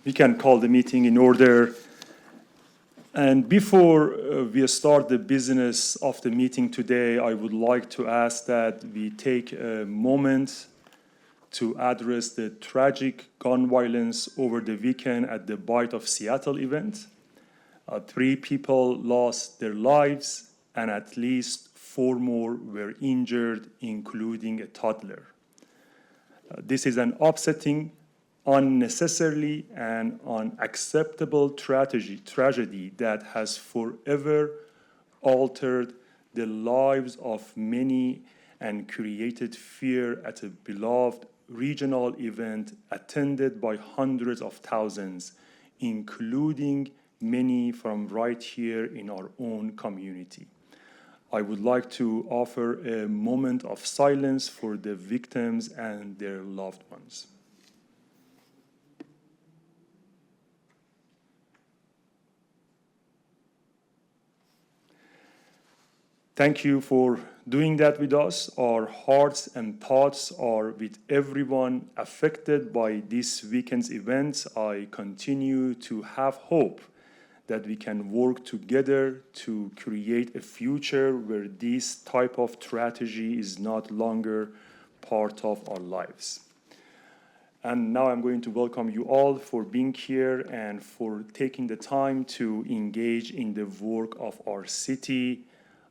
We can call the meeting in order. And before we start the business of the meeting today, I would like to ask that we take a moment to address the tragic gun violence over the weekend at the Bite of Seattle event. 3 people lost their lives and at least 4 more were injured, including a toddler. This is an upsetting, unnecessarily and unacceptable tragedy that has forever altered the lives of many and created fear at a beloved regional event attended by hundreds of thousands, including many from right here in our own community. I would like to offer a moment of silence for the victims and their loved ones. Thank you for doing that with us. Our hearts and thoughts are with everyone affected by this weekend's events. I continue to have hope that we can work together to create a future where this type of tragedy is not longer part of our lives. And now I'm going to welcome you all for being here and for taking the time to engage in the work of our city.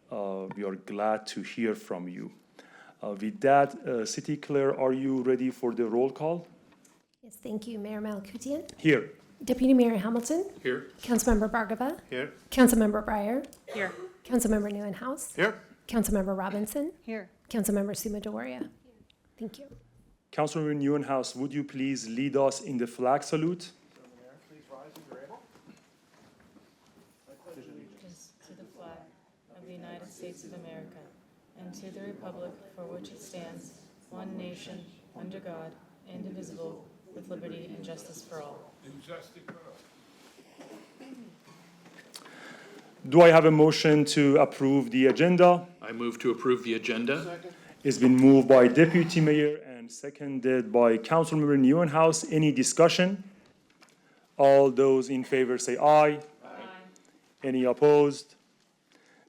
We are glad to hear from you. With that, City Clerk, are you ready for the roll call? Yes, thank you. Mayor Malkoutian. Here. Deputy Mayor Hamilton. Here. Councilmember Bhargava. Here. Councilmember Breyer. Here. Councilmember Neuenhuis. Here. Councilmember Robinson. Here. Councilmember Suma-Doria. Thank you. Councilmember Neuenhuis, would you please lead us in the flag salute? Please rise if you're able. Allegiance to the flag of the United States of America and to the republic for which it stands, one nation, under God, indivisible, with liberty and justice for all. Do I have a motion to approve the agenda? I move to approve the agenda. Second. It's been moved by Deputy Mayor and seconded by Councilmember Neuenhuis. Any discussion? All those in favor say aye. Aye. Any opposed?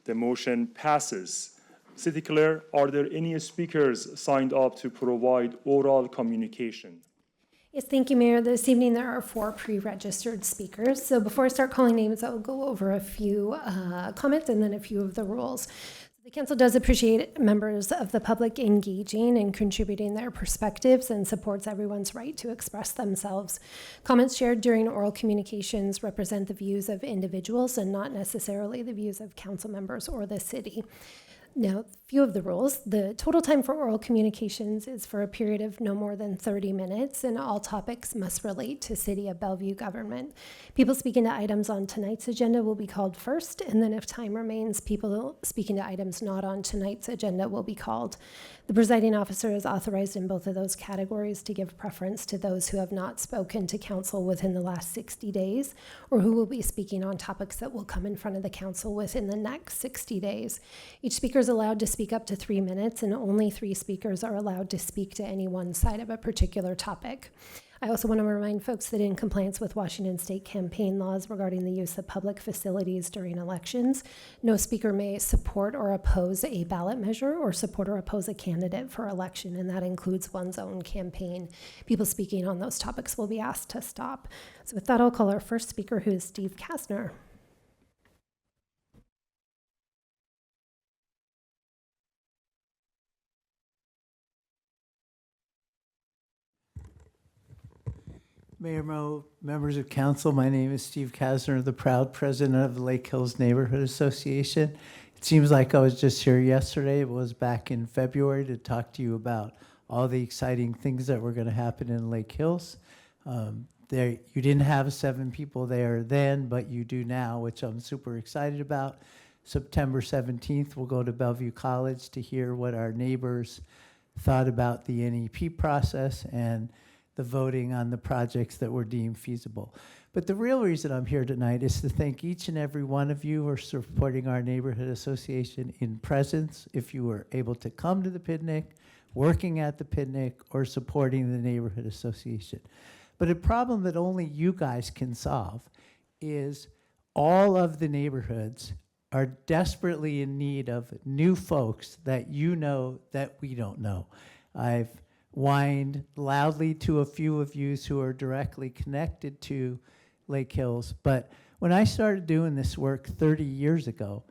The motion passes. City Clerk, are there any speakers signed up to provide oral communication? Yes, thank you, Mayor. This evening there are 4 pre-registered speakers. So before I start calling names, I will go over a few comments and then a few of the rules. The council does appreciate members of the public engaging and contributing their perspectives and supports everyone's right to express themselves. Comments shared during oral communications represent the views of individuals and not necessarily the views of council members or the city. Now, a few of the rules. The total time for oral communications is for a period of no more than 30 minutes, and all topics must relate to City of Bellevue government. People speaking to items on tonight's agenda will be called first, and then if time remains, people speaking to items not on tonight's agenda will be called. The presiding officer is authorized in both of those categories to give preference to those who have not spoken to council within the last 60 days, or who will be speaking on topics that will come in front of the council within the next 60 days. Each speaker is allowed to speak up to 3 minutes, and only 3 speakers are allowed to speak to any one side of a particular topic. I also want to remind folks that in compliance with Washington state campaign laws regarding the use of public facilities during elections, no speaker may support or oppose a ballot measure or support or oppose a candidate for election, and that includes one's own campaign. People speaking on those topics will be asked to stop. So with that, I'll call our first speaker, who is Steve Kastner. Mayor Mo, members of council, my name is Steve Kasner, the proud president of the Lake Hills Neighborhood Association. It seems like I was just here yesterday. It was back in February to talk to you about all the exciting things that were going to happen in Lake Hills. You didn't have 7 people there then, but you do now, which I'm super excited about. September 17th, we'll go to Bellevue College to hear what our neighbors thought about the NEP process and the voting on the projects that were deemed feasible. But the real reason I'm here tonight is to thank each and every one of you who are supporting our neighborhood association in presence, if you were able to come to the picnic, working at the picnic, or supporting the neighborhood association. But a problem that only you guys can solve is all of the neighborhoods are desperately in need of new folks that you know that we don't know. I've whined loudly to a few of you who are directly connected to Lake Hills, but when I started doing this work 30 years ago,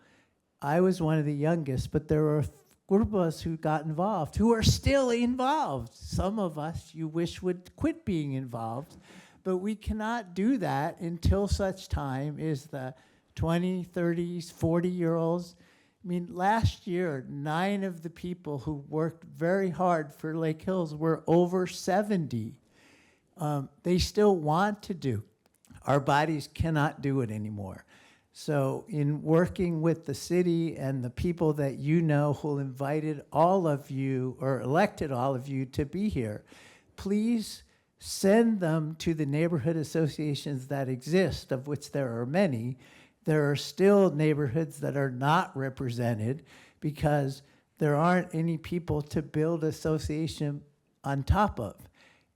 I was one of the youngest, but there were a group of us who got involved, who are still involved. Some of us you wish would quit being involved, but we cannot do that until such time as the 20, 30s, 40-year-olds. I mean, last year, 9 of the people who worked very hard for Lake Hills were over 70. They still want to do. Our bodies cannot do it anymore. So in working with the city and the people that you know who invited all of you or elected all of you to be here, please send them to the neighborhood associations that exist, of which there are many. There are still neighborhoods that are not represented because there aren't any people to build association on top of.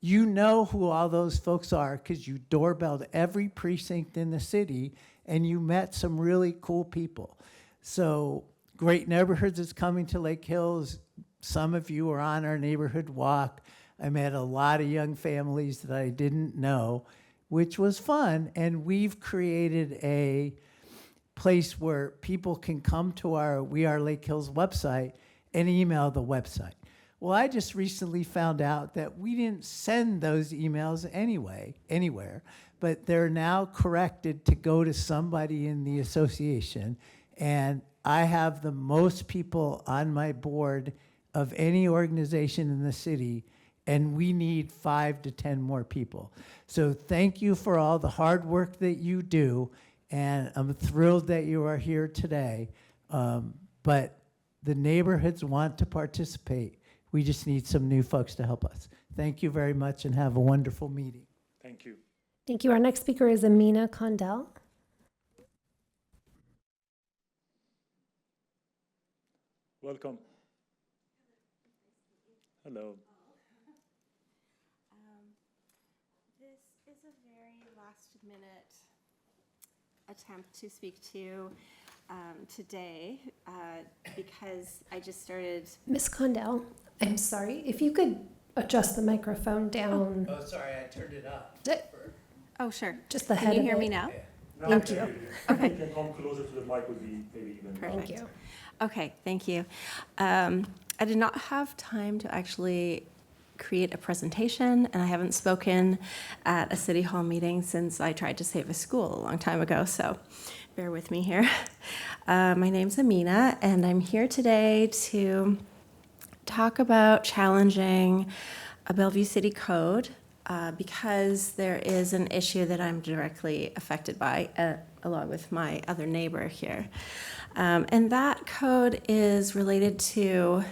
You know who all those folks are because you doorbelled every precinct in the city and you met some really cool people. So Great Neighborhoods is coming to Lake Hills. Some of you are on our neighborhood walk. I met a lot of young families that I didn't know, which was fun. And we've created a place where people can come to our We Are Lake Hills website and email the website. Well, I just recently found out that we didn't send those emails anywhere, but they're now corrected to go to somebody in the association. And I have the most people on my board of any organization in the city, and we need 5 to 10 more people. So thank you for all the hard work that you do, and I'm thrilled that you are here today. But the neighborhoods want to participate. We just need some new folks to help us. Thank you very much and have a wonderful meeting. Thank you. Thank you. Our next speaker is Amina Condell. Welcome. Hello. This is a very last-minute attempt to speak to today because I just started. Ms. Condell, I'm sorry, if you could adjust the microphone down. Oh, sorry, I turned it up. Oh, sure. Just the Can head you of hear it. me now? Thank you. If you can come closer to the mic would be maybe even better. Thank you. Okay, thank you. I did not have time to actually create a presentation, and I haven't spoken at a city hall meeting since I tried to save a school a long time ago, so bear with me here. My name's Amina, and I'm here today to talk about challenging a Bellevue City Code because there is an issue that I'm directly affected by, along with my other neighbor here. And that code is related to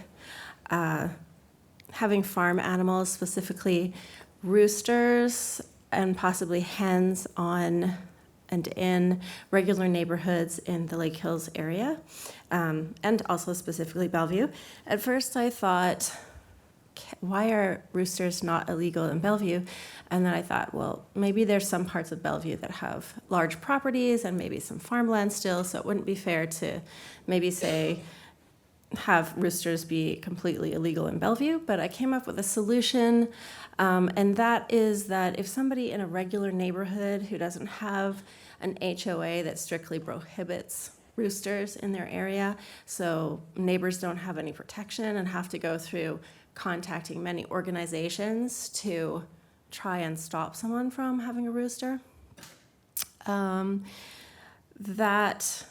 having farm animals, specifically roosters and possibly hens on and in regular neighborhoods in the Lake Hills area, and also specifically Bellevue. At first I thought, why are roosters not illegal in Bellevue? And then I thought, well, maybe there's some parts of Bellevue that have large properties and maybe some farmland still, so it wouldn't be fair to maybe say, have roosters be completely illegal in Bellevue. But I came up with a solution, and that is that if somebody in a regular neighborhood who doesn't have an HOA that strictly prohibits roosters in their area, so neighbors don't have any protection and have to go through contacting many organizations to try and stop someone from having a rooster, that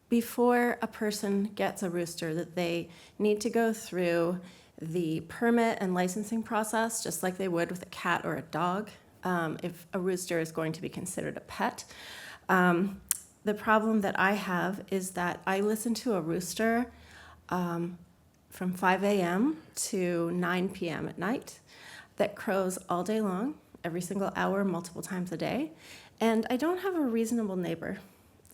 before a person gets a rooster, that they need to go through the permit and licensing process, just like they would with a cat or a dog, if a rooster is going to be considered a pet. The problem that I have is that I listen to a rooster from 5 a.m. to 9 p.m. at night that crows all day long, every single hour, multiple times a day. And I don't have a reasonable neighbor.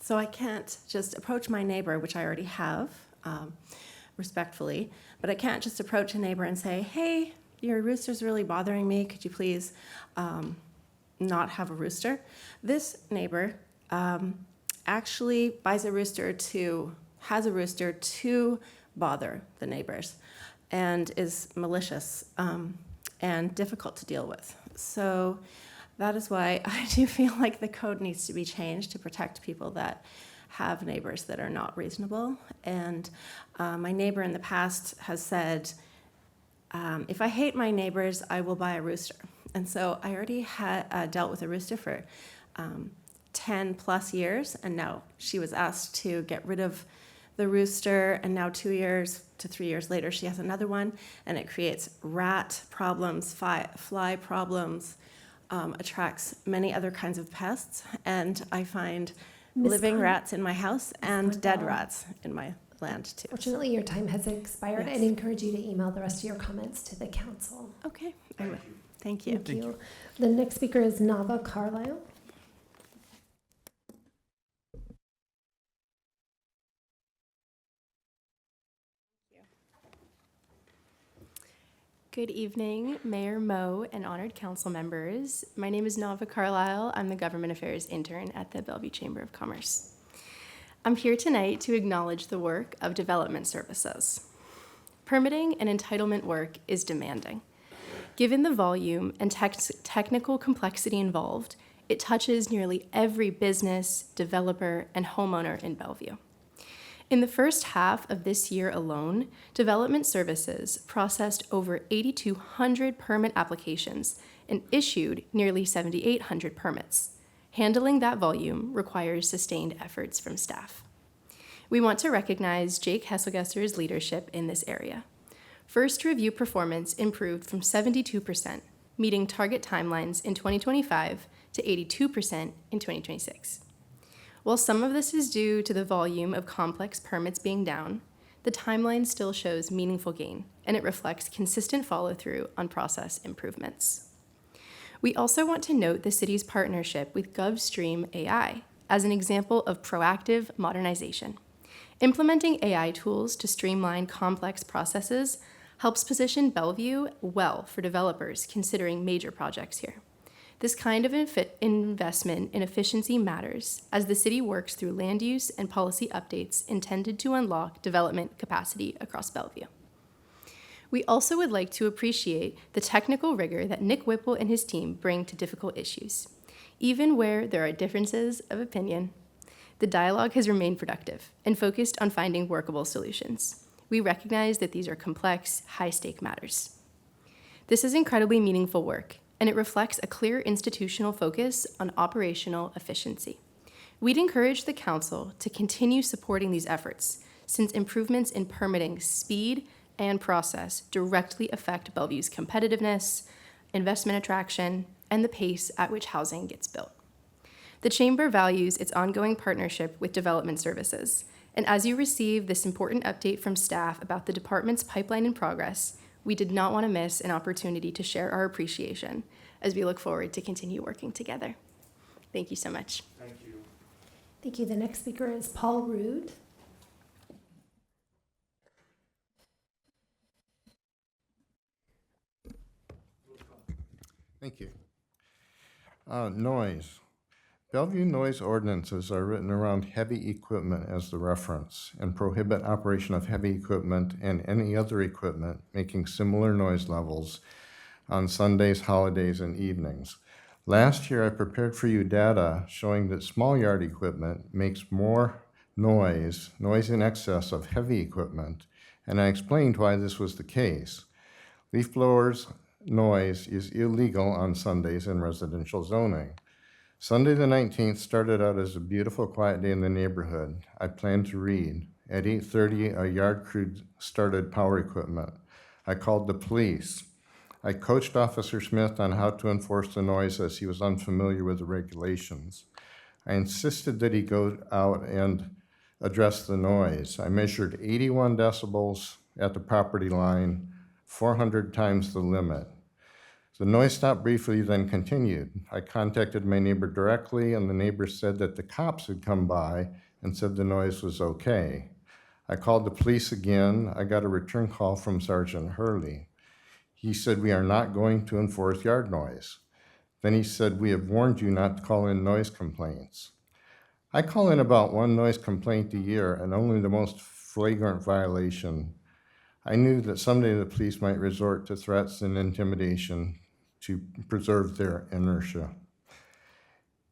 So I can't just approach my neighbor, which I already have, respectfully, but I can't just approach a neighbor and say, hey, your rooster's really bothering me. Could you please not have a rooster. This neighbor actually has a rooster to bother the neighbors and is malicious and difficult to deal with. So that is why I do feel like the code needs to be changed to protect people that have neighbors that are not reasonable. And my neighbor in the past has said, if I hate my neighbors, I will buy a rooster. And so I already had dealt with a rooster for 10 plus years, and now she was asked to get rid of the rooster, and now 2 years to 3 years later, she has another one, and it creates rat problems, fly problems, attracts many other kinds of pests, and I find living rats in my house and dead rats in my land too. Fortunately, your time has expired. Yes. I'd encourage you to email the rest of your comments to the council. Okay, I will. Thank you. Thank you. The next speaker is Nava Carlisle. Good evening, Mayor Moe and honored council members. My name is Nava Carlisle. I'm the Government Affairs intern at the Bellevue Chamber of Commerce. I'm here tonight to acknowledge the work of development services. Permitting and entitlement work is demanding. Given the volume and technical complexity involved, it touches nearly every business, developer, and homeowner in Bellevue. In the first half of this year alone, development services processed over 8,200 permit applications and issued nearly 7,800 permits. Handling that volume requires sustained efforts from staff. We want to recognize Jake Hesselgesser's leadership in this area. First review performance improved from 72%, meeting target timelines in 2025 to 82% in 2026. While some of this is due to the volume of complex permits being down, the timeline still shows meaningful gain, and it reflects consistent follow-through on process improvements. We also want to note the city's partnership with GovStream AI as an example of proactive modernization. Implementing AI tools to streamline complex processes helps position Bellevue well for developers considering major projects here. This kind of investment in efficiency matters as the city works through land use and policy updates intended to unlock development capacity across Bellevue. We also would like to appreciate the technical rigor that Nick Whipple and his team bring to difficult issues. Even where there are differences of opinion, the dialogue has remained productive and focused on finding workable solutions. We recognize that these are complex, high-stake matters. This is incredibly meaningful work, and it reflects a clear institutional focus on operational efficiency. We'd encourage the council to continue supporting these efforts, since improvements in permitting speed and process directly affect Bellevue's competitiveness, investment attraction, and the pace at which housing gets built. The Chamber values its ongoing partnership with development services, and as you receive this important update from staff about the department's pipeline in progress, we did not want to miss an opportunity to share our appreciation as we look forward to continue working together. Thank you so much. Thank you. Thank you. The next speaker is Paul Rude. Thank you. Noise. Bellevue noise ordinances are written around heavy equipment as the reference and prohibit operation of heavy equipment and any other equipment making similar noise levels on Sundays, holidays, and evenings. Last year, I prepared for you data showing that small yard equipment makes more noise in excess of heavy equipment, and I explained why this was the case. Leaf blowers noise is illegal on Sundays in residential zoning. Sunday the 19th started out as a beautiful, quiet day in the neighborhood. I planned to read. At 8:30, a yard crew started power equipment. I called the police. I coached Officer Smith on how to enforce the noise as he was unfamiliar with the regulations. I insisted that he go out and address the noise. I measured 81 decibels at the property line, 400 times the limit. The noise stopped briefly, then continued. I contacted my neighbor directly, and the neighbor said that the cops had come by and said the noise was okay. I called the police again. I got a return call from Sergeant Hurley. He said, "We are not going to enforce yard noise." Then he said, "We have warned you not to call in noise complaints." I call in about one noise complaint a year, and only the most flagrant violation. I knew that someday the police might resort to threats and intimidation to preserve their inertia.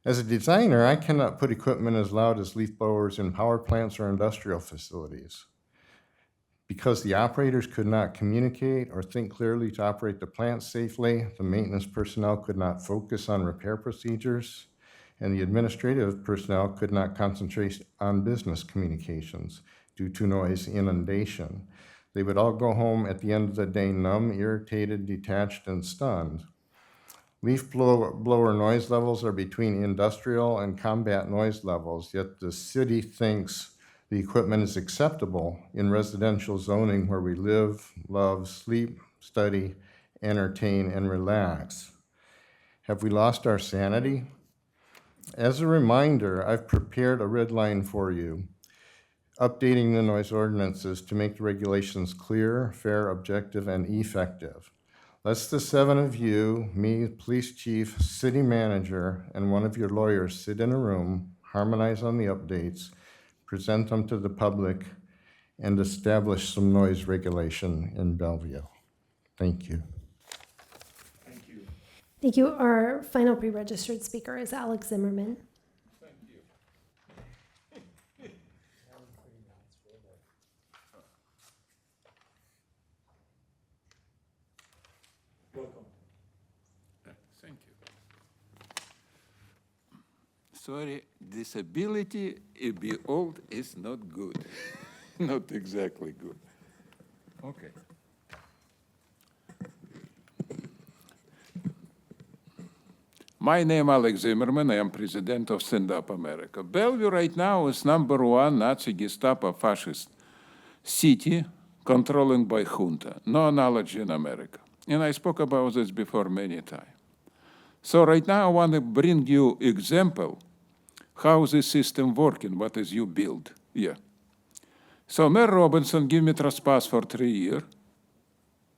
As a designer, I cannot put equipment as loud as leaf blowers in power plants or industrial facilities. Because the operators could not communicate or think clearly to operate the plant safely, the maintenance personnel could not focus on repair procedures, and the administrative personnel could not concentrate on business communications due to noise inundation. They would all go home at the end of the day numb, irritated, detached, and stunned. Leaf blower noise levels are between industrial and combat noise levels, yet the city thinks the equipment is acceptable in residential zoning where we live, love, sleep, study, entertain, and relax. Have we lost our sanity? As a reminder, I've prepared a red line for you, updating the noise ordinances to make the regulations clear, fair, objective, and effective. Let's the 7 of you, me, police chief, city manager, and one of your lawyers sit in a room, harmonize on the updates, present them to the public, and establish some noise regulation in Bellevue. Thank you. Thank you. Thank you. Our final pre-registered speaker is Alex Zimmerman. Welcome. Thank you. Sorry, disability, be old is not good. Not exactly good. Okay. My name Alex Zimmerman. I am president of Stand Up America. Bellevue right now is #1 Nazi Gestapo fascist city controlling by junta. No analogy in America. And I spoke about this before many times. So right now I want to bring you example how this system working, what is you build. Yeah. So Mayor Robinson gave me trespass for 3 years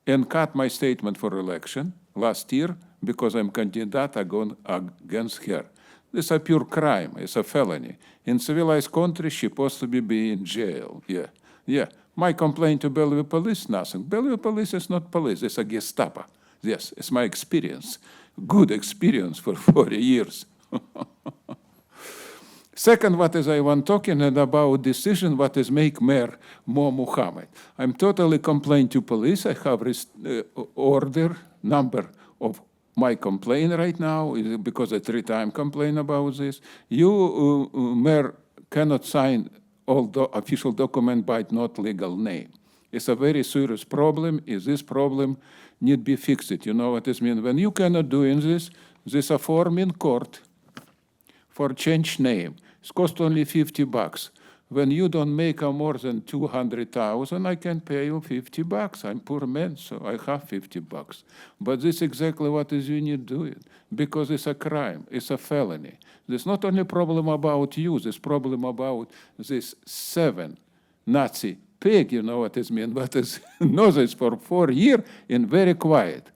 and cut my statement for election last year because I'm candidate against her. This is a pure crime. It's a felony. In civilized country, she supposed to be in jail. Yeah. Yeah. My complaint to Bellevue police, nothing. Bellevue police is not police. It's a Gestapo. Yes, it's my experience. Good experience for 40 years. Second, what is I want talking about decision, what is make Mayor Mo Muhammad. I'm totally complained to police. I have order number of my complaint right now because I 3 times complain about this. You, Mayor, cannot sign all the official document by not legal name. It's a very serious problem. Is this problem need be fixed? You know what this means? When you cannot do this a form in court for change name. It costs only $50. When you don't make more than 200,000, I can pay you $50. I'm poor man, so I have $50. But this is exactly what is you need to do it, because it's a crime, it's a felony. There's not only problem about you, there's problem about this 7 Nazi pig, you know what it means, but is knows this for 4 years and very quiet.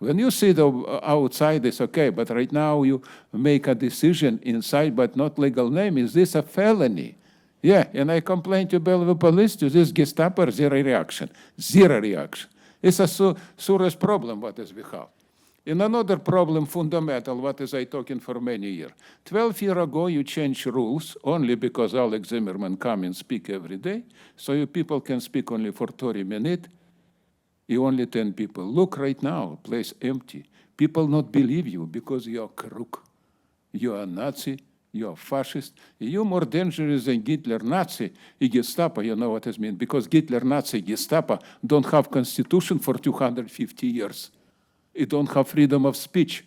When you see the outside, it's okay, but right now you make a decision inside, but not legal name. Is this a felony? Yeah, and I complained to Bellevue police, to this Gestapo, zero reaction. Zero reaction. It's a serious problem what is we have. And another problem, fundamental, what is I talking for many years. 12 years ago, you changed rules only because Alex Zimmerman come and speak every day, so you people can speak only for 30 minutes. You only 10 people. Look right now, place empty. People not believe you because you are crook. You are Nazi, you are fascist. You more dangerous than Hitler, Nazi, and Gestapo, you know what it means. Because Hitler, Nazi, Gestapo don't have constitution for 250 years. It don't have freedom of speech.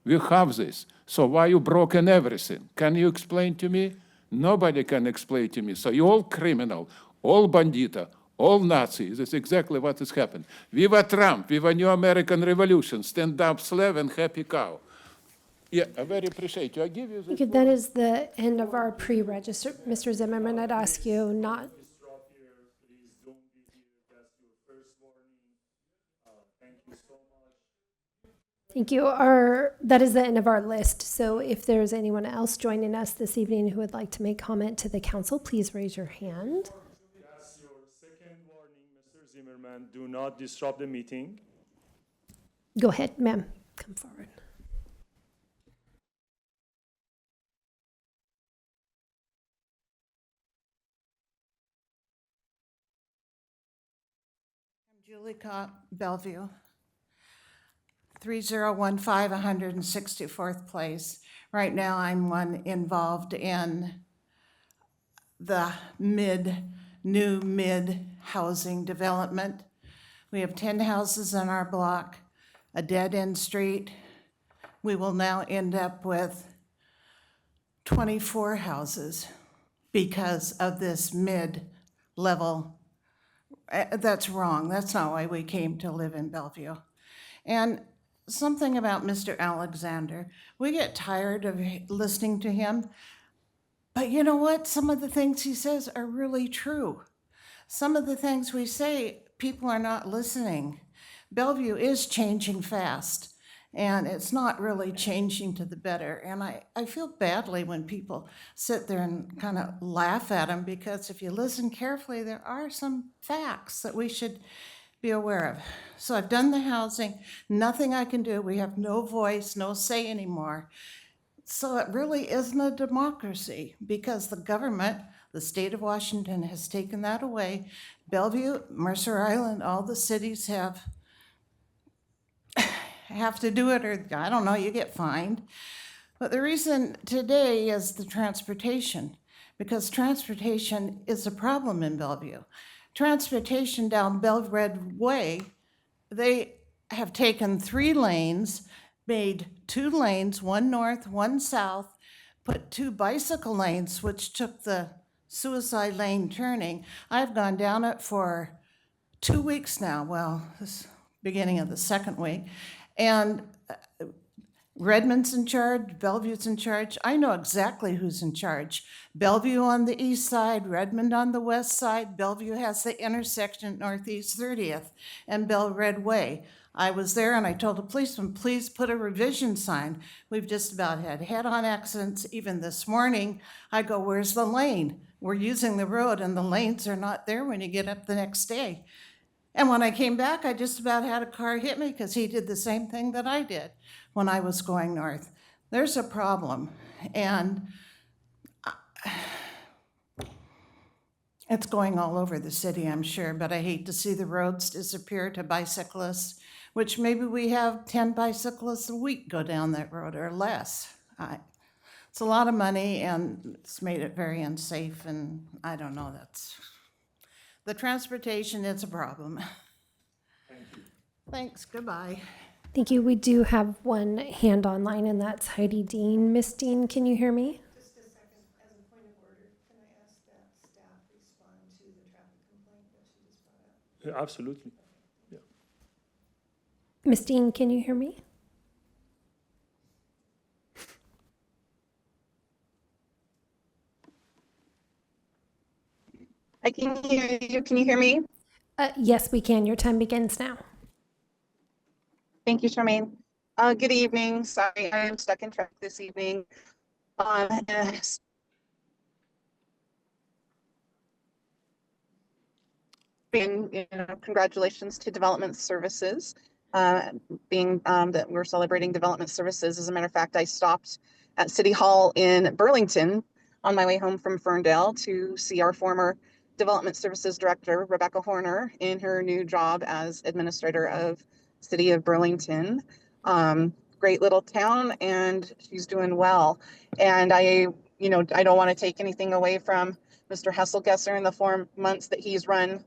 We have this. So why you broken everything? Can you explain to me? Nobody can explain to me. So you all criminal, all bandita, all Nazis. That's exactly what has happened. Viva Trump, viva New American Revolution, stand up, slave, and happy cow. Yeah, I very appreciate you. I give you this. Okay, that is the end of our pre-register. Mr. Zimmerman, I'd ask you not. Stop here. Please don't be here. That's your first warning. Thank you so much. Thank you. That is the end of our list. So if there's anyone else joining us this evening who would like to make comment to the council, please raise your hand. That's your second warning, Mr. Zimmerman. Do not disrupt the meeting. Go ahead, ma'am. Come forward. Julie Kopp, Bellevue, 3015 164th Place. Right now, I'm involved in the new mid housing development. We have 10 houses on our block, a dead-end street. We will now end up with 24 houses because of this mid-level. That's wrong. That's not why we came to live in Bellevue. And something about Mr. Alexander, we get tired of listening to him. But you know what? Some of the things he says are really true. Some of the things we say, people are not listening. Bellevue is changing fast, and it's not really changing to the better. And I feel badly when people sit there and kind of laugh at him, because if you listen carefully, there are some facts that we should be aware of. So I've done the housing, nothing I can do. We have no voice, no say anymore. So it really isn't a democracy, because the government, the state of Washington, has taken that away. Bellevue, Mercer Island, all the cities have to do it, or I don't know, you get fined. But the reason today is the transportation, because transportation is a problem in Bellevue. Transportation down Bellevue Way, they have taken 3 lanes, made 2 lanes, one north, one south, put 2 bicycle lanes, which took the suicide lane turning. I've gone down it for 2 weeks now, well, this beginning of the 2nd week, and Redmond's in charge, Bellevue's in charge. I know exactly who's in charge. Bellevue on the east side, Redmond on the west side. Bellevue has the intersection at Northeast 30th and Bell Red Way. I was there and I told the policeman, please put a revision sign. We've just about had head-on accidents. Even this morning, I go, where's the lane? We're using the road and the lanes are not there when you get up the next day. And when I came back, I just about had a car hit me because he did the same thing that I did when I was going north. There's a problem, and it's going all over the city, I'm sure, but I hate to see the roads disappear to bicyclists, which maybe we have 10 bicyclists a week go down that road or less. It's a lot of money, and it's made it very unsafe, and I don't know, the transportation is a problem. Thank you. Thanks, goodbye. Thank you. We do have one hand online, and that's Heidi Dean. Miss Dean, can you hear me? Just a second, as a point of order, can I ask that staff respond to the traffic complaint that she just brought up? Absolutely. Yeah. Miss Dean, can you hear me? I can hear you. Can you hear me? Yes, we can. Your time begins now. Thank you, Charmaine. Good evening. Sorry, I am stuck in traffic this evening. Congratulations to Development Services, being that we're celebrating Development Services. As a matter of fact, I stopped at City Hall in Burlington on my way home from Ferndale to see our former Development Services Director, Rebecca Horner, in her new job as Administrator of City of Burlington. Great little town, and she's doing well. And I don't want to take anything away from Mr. Hesselgesser in the 4 months that he's run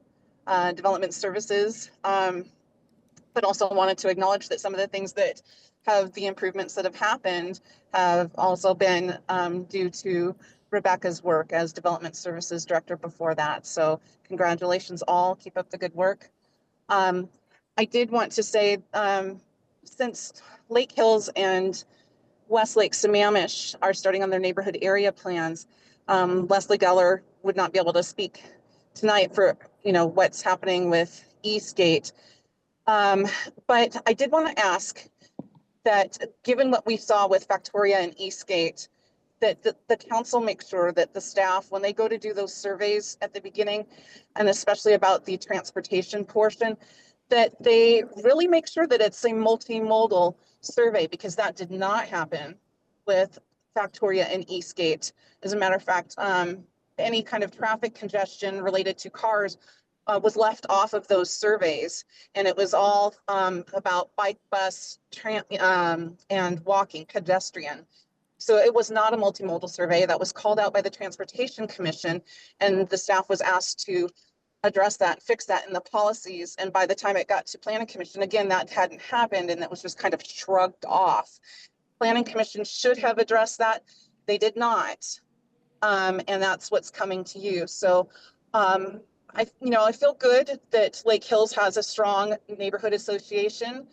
Development Services, but also wanted to acknowledge that some of the things that have the improvements that have happened have also been due to Rebecca's work as Development Services Director before that. So congratulations all, keep up the good work. I did want to say, since Lake Hills and Westlake Sammamish are starting on their neighborhood area plans, Leslie Geller would not be able to speak tonight for what's happening with Eastgate. But I did want to ask, that given what we saw with Factoria and Eastgate, that the council makes sure that the staff, when they go to do those surveys at the beginning, and especially about the transportation portion, that they really make sure that it's a multimodal survey, because that did not happen with Factoria and Eastgate. As a matter of fact, any kind of traffic congestion related to cars was left off of those surveys, and it was all about bike, bus, and walking, pedestrian. So it was not a multimodal survey that was called out by the Transportation Commission, and the staff was asked to address that, fix that in the policies. And by the time it got to Planning Commission, again, that hadn't happened, and that was just kind of shrugged off. Planning Commission should have addressed that. They did not. And that's what's coming to you. So I feel good that Lake Hills has a strong neighborhood association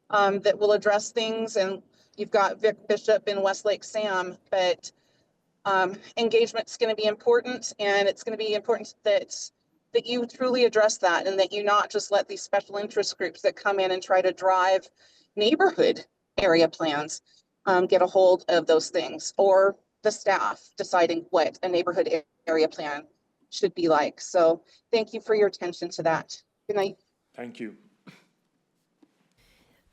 that will address things. And you've got Vic Bishop and Westlake Sam, but engagement's going to be important, and it's going to be important that you truly address that, and that you not just let these special interest groups that come in and try to drive neighborhood area plans get a hold of those things, or the staff deciding what a neighborhood area plan should be like. So thank you for your attention to that. Good night. Thank you.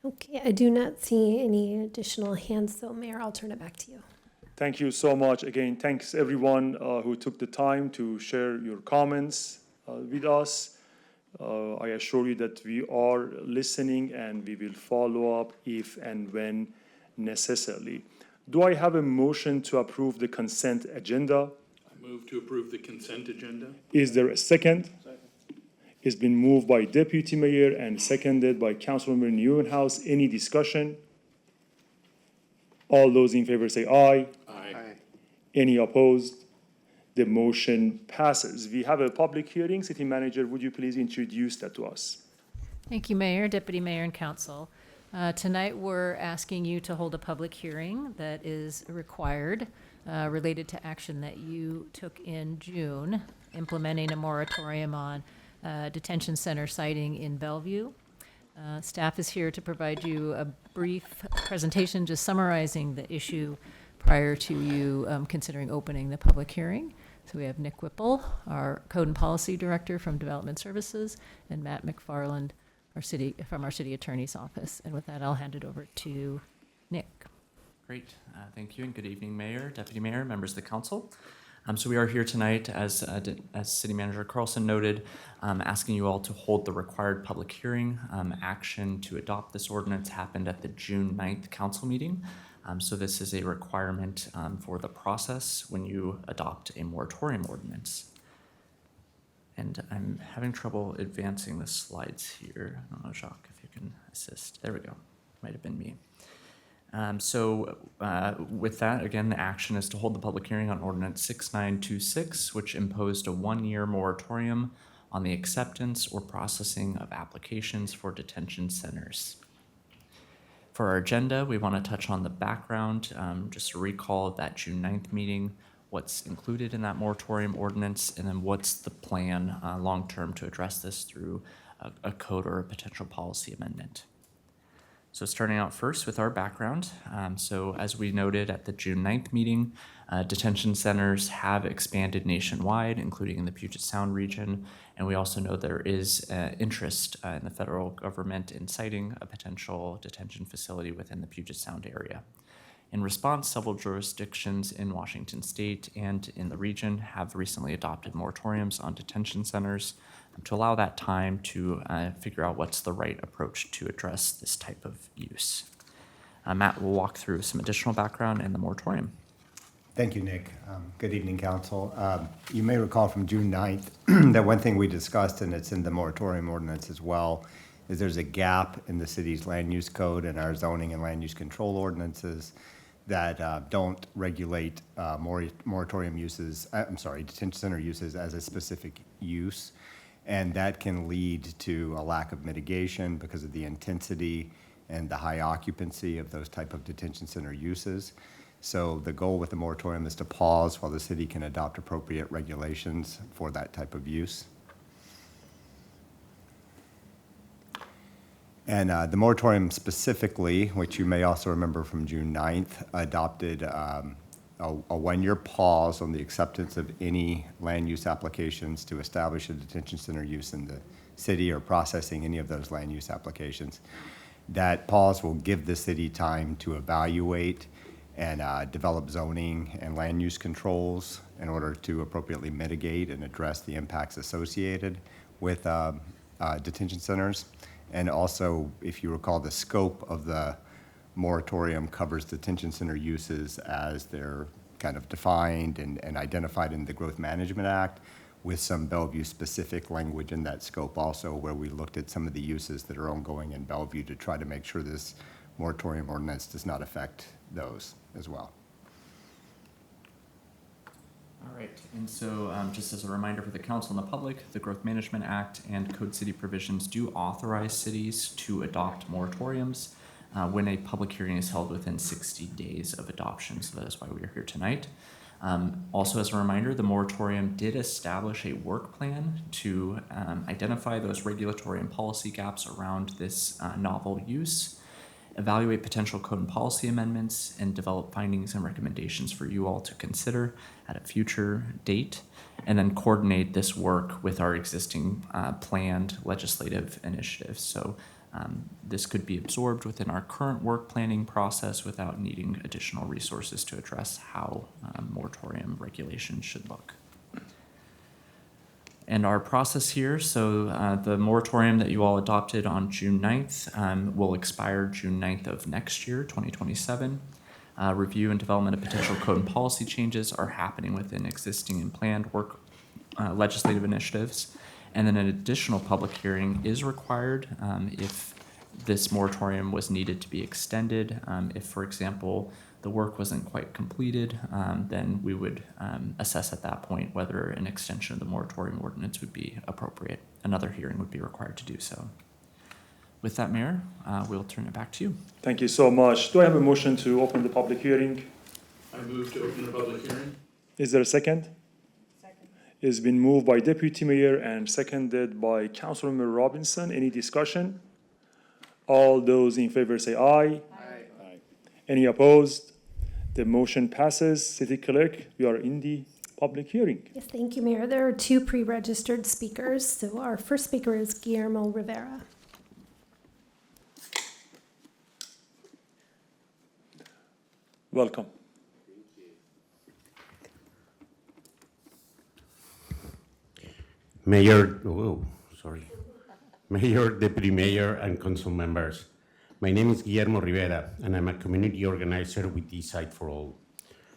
Okay, I do not see any additional hands, so Mayor, I'll turn it back to you. Thank you so much. Again, thanks everyone who took the time to share your comments with us. I assure you that we are listening, and we will follow up if and when necessary. Do I have a motion to approve the consent agenda? I move to approve the consent agenda. Is there a second? It's been moved by Deputy Mayor and seconded by Councilmember Neuenhuis. Any discussion? All those in favor say aye. Aye. Any opposed? The motion passes. We have a public hearing. City Manager, would you please introduce that to us? Thank you, Mayor, Deputy Mayor, and Council. Tonight, we're asking you to hold a public hearing that is required related to action that you took in June, implementing a moratorium on detention center siting in Bellevue. Staff is here to provide you a brief presentation just summarizing the issue prior to you considering opening the public hearing. So we have Nick Whipple, our Code and Policy Director from Development Services, and Matt McFarland, from our City Attorney's Office. And with that, I'll hand it over to Nick. Great. Thank you, and good evening, Mayor, Deputy Mayor, members of the council. So we are here tonight, as City Manager Carlson noted, asking you all to hold the required public hearing. Action to adopt this ordinance happened at the June 9th council meeting. So this is a requirement for the process when you adopt a moratorium ordinance. And I'm having trouble advancing the slides here. I don't know, Jacques, if you can assist. There we go. Might have been me. With that, again, the action is to hold the public hearing on Ordinance 6926, which imposed a one-year moratorium on the acceptance or processing of applications for detention centers. For our agenda, we want to touch on the background, just to recall that June 9th meeting, what's included in that moratorium ordinance, and then what's the plan long-term to address this through a code or a potential policy amendment. So starting out first with our background. So as we noted at the June 9th meeting, detention centers have expanded nationwide, including in the Puget Sound region. And we also know there is interest in the federal government in siting a potential detention facility within the Puget Sound area. In response, several jurisdictions in Washington state and in the region have recently adopted moratoriums on detention centers to allow that time to figure out what's the right approach to address this type of use. Matt will walk through some additional background in the moratorium. Thank you, Nick. Good evening, Council. You may recall from June 9th that one thing we discussed, and it's in the moratorium ordinance as well, is there's a gap in the city's land use code and our zoning and land use control ordinances that don't regulate moratorium uses, detention center uses as a specific use. And that can lead to a lack of mitigation because of the intensity and the high occupancy of those type of detention center uses. So the goal with the moratorium is to pause while the city can adopt appropriate regulations for that type of use. And the moratorium specifically, which you may also remember from June 9th, adopted a one-year pause on the acceptance of any land use applications to establish a detention center use in the city or processing any of those land use applications. That pause will give the city time to evaluate and develop zoning and land use controls in order to appropriately mitigate and address the impacts associated with detention centers. And also, if you recall, the scope of the moratorium covers detention center uses as they're kind of defined and identified in the Growth Management Act, with some Bellevue-specific language in that scope also, where we looked at some of the uses that are ongoing in Bellevue to try to make sure this moratorium ordinance does not affect those as well. All right, and so just as a reminder for the council and the public, the Growth Management Act and Code City provisions do authorize cities to adopt moratoriums when a public hearing is held within 60 days of adoption. So that is why we are here tonight. Also, as a reminder, the moratorium did establish a work plan to identify those regulatory and policy gaps around this novel use, evaluate potential code and policy amendments, and develop findings and recommendations for you all to consider at a future date, and then coordinate this work with our existing planned legislative initiatives. So this could be absorbed within our current work planning process without needing additional resources to address how moratorium regulation should look. And our process here, so the moratorium that you all adopted on June 9th will expire June 9th of next year, 2027. Review and development of potential code and policy changes are happening within existing and planned work legislative initiatives. And then an additional public hearing is required if this moratorium was needed to be extended. If, for example, the work wasn't quite completed, then we would assess at that point whether an extension of the moratorium ordinance would be appropriate. Another hearing would be required to do so. With that, Mayor, we'll turn it back to you. Thank you so much. Do I have a motion to open the public hearing? I move to open the public hearing. Is there a second? Second. It's been moved by Deputy Mayor and seconded by Councilmember Robinson. Any discussion? All those in favor say aye. Aye. Any opposed? The motion passes. City Clerk, we are in the public hearing. Yes, thank you, Mayor. There are two pre-registered speakers. So our first speaker is Guillermo Rivera. Welcome. Mayor, Mayor, Deputy Mayor, and council members. My name is Guillermo Rivera, and I'm a community organizer with Eastside for All.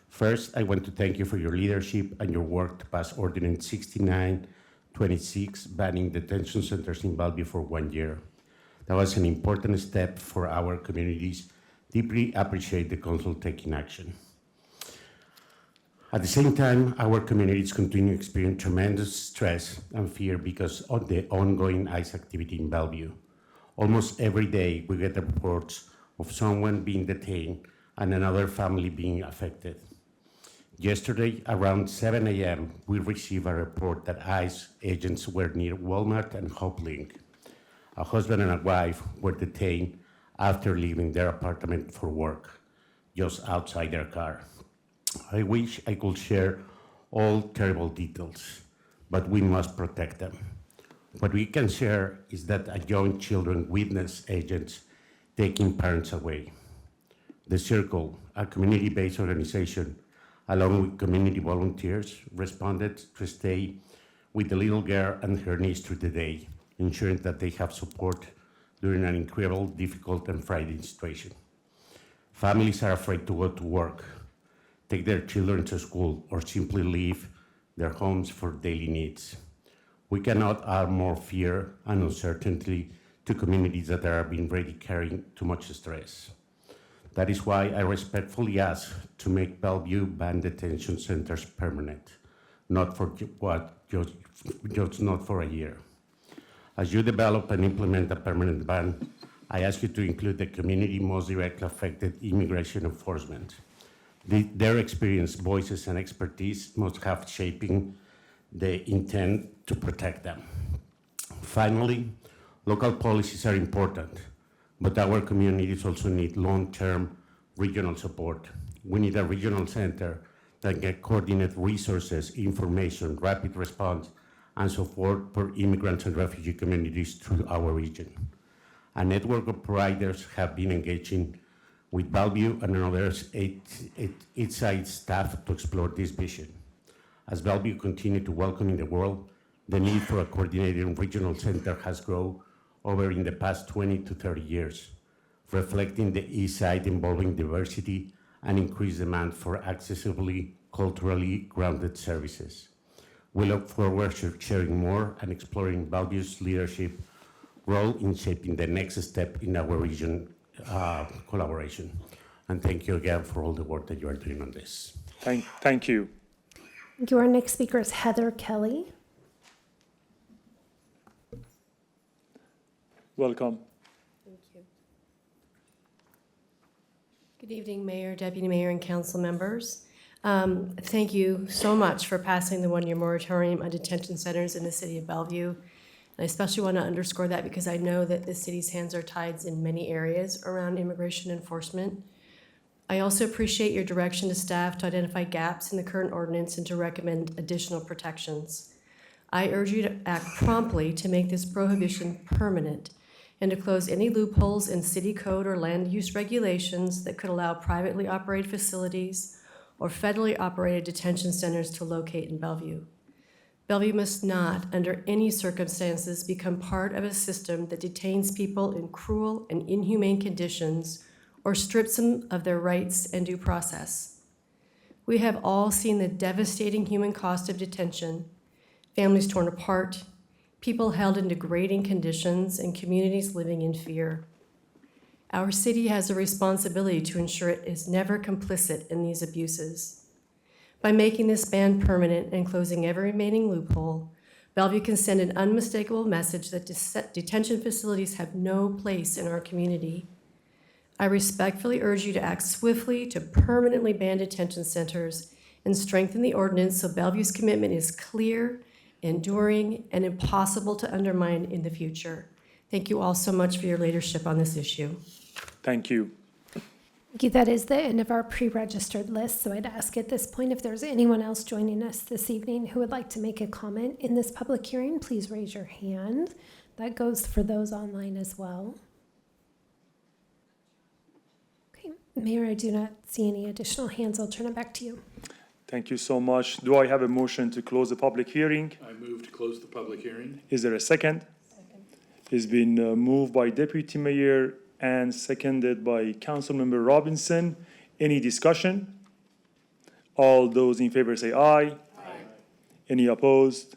First, I want to thank you for your leadership and your work to pass Ordinance 6926, banning detention centers in Bellevue for 1 year. That was an important step for our communities. Deeply appreciate the council taking action. At the same time, our communities continue to experience tremendous stress and fear because of the ongoing ICE activity in Bellevue. Almost every day, we get reports of someone being detained and another family being affected. Yesterday, around 7 a.m., we received a report that ICE agents were near Walmart and HopeLink. A husband and a wife were detained after leaving their apartment for work, just outside their car. I wish I could share all terrible details, but we must protect them. What we can share is that young children witnessed agents taking parents away. The Circle, a community-based organization, along with community volunteers, responded to stay with the little girl and her niece through the day, ensuring that they have support during an incredible, difficult, and frightening situation. Families are afraid to go to work, take their children to school, or simply leave their homes for daily needs. We cannot add more fear and uncertainty to communities that are being already carrying too much stress. That is why I respectfully ask to make Bellevue ban detention centers permanent, not for just not for a year. As you develop and implement a permanent ban, I ask you to include the community most directly affected immigration enforcement. Their experience, voices, and expertise must have shaping the intent to protect them. Finally, local policies are important, but our communities also need long-term regional support. We need a regional center that can coordinate resources, information, rapid response, and support for immigrants and refugee communities through our region. A network of providers have been engaging with Bellevue and others each side staff to explore this vision. As Bellevue continues to welcome in the world, the need for a coordinated regional center has grown over in the past 20 to 30 years, reflecting the East Side involving diversity and increased demand for accessibly, culturally grounded services. We look forward to sharing more and exploring Bellevue's leadership role in shaping the next step in our region collaboration. And thank you again for all the work that you are doing on this. Thank you. Thank you. Our next speaker is Heather Kelly. Welcome. Thank you. Good evening, Mayor, Deputy Mayor, and council members. Thank you so much for passing the one-year moratorium on detention centers in the city of Bellevue. And I especially want to underscore that because I know that the city's hands are tied in many areas around immigration enforcement. I also appreciate your direction to staff to identify gaps in the current ordinance and to recommend additional protections. I urge you to act promptly to make this prohibition permanent and to close any loopholes in city code or land use regulations that could allow privately operated facilities or federally operated detention centers to locate in Bellevue. Bellevue must not, under any circumstances, become part of a system that detains people in cruel and inhumane conditions or strips them of their rights and due process. We have all seen the devastating human cost of detention, families torn apart, people held in degrading conditions, and communities living in fear. Our city has a responsibility to ensure it is never complicit in these abuses. By making this ban permanent and closing every remaining loophole, Bellevue can send an unmistakable message that detention facilities have no place in our community. I respectfully urge you to act swiftly to permanently ban detention centers and strengthen the ordinance so Bellevue's commitment is clear, enduring, and impossible to undermine in the future. Thank you all so much for your leadership on this issue. Thank you. Thank you. That is the end of our pre-registered list. So I'd ask at this point if there's anyone else joining us this evening who would like to make a comment in this public hearing, please raise your hand. That goes for those online as well. Okay, Mayor, I do not see any additional hands. I'll turn it back to you. Thank you so much. Do I have a motion to close the public hearing? I move to close the public hearing. Is there a second? Second. It's been moved by Deputy Mayor and seconded by Councilmember Robinson. Any discussion? All those in favor say aye. Aye. Any opposed?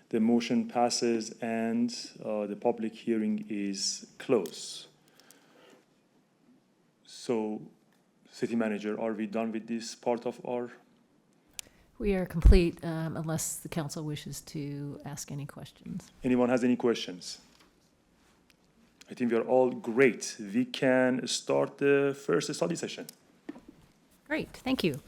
The motion passes and the public hearing is closed. So, City Manager, are we done with this part of our? We are complete unless the council wishes to ask any questions. Anyone has any questions? I think we are all great. We can start the first study session. Great, thank you.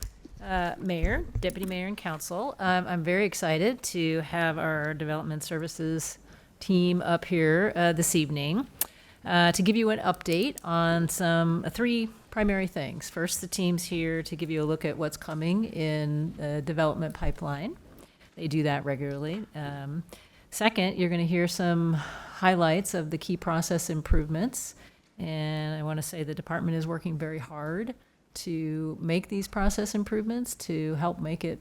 Mayor, Deputy Mayor, and Council, I'm very excited to have our Development Services team up here this evening to give you an update on three primary things. First, the team's here to give you a look at what's coming in the development pipeline. They do that regularly. Second, you're going to hear some highlights of the key process improvements. And I want to say the department is working very hard to make these process improvements to help make it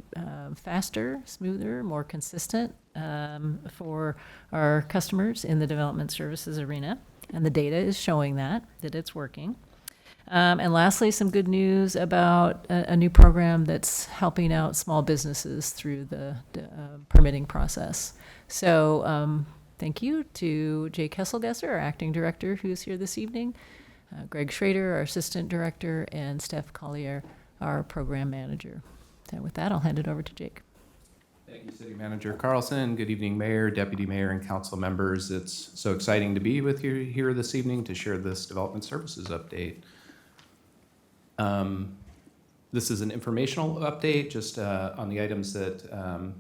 faster, smoother, more consistent for our customers in the development services arena. And the data is showing that it's working. And lastly, some good news about a new program that's helping out small businesses through the permitting process. So thank you to Jay Kesselgesser, our acting director, who's here this evening, Greg Schrader, our assistant director, and Steph Collier, our program manager. And with that, I'll hand it over to Jake. Thank you, City Manager Carlson. Good evening, Mayor, Deputy Mayor, and Council members. It's so exciting to be with you here this evening to share this Development Services update. This is an informational update just on the items that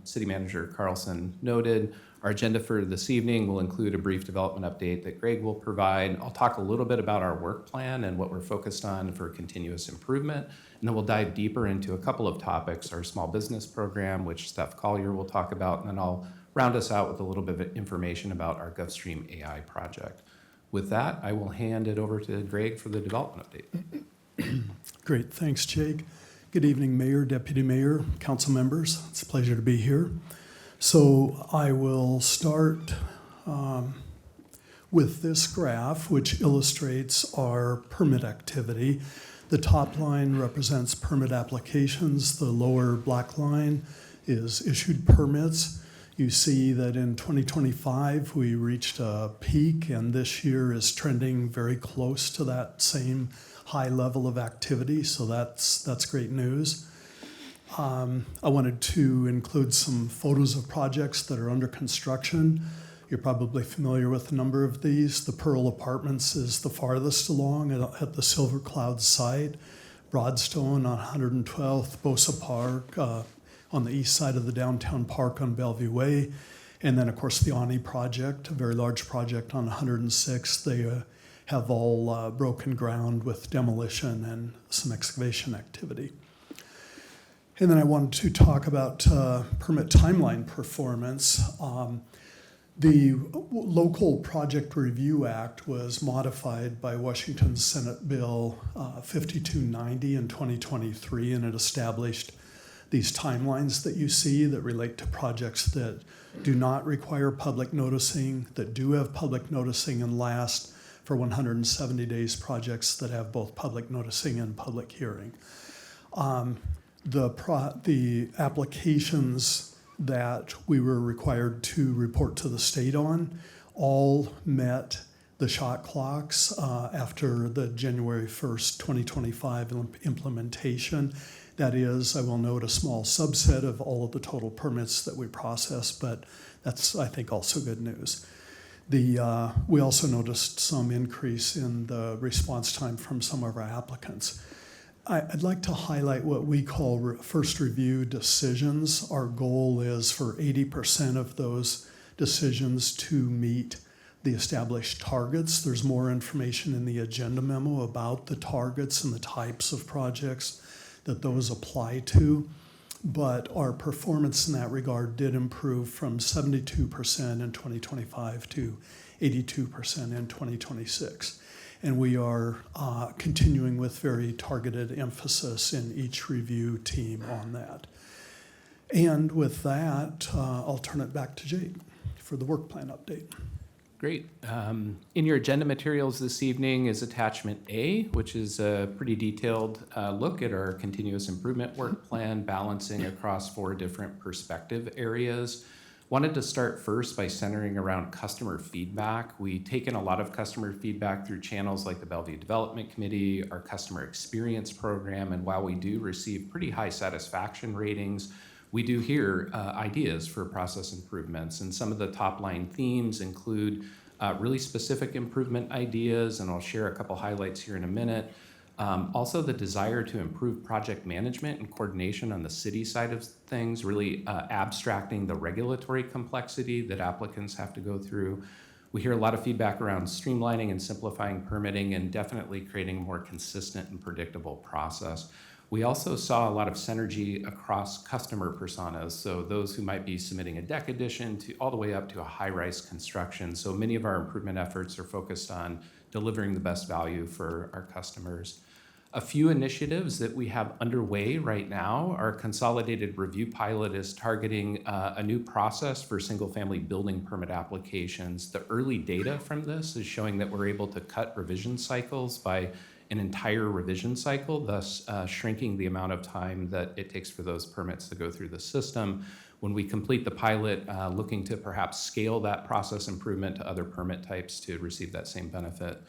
City Manager Carlson noted. Our agenda for this evening will include a brief development update that Greg will provide. I'll talk a little bit about our work plan and what we're focused on for continuous improvement, and then we'll dive deeper into a couple of topics, our small business program, which Steph Collier will talk about, and then I'll round us out with a little bit of information about our GovStream AI project. With that, I will hand it over to Greg for the development update. Great, thanks, Jake. Good evening, Mayor, Deputy Mayor, council members. It's a pleasure to be here. So I will start with this graph, which illustrates our permit activity. The top line represents permit applications. The lower black line is issued permits. You see that in 2025, we reached a peak, and this year is trending very close to that same high level of activity, so that's great news. I wanted to include some photos of projects that are under construction. You're probably familiar with a number of these. The Pearl Apartments is the farthest along at the Silver Cloud site. Broadstone on 112th, Bosa Park on the east side of the downtown park on Bellevue Way. And then, of course, the Ani project, a very large project on 106th. They have all broken ground with demolition and some excavation activity. And then I wanted to talk about permit timeline performance. The Local Project Review Act was modified by Washington Senate Bill 5290 in 2023, and it established these timelines that you see that relate to projects that do not require public noticing, that do have public noticing, and last for 170 days projects that have both public noticing and public hearing. The applications that we were required to report to the state on all met the shot clocks after the January 1st, 2025 implementation. That is, I will note, a small subset of all of the total permits that we process, but that's, I think, also good news. We also noticed some increase in the response time from some of our applicants. I'd like to highlight what we call first review decisions. Our goal is for 80% of those decisions to meet the established targets. There's more information in the agenda memo about the targets and the types of projects that those apply to. But our performance in that regard did improve from 72% in 2025 to 82% in 2026. And we are continuing with very targeted emphasis in each review team on that. And with that, I'll turn it back to Jake for the work plan update. Great. In your agenda materials this evening is attachment A, which is a pretty detailed look at our continuous improvement work plan, balancing across 4 different perspective areas. Wanted to start first by centering around customer feedback. We take in a lot of customer feedback through channels like the Bellevue Development Committee, our customer experience program, and while we do receive pretty high satisfaction ratings, we do hear ideas for process improvements. And some of the top line themes include really specific improvement ideas, and I'll share a couple highlights here in a minute. Also the desire to improve project management and coordination on the city side of things, really abstracting the regulatory complexity that applicants have to go through. We hear a lot of feedback around streamlining and simplifying permitting and definitely creating a more consistent and predictable process. We also saw a lot of synergy across customer personas, so those who might be submitting a deck addition to all the way up to a high-rise construction. So many of our improvement efforts are focused on delivering the best value for our customers. A few initiatives that we have underway right now, our consolidated review pilot is targeting a new process for single-family building permit applications. The early data from this is showing that we're able to cut revision cycles by an entire revision cycle, thus shrinking the amount of time that it takes for those permits to go through the system. When we complete the pilot, looking to perhaps scale that process improvement to other permit types to receive that same benefit.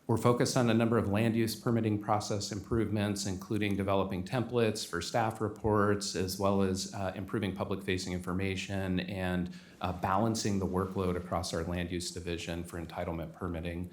We're focused on a number of land use permitting process improvements, including developing templates for staff reports, as well as improving public-facing information and balancing the workload across our land use division for entitlement permitting.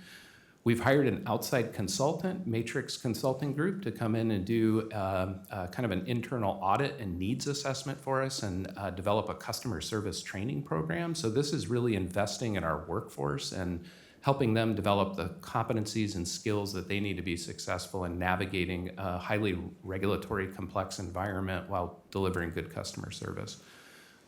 We've hired an outside consultant, Matrix Consulting Group, to come in and do kind of an internal audit and needs assessment for us and develop a customer service training program. So this is really investing in our workforce and helping them develop the competencies and skills that they need to be successful in navigating a highly regulatory complex environment while delivering good customer service.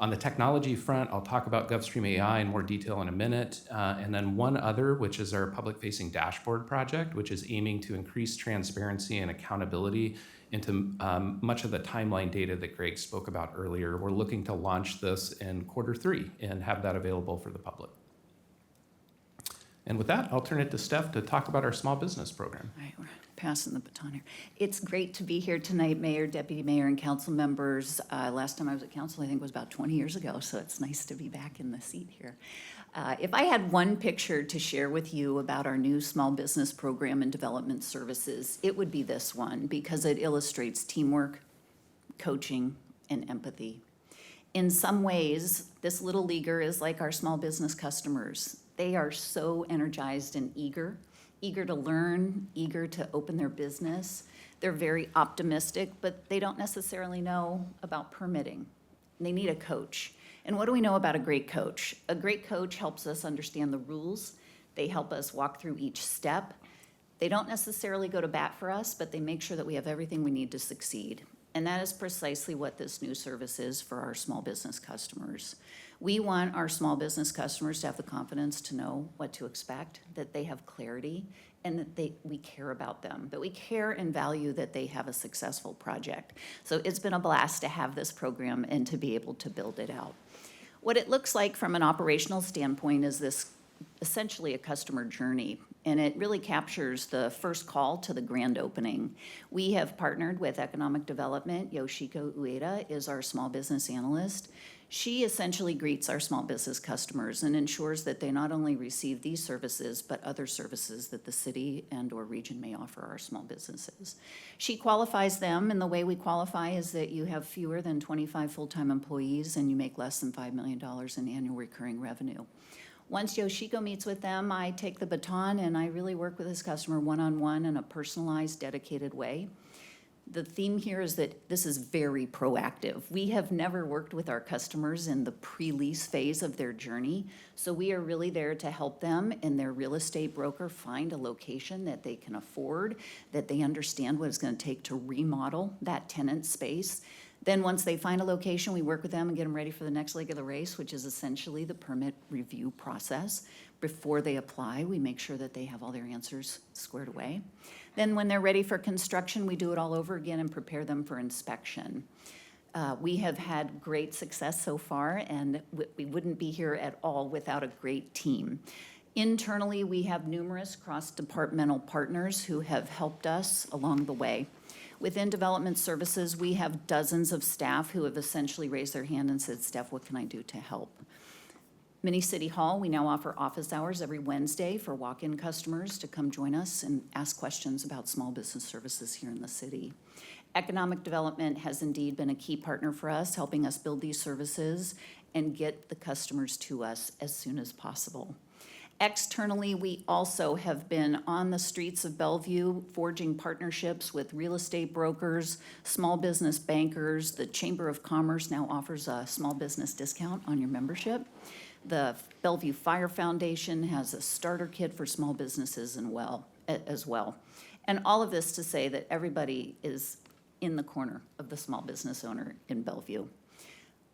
On the technology front, I'll talk about GovStream AI in more detail in a minute. And then one other, which is our public-facing dashboard project, which is aiming to increase transparency and accountability into much of the timeline data that Greg spoke about earlier. We're looking to launch this in Q3 and have that available for the public. And with that, I'll turn it to Steph to talk about our small business program. All right, we're passing the baton here. It's great to be here tonight, Mayor, Deputy Mayor, and council members. Last time I was at council, I think, was about 20 years ago, so it's nice to be back in the seat here. If I had one picture to share with you about our new small business program and development services, it would be this one, because it illustrates teamwork, coaching, and empathy. In some ways, this little leaguer is like our small business customers. They are so energized and eager to learn, eager to open their business. They're very optimistic, but they don't necessarily know about permitting. They need a coach. And what do we know about a great coach? A great coach helps us understand the rules. They help us walk through each step. They don't necessarily go to bat for us, but they make sure that we have everything we need to succeed. And that is precisely what this new service is for our small business customers. We want our small business customers to have the confidence to know what to expect, that they have clarity, and that we care about them, that we care and value that they have a successful project. So it's been a blast to have this program and to be able to build it out. What it looks like from an operational standpoint is this essentially a customer journey, and it really captures the first call to the grand opening. We have partnered with Economic Development. Yoshiko Ueda is our small business analyst. She essentially greets our small business customers and ensures that they not only receive these services, but other services that the city and or region may offer our small businesses. She qualifies them, and the way we qualify is that you have fewer than 25 full-time employees and you make less than $5 million in annual recurring revenue. Once Yoshiko meets with them, I take the baton and I really work with this customer one-on-one in a personalized, dedicated way. The theme here is that this is very proactive. We have never worked with our customers in the pre-lease phase of their journey, so we are really there to help them and their real estate broker find a location that they can afford, that they understand what it's going to take to remodel that tenant space. Then once they find a location, we work with them and get them ready for the next leg of the race, which is essentially the permit review process. Before they apply, we make sure that they have all their answers squared away. Then when they're ready for construction, we do it all over again and prepare them for inspection. We have had great success so far, and we wouldn't be here at all without a great team. Internally, we have numerous cross-departmental partners who have helped us along the way. Within development services, we have dozens of staff who have essentially raised their hand and said, Steph, what can I do to help? Mini City Hall, we now offer office hours every Wednesday for walk-in customers to come join us and ask questions about small business services here in the city. Economic Development has indeed been a key partner for us, helping us build these services and get the customers to us as soon as possible. Externally, we also have been on the streets of Bellevue, forging partnerships with real estate brokers, small business bankers. The Chamber of Commerce now offers a small business discount on your membership. The Bellevue Fire Foundation has a starter kit for small businesses as well. And all of this to say that everybody is in the corner of the small business owner in Bellevue.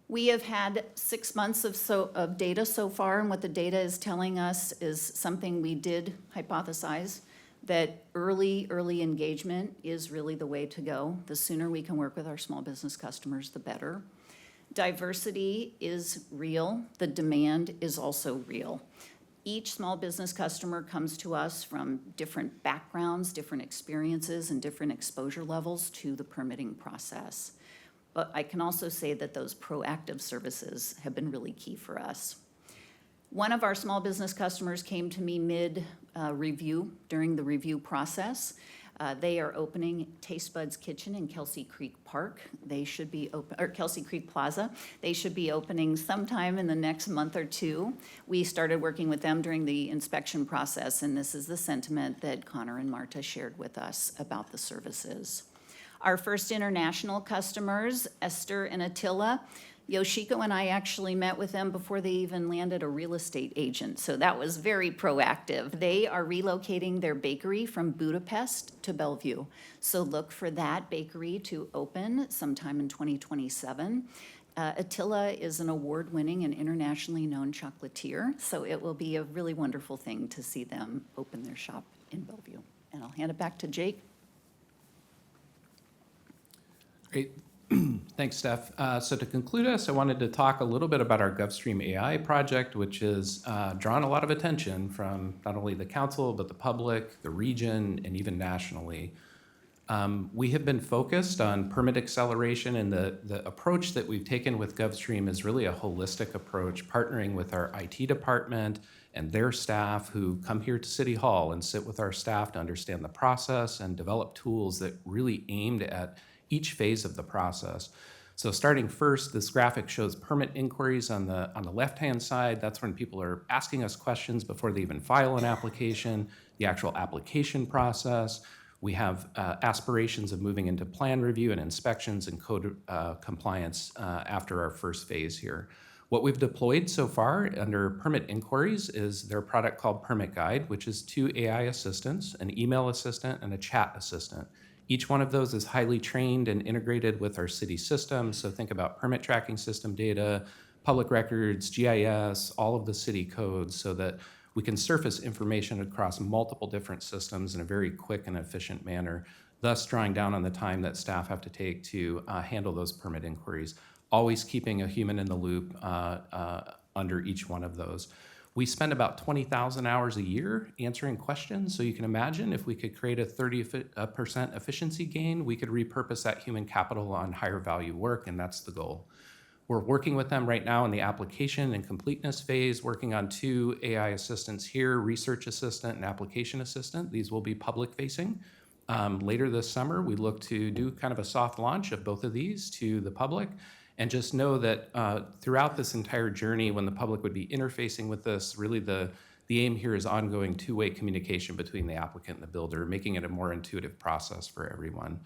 We have had 6 months of data so far, and what the data is telling us is something we did hypothesize, that early engagement is really the way to go. The sooner we can work with our small business customers, the better. Diversity is real. The demand is also real. Each small business customer comes to us from different backgrounds, different experiences, and different exposure levels to the permitting process. But I can also say that those proactive services have been really key for us. One of our small business customers came to me mid-review during the review process. They are opening Taste Buds Kitchen in Kelsey Creek Park. They should be open, or Kelsey Creek Plaza. They should be opening sometime in the next month or two. We started working with them during the inspection process, and this is the sentiment that Connor and Marta shared with us about the services. Our first international customers, Esther and Attila, Yoshiko and I actually met with them before they even landed a real estate agent, so that was very proactive. They are relocating their bakery from Budapest to Bellevue, so look for that bakery to open sometime in 2027. Attila is an award-winning and internationally known chocolatier, so it will be a really wonderful thing to see them open their shop in Bellevue. And I'll hand it back to Jake. Great. Thanks, Steph. So to conclude us, I wanted to talk a little bit about our GovStream AI project, which has drawn a lot of attention from not only the council, but the public, the region, and even nationally. We have been focused on permit acceleration, and the approach that we've taken with GovStream is really a holistic approach, partnering with our IT department and their staff who come here to City Hall and sit with our staff to understand the process and develop tools that really aimed at each phase of the process. So starting first, this graphic shows permit inquiries on the left-hand side. That's when people are asking us questions before they even file an application, the actual application process. We have aspirations of moving into plan review and inspections and code compliance after our first phase here. What we've deployed so far under permit inquiries is their product called Permit Guide, which is 2 AI assistants, an email assistant and a chat assistant. Each one of those is highly trained and integrated with our city system. So think about permit tracking system data, public records, GIS, all of the city codes, so that we can surface information across multiple different systems in a very quick and efficient manner, thus drawing down on the time that staff have to take to handle those permit inquiries, always keeping a human in the loop under each one of those. We spend about 20,000 hours a year answering questions, so you can imagine if we could create a 30% efficiency gain, we could repurpose that human capital on higher value work, and that's the goal. We're working with them right now in the application and completeness phase, working on 2 AI assistants here, research assistant and application assistant. These will be public facing. Later this summer, we look to do kind of a soft launch of both of these to the public. And just know that throughout this entire journey, when the public would be interfacing with this, really the aim here is ongoing 2-way communication between the applicant and the builder, making it a more intuitive process for everyone.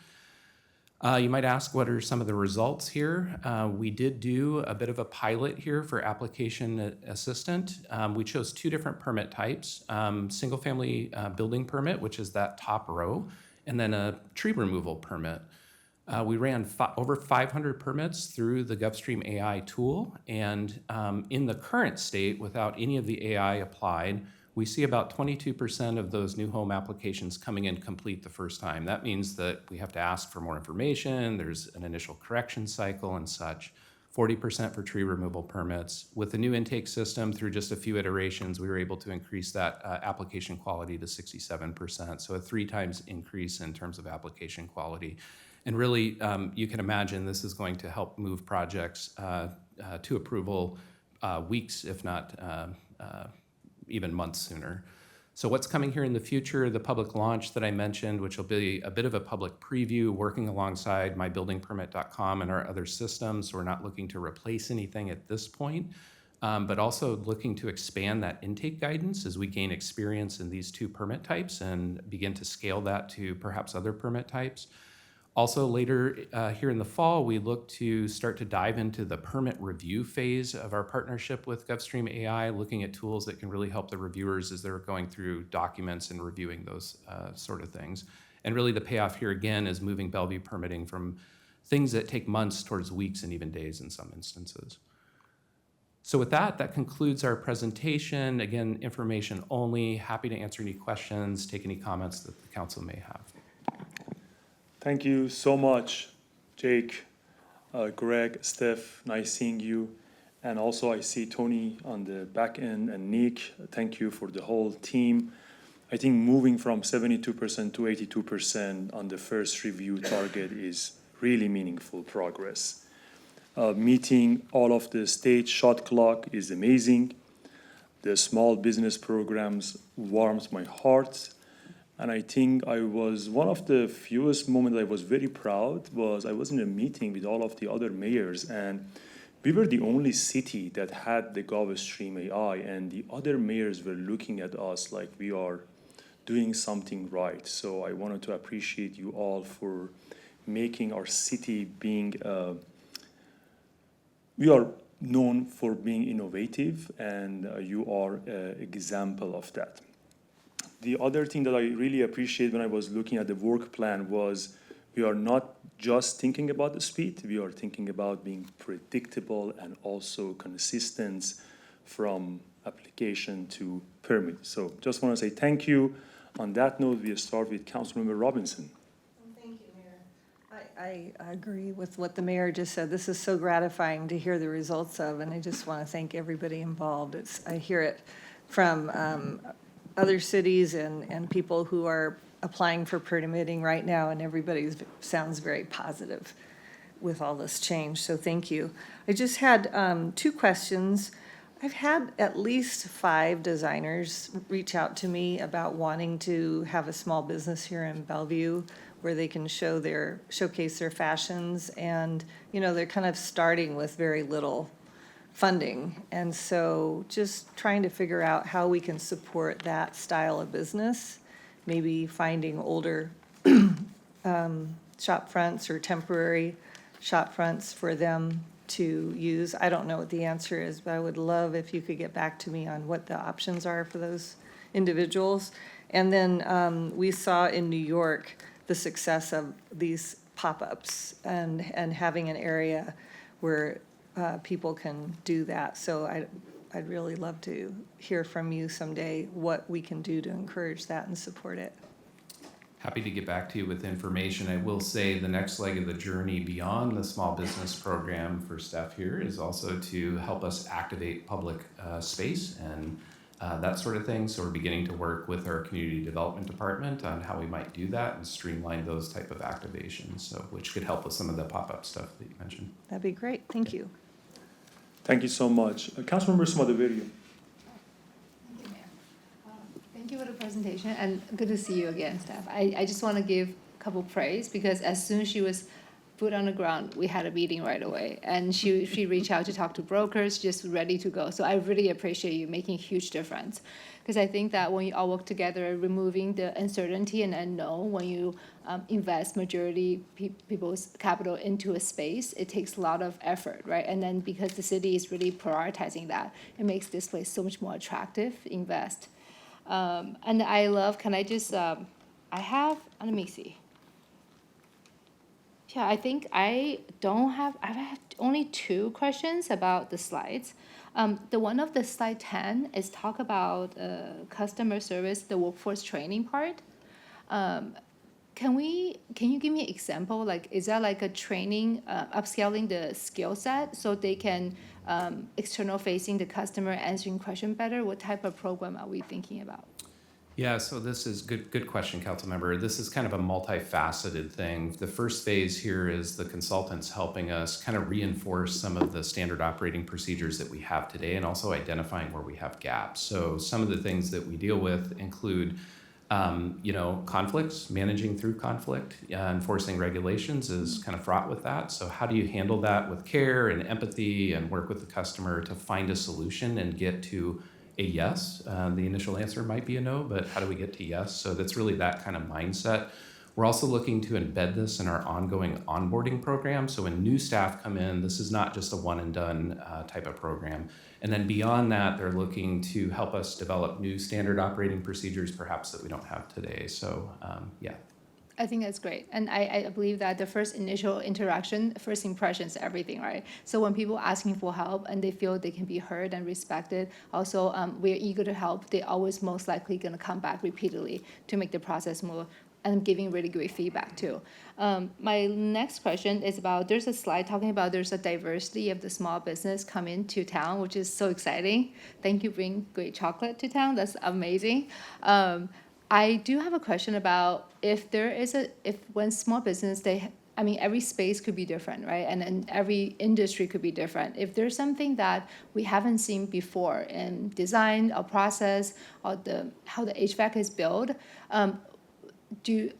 You might ask, what are some of the results here? We did do a bit of a pilot here for application assistant. We chose 2 different permit types, single family building permit, which is that top row, and then a tree removal permit. We ran over 500 permits through the GovStream AI tool, and in the current state, without any of the AI applied, we see about 22% of those new home applications coming in complete the first time. That means that we have to ask for more information, there's an initial correction cycle and such. 40% for tree removal permits. With the new intake system, through just a few iterations, we were able to increase that application quality to 67%, so a 3 times increase in terms of application quality. And really, you can imagine this is going to help move projects to approval weeks, if not even months sooner. So what's coming here in the future, the public launch that I mentioned, which will be a bit of a public preview working alongside mybuildingpermit.com and our other systems. We're not looking to replace anything at this point, but also looking to expand that intake guidance as we gain experience in these 2 permit types and begin to scale that to perhaps other permit types. Also later here in the fall, we look to start to dive into the permit review phase of our partnership with GovStream AI, looking at tools that can really help the reviewers as they're going through documents and reviewing those sort of things. And really the payoff here again is moving Bellevue permitting from things that take months towards weeks and even days in some instances. So with that, that concludes our presentation. Again, information only. Happy to answer any questions, take any comments that the council may have. Thank you so much, Jake, Greg, Steph, nice seeing you. And also I see Tony on the back end and Nick, thank you for the whole team. I think moving from 72% to 82% on the first review target is really meaningful progress. Meeting all of the state shot clock is amazing. The small business programs warms my heart. And I think I was one of the fewest moments I was very proud was I was in a meeting with all of the other mayors, and we were the only city that had the GovStream AI, and the other mayors were looking at us like we are doing something right. So I wanted to appreciate you all for making our city being, we are known for being innovative, and you are an example of that. The other thing that I really appreciate when I was looking at the work plan was we are not just thinking about the speed, we are thinking about being predictable and also consistent from application to permit. So just want to say thank you. On that note, we start with Councilmember Robinson. Thank you, Mayor. I agree with what the mayor just said. This is so gratifying to hear the results of, and I just want to thank everybody involved. I hear it from other cities and people who are applying for permitting right now, and everybody sounds very positive with all this change, so thank you. I just had 2 questions. I've had at least 5 designers reach out to me about wanting to have a small business here in Bellevue where they can showcase their fashions, and they're kind of starting with very little funding. And so just trying to figure out how we can support that style of business, maybe finding older shop fronts or temporary shop fronts for them to use. I don't know what the answer is, but I would love if you could get back to me on what the options are for those individuals. And then we saw in New York the success of these pop-ups and having an area where people can do that. So I'd really love to hear from you someday what we can do to encourage that and support it. Happy to get back to you with information. I will say the next leg of the journey beyond the small business program for staff here is also to help us activate public space and that sort of thing. So we're beginning to work with our community development department on how we might do that and streamline those type of activations, so which could help with some of the pop-up stuff that you mentioned. That'd be great. Thank you. Thank you so much. Councilmember Smadaveri. Thank you for the presentation, and good to see you again, staff. I just want to give a couple praise, because as soon as she was put on the ground, we had a meeting right away, and she reached out to talk to brokers, just ready to go. So I really appreciate you making a huge difference, because I think that when you all work together, removing the uncertainty and unknown, when you invest majority people's capital into a space, it takes a lot of effort, right? And then because the city is really prioritizing that, it makes this place so much more attractive to invest. And I love, can I just, let me see. Yeah, I think I have only 2 questions about the slides. The one of the slide 10 is talk about customer service, the workforce training part. Can you give me an example? Like, is that like a training, upscaling the skill set so they can external facing the customer, answering question better? What type of program are we thinking about? Yeah, so this is good question, council member. This is kind of a multifaceted thing. The first phase here is the consultants helping us kind of reinforce some of the standard operating procedures that we have today, and also identifying where we have gaps. So some of the things that we deal with include conflicts, managing through conflict, enforcing regulations is kind of fraught with that. So how do you handle that with care and empathy and work with the customer to find a solution and get to a yes? The initial answer might be a no, but how do we get to yes? So that's really that kind of mindset. We're also looking to embed this in our ongoing onboarding program. So when new staff come in, this is not just a one and done type of program. And then beyond that, they're looking to help us develop new standard operating procedures, perhaps that we don't have today. So yeah. I think that's great. And I believe that the first initial interaction, first impression is everything, right? So when people are asking for help and they feel they can be heard and respected, also we're eager to help, they're always most likely going to come back repeatedly to make the process more, and giving really great feedback too. My next question is about, there's a slide talking about there's a diversity of the small business coming to town, which is so exciting. Thank you for bringing great chocolate to town. That's amazing. I do have a question about if when small business, every space could be different, right? And then every industry could be different. If there's something that we haven't seen before in design or process or how the HVAC is built,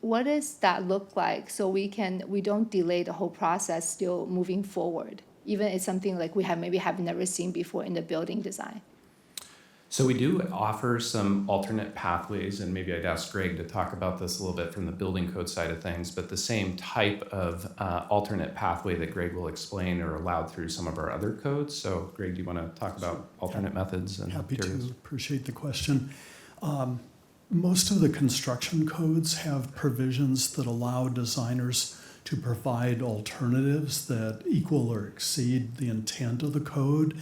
what does that look like so we don't delay the whole process still moving forward, even it's something like we have never seen before in the building design? So we do offer some alternate pathways, and maybe I'd ask Greg to talk about this a little bit from the building code side of things, but the same type of alternate pathway that Greg will explain are allowed through some of our other codes. So Greg, do you want to talk about alternate methods and Happy materials? to. Appreciate the question. Most of the construction codes have provisions that allow designers to provide alternatives that equal or exceed the intent of the code.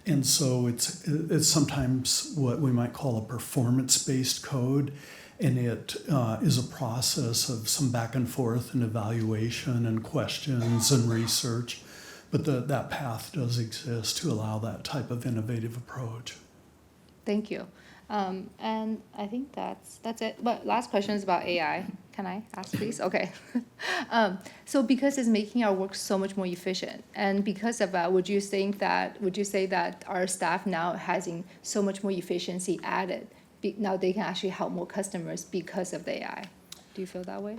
And so it's sometimes what we might call a performance-based code, and it is a process of some back and forth and evaluation and questions and research. But that path does exist to allow that type of innovative approach. Thank you. And I think that's it. But last question is about AI. Can I ask, please? Okay. So because it's making our work so much more efficient, and because of that, would you say that our staff now having so much more efficiency added, now they can actually help more customers because of the AI? Do you feel that way?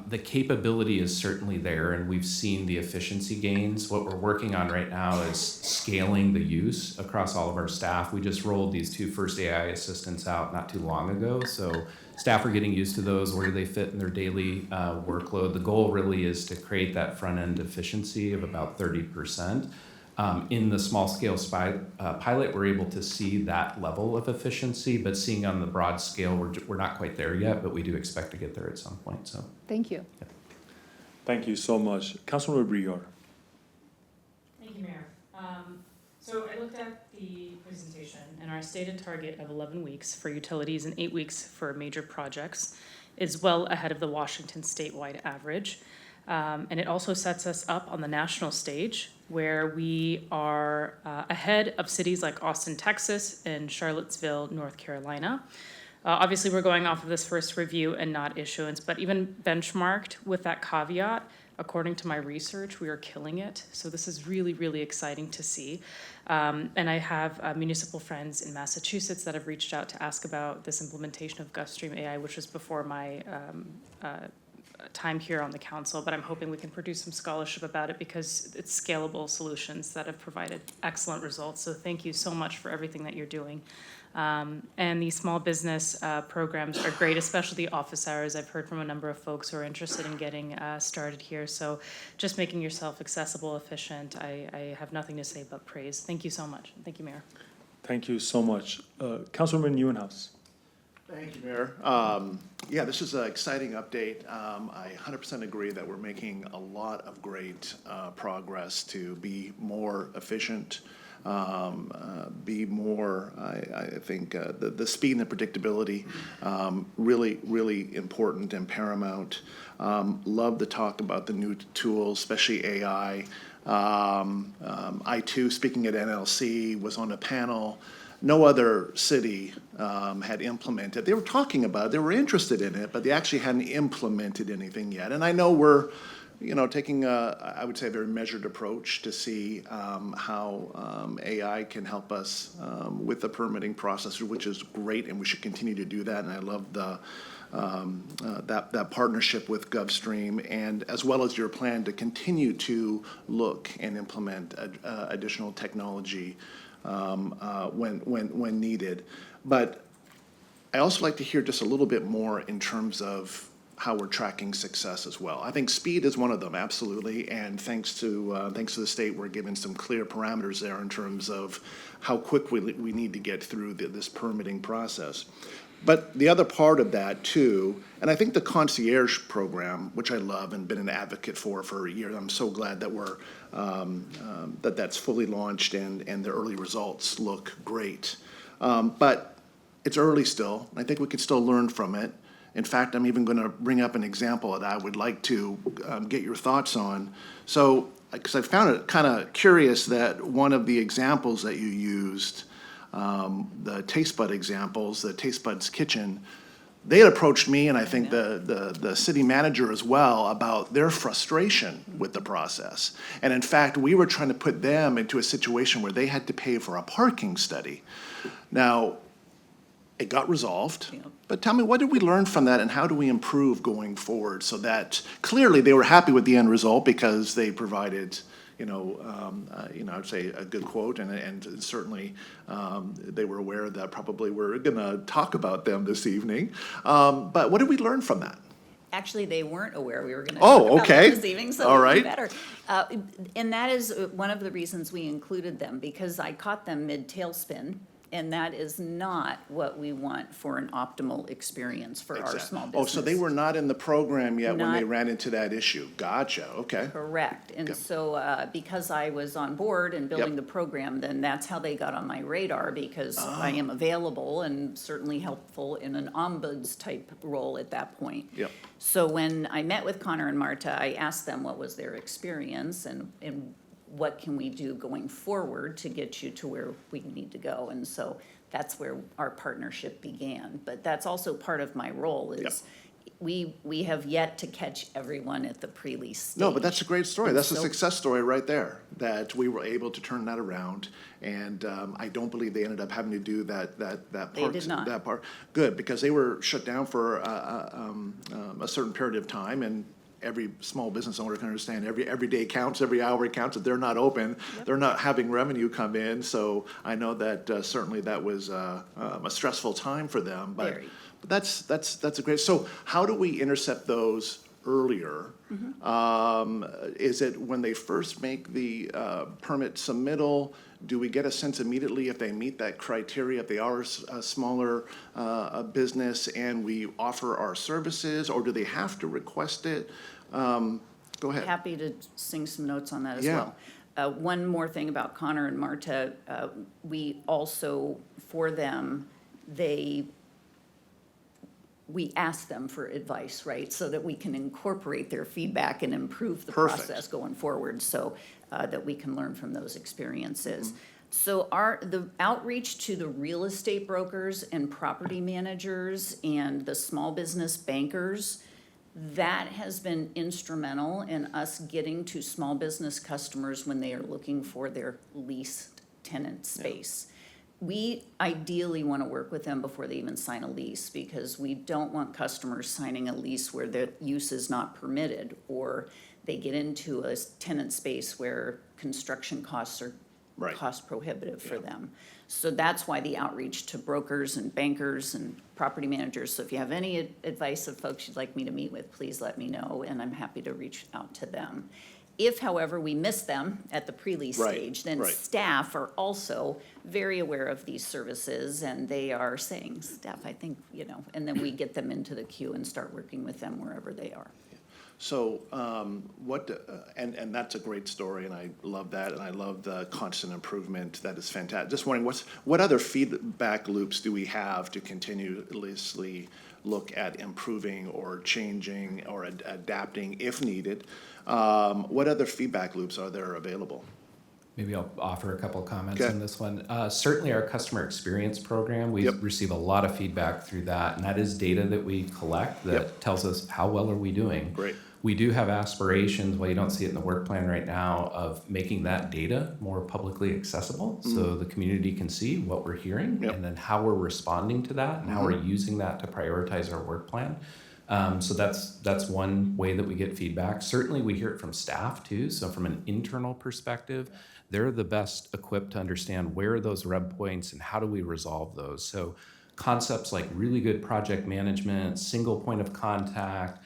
The capability is certainly there, and we've seen the efficiency gains. What we're working on right now is scaling the use across all of our staff. We just rolled these 2 first AI assistants out not too long ago, so staff are getting used to those. Where do they fit in their daily workload? The goal really is to create that front-end efficiency of about 30%. In the small-scale pilot, we're able to see that level of efficiency, but seeing on the broad scale, we're not quite there yet, but we do expect to get there at some point. So, thank you. Yeah. Thank you so much. Councilmember Brior. Thank you, Mayor. So I looked at the presentation, and our stated target of 11 weeks for utilities and 8 weeks for major projects is well ahead of the Washington statewide average. And it also sets us up on the national stage, where we are ahead of cities like Austin, Texas, and Charlottesville, North Carolina. Obviously, we're going off of this first review and not issuance, but even benchmarked with that caveat, according to my research, we are killing it. So this is really, really exciting to see. And I have municipal friends in Massachusetts that have reached out to ask about this implementation of GovStream AI, which was before my time here on the council, but I'm hoping we can produce some scholarship about it because it's scalable solutions that have provided excellent results. So thank you so much for everything that you're doing. And these small business programs are great, especially the office hours. I've heard from a number of folks who are interested in getting started here. So just making yourself accessible, efficient, I have nothing to say but praise. Thank you so much. Thank you, Mayor. Thank you so much. Councilwoman Neuenhuis. Thank you, Mayor. Yeah, this is an exciting update. I 100% agree that we're making a lot of great progress to be more efficient, be more, I think, the speed and the predictability, really, really important and paramount. Love to talk about the new tools, especially AI. I too, speaking at NLC, was on a panel. No other city had implemented. They were talking about it, they were interested in it, but they actually hadn't implemented anything yet. And I know we're, taking I would say, a very measured approach to see how AI can help us with the permitting process, which is great, and we should continue to do that. And I love that partnership with GovStream, and as well as your plan to continue to look and implement additional technology when needed. But I also like to hear just a little bit more in terms of how we're tracking success as well. I think speed is one of them, absolutely, and thanks to the state, we're given some clear parameters there in terms of how quick we need to get through this permitting process. But the other part of that too, and I think the concierge program, which I love and been an advocate for years, I'm so glad that we're that's fully launched and the early results look great. But it's early still. I think we can still learn from it. In fact, I'm even going to bring up an example that I would like to get your thoughts on. So, because I found it kind of curious that one of the examples that you used, the Taste Bud examples, the Taste Bud's Kitchen, they had approached me, and I think the city manager as well, about their frustration with the process. And in fact, we were trying to put them into a situation where they had to pay for a parking study. Now, It got resolved. Yeah. But tell me, what did we learn from that, and how do we improve going forward so that clearly they were happy with the end result because they provided, I'd say a good quote, and certainly they were aware that probably we're going to talk about them this evening. But what did we learn from that? Actually, they weren't aware we were going to Oh, talk about okay. that this evening, so All even right. better. And that is one of the reasons we included them, because I caught them mid-tailspin, and that is not what we want for an optimal experience for our small business. Oh, so they were not in the program yet when they Not- ran into that issue. Gotcha, okay. Correct. And Okay. so because I was on board and building the program, then that's how they got on my radar, because I am available and certainly helpful in an ombuds type role at that point. Yep. So when I met with Connor and Marta, I asked them what was their experience and what can we do going forward to get you to where we need to go. And so that's where our partnership began. But that's also part of my role is we have yet to catch everyone at the pre-lease stage. No, but that's a great story. And That's a so- success story right there, that we were able to turn that around. And I don't believe they ended up having to do that part. They did not. That part. Good, because they were shut down for a certain period of time, and every small business owner can understand every day counts, every hour counts. If they're not open, they're not having revenue come in. So I know that certainly that was a stressful time for them. But Very. that's a great. So how do we intercept those earlier? Is it when they first make the permit submittal? Do we get a sense immediately if they meet that criteria, if they are a smaller business and we offer our services, or do they have to request it? Go ahead. Happy to sing some notes on that as Yeah. well. One more thing about Connor and Marta, we also, for them, we ask them for advice, right? So that we can incorporate their feedback and improve the Perfect. process going forward, so that we can learn from those experiences. Mm-hmm. So the outreach to the real estate brokers and property managers and the small business bankers, that has been instrumental in us getting to small business customers when they are looking for their leased tenant space. We ideally want to work with them before they even sign a lease, because we don't want customers signing a lease where the use is not permitted, or they get into a tenant space where construction costs are Right. cost prohibitive for them. So that's why the outreach to brokers and bankers and property managers. So if you have any advice of folks you'd like me to meet with, please let me know, and I'm happy to reach out to them. If, however, we miss them at the pre-lease Right, stage, then right. staff are also very aware of these services, and they are saying, staff, I think, and then we get them into the queue and start working with them wherever they are. So and that's a great story, and I love that, and I love the constant improvement. That is fantastic. Just wondering, what other feedback loops do we have to continuously look at improving or changing or adapting if needed? What other feedback loops are there available? Maybe I'll offer a couple comments Okay. on this one. Certainly our customer experience program, we receive a lot of feedback through that, and that is data that we collect that tells us how well are we doing. Great. We do have aspirations, while you don't see it in the work plan right now, of making that data more publicly accessible so the community can see what we're hearing and then how we're responding to that and how we're using that to prioritize our work plan. So that's one way that we get feedback. Certainly we hear it from staff too. So from an internal perspective, they're the best equipped to understand where are those rub points and how do we resolve those. So concepts like really good project management, single point of contact,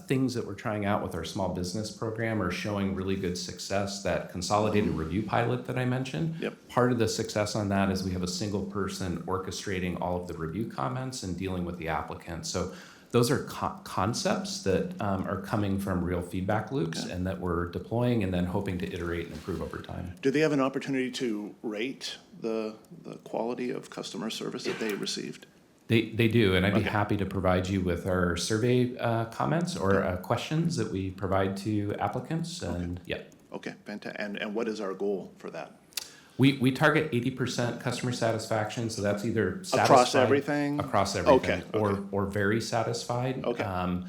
things that we're trying out with our small business program are showing really good success. That consolidated review pilot that I mentioned, part of the success on that is we have a single person orchestrating all of the review comments and dealing with the applicant. So those are concepts that are coming from real feedback loops and that we're deploying and then hoping to iterate and improve over time. Do they have an opportunity to rate the quality of customer service that they received? They do, and I'd be happy to provide you with our survey comments or questions that we provide to applicants. And Okay, fantastic. And what is our goal for that? We target 80% customer satisfaction, so that's either satisfied Across everything? across everything, Okay. or very satisfied. Okay. And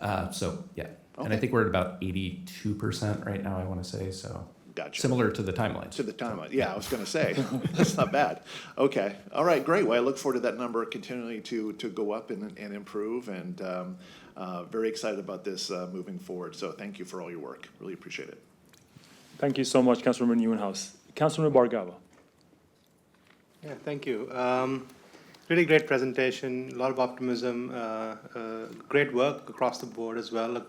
I think we're at about 82% right now, I want to say. So Gotcha. Similar to the timelines. To the timeline, yeah, I was gonna say, that's not bad. Okay, all right, great. Well, I look forward to that number continuing to go up and improve, and very excited about this moving forward. So thank you for all your work. Really appreciate it. Thank you so much, Councilmember Newhouse. Councilmember Bargava. Yeah, thank you. Really great presentation, a lot of optimism, great work across the board as well,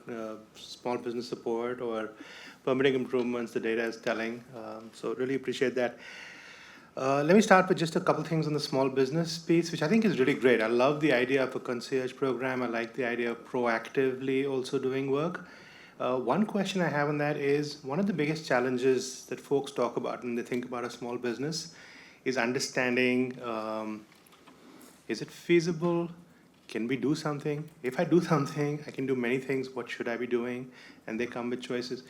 small business support or permitting improvements, the data is telling. So really appreciate that. Let me start with just a couple things on the small business piece, which I think is really great. I love the idea of a concierge program. I like the idea of proactively also doing work. One question I have on that is, one of the biggest challenges that folks talk about when they think about a small business is understanding, is it feasible? Can we do something? If I do something, I can do many things. What should I be doing? And they come with choices.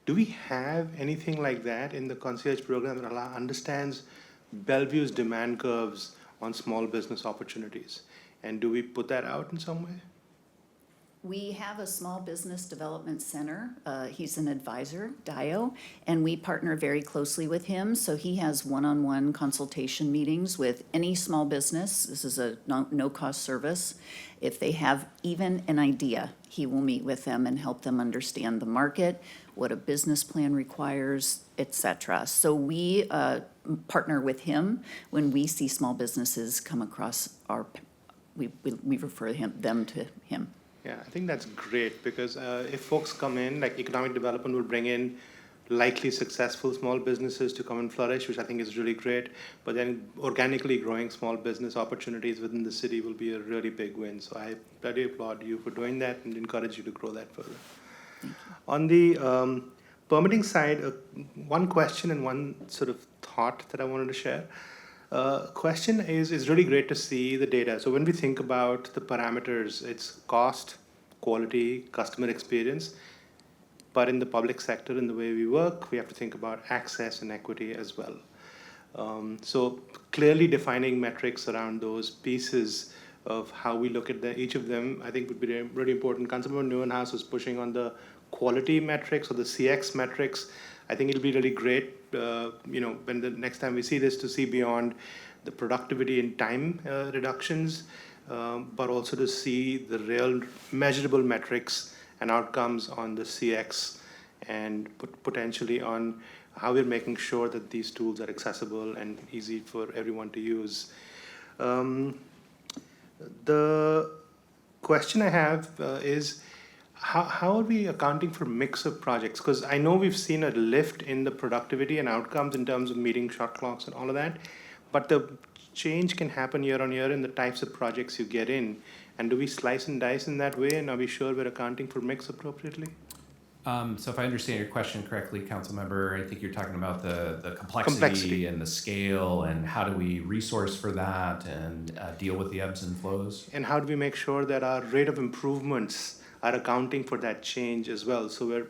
Do we have anything like that in the concierge program that understands Bellevue's demand curves on small business opportunities? And do we put that out in some way? We have a small business development center. He's an advisor, Dio, and we partner very closely with him. So he has one-on-one consultation meetings with any small business. This is a no-cost service. If they have even an idea, he will meet with them and help them understand the market, what a business plan requires, etc. So we partner with him when we see small businesses come across we refer them to him. Yeah, I think that's great because if folks come in, like economic development will bring in likely successful small businesses to come and flourish, which I think is really great. But then organically growing small business opportunities within the city will be a really big win. So I bloody applaud you for doing that and encourage you to grow that further. On the permitting side, one question and one sort of thought that I wanted to share. Question is, it's really great to see the data. So when we think about the parameters, it's cost, quality, customer experience. But in the public sector, in the way we work, we have to think about access and equity as well. So clearly defining metrics around those pieces of how we look at each of them, I think would be really important. Councilmember Newhouse was pushing on the quality metrics or the CX metrics. I think it'll be really great, when the next time we see this, to see beyond the productivity and time reductions, but also to see the real measurable metrics and outcomes on the CX and potentially on how we're making sure that these tools are accessible and easy for everyone to use. The question I have is, how are we accounting for mix of projects? Because I know we've seen a lift in the productivity and outcomes in terms of meeting shot clocks and all of that, but the change can happen year on year in the types of projects you get in. And do we slice and dice in that way? And are we sure we're accounting for mix appropriately? So if I understand your question correctly, Councilmember, I think you're talking about the complexity and the scale and how do we resource for that and deal with the ebbs and flows? And how do we make sure that our rate of improvements are accounting for that change as well, so we're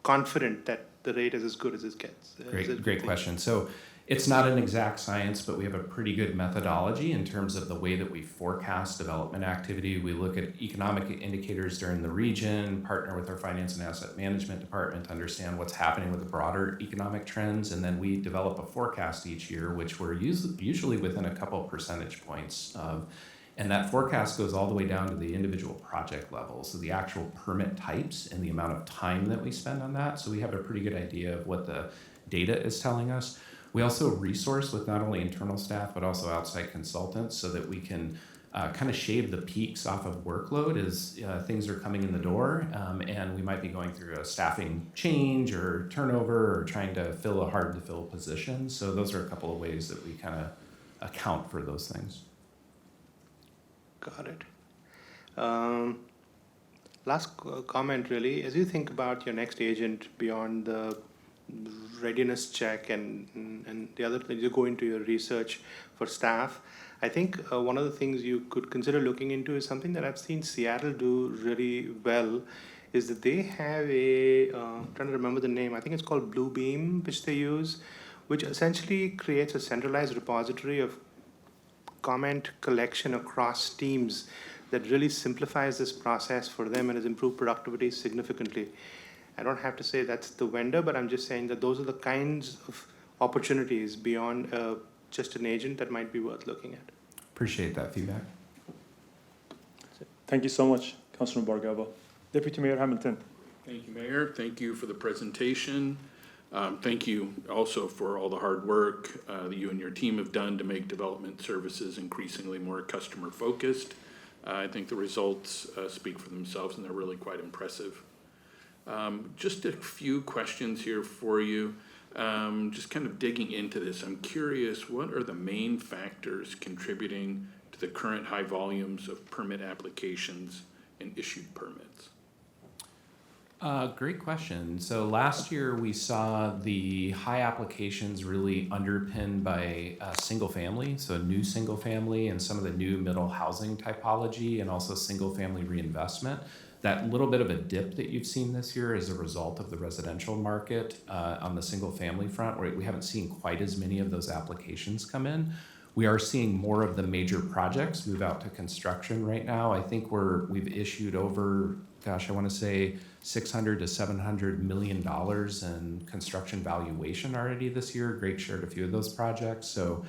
confident that the rate is as good as it gets? Great question. So it's not an exact science, but we have a pretty good methodology in terms of the way that we forecast development activity. We look at economic indicators during the region, partner with our finance and asset management department to understand what's happening with the broader economic trends, and then we develop a forecast each year, which we're usually within a couple percentage points of. And that forecast goes all the way down to the individual project level, so the actual permit types and the amount of time that we spend on that. So we have a pretty good idea of what the data is telling us. We also resource with not only internal staff, but also outside consultants so that we can kind of shave the peaks off of workload as things are coming in the door. And we might be going through a staffing change or turnover or trying to fill a hard to fill position. So those are a couple of ways that we kind of account for those things. Got it. Last comment really, as you think about your next agent beyond the readiness check and the other things, you go into your research for staff, I think one of the things you could consider looking into is something that I've seen Seattle do really well, is that they have I'm trying to remember the name, I think it's called Bluebeam, which they use, which essentially creates a centralized repository of comment collection across teams that really simplifies this process for them and has improved productivity significantly. I don't have to say that's the vendor, but I'm just saying that those are the kinds of opportunities beyond just an agent that might be worth looking at. Appreciate that feedback. Thank you so much, Councilor Bargava. Deputy Mayor Hamilton. Thank you, Mayor. Thank you for the presentation. Thank you also for all the hard work that you and your team have done to make development services increasingly more customer-focused. I think the results speak for themselves, and they're really quite impressive. Just a few questions here for you. Just kind of digging into this, I'm curious, what are the main factors contributing to the current high volumes of permit applications and issued permits? Great question. So last year we saw the high applications really underpinned by single family, so new single family and some of the new middle housing typology, and also single family reinvestment. That little bit of a dip that you've seen this year is a result of the residential market on the single family front, where we haven't seen quite as many of those applications come in. We are seeing more of the major projects move out to construction right now. I think we've issued over, gosh, I want to say $600 to $700 million in construction valuation already this year. Great share at a few of those projects. So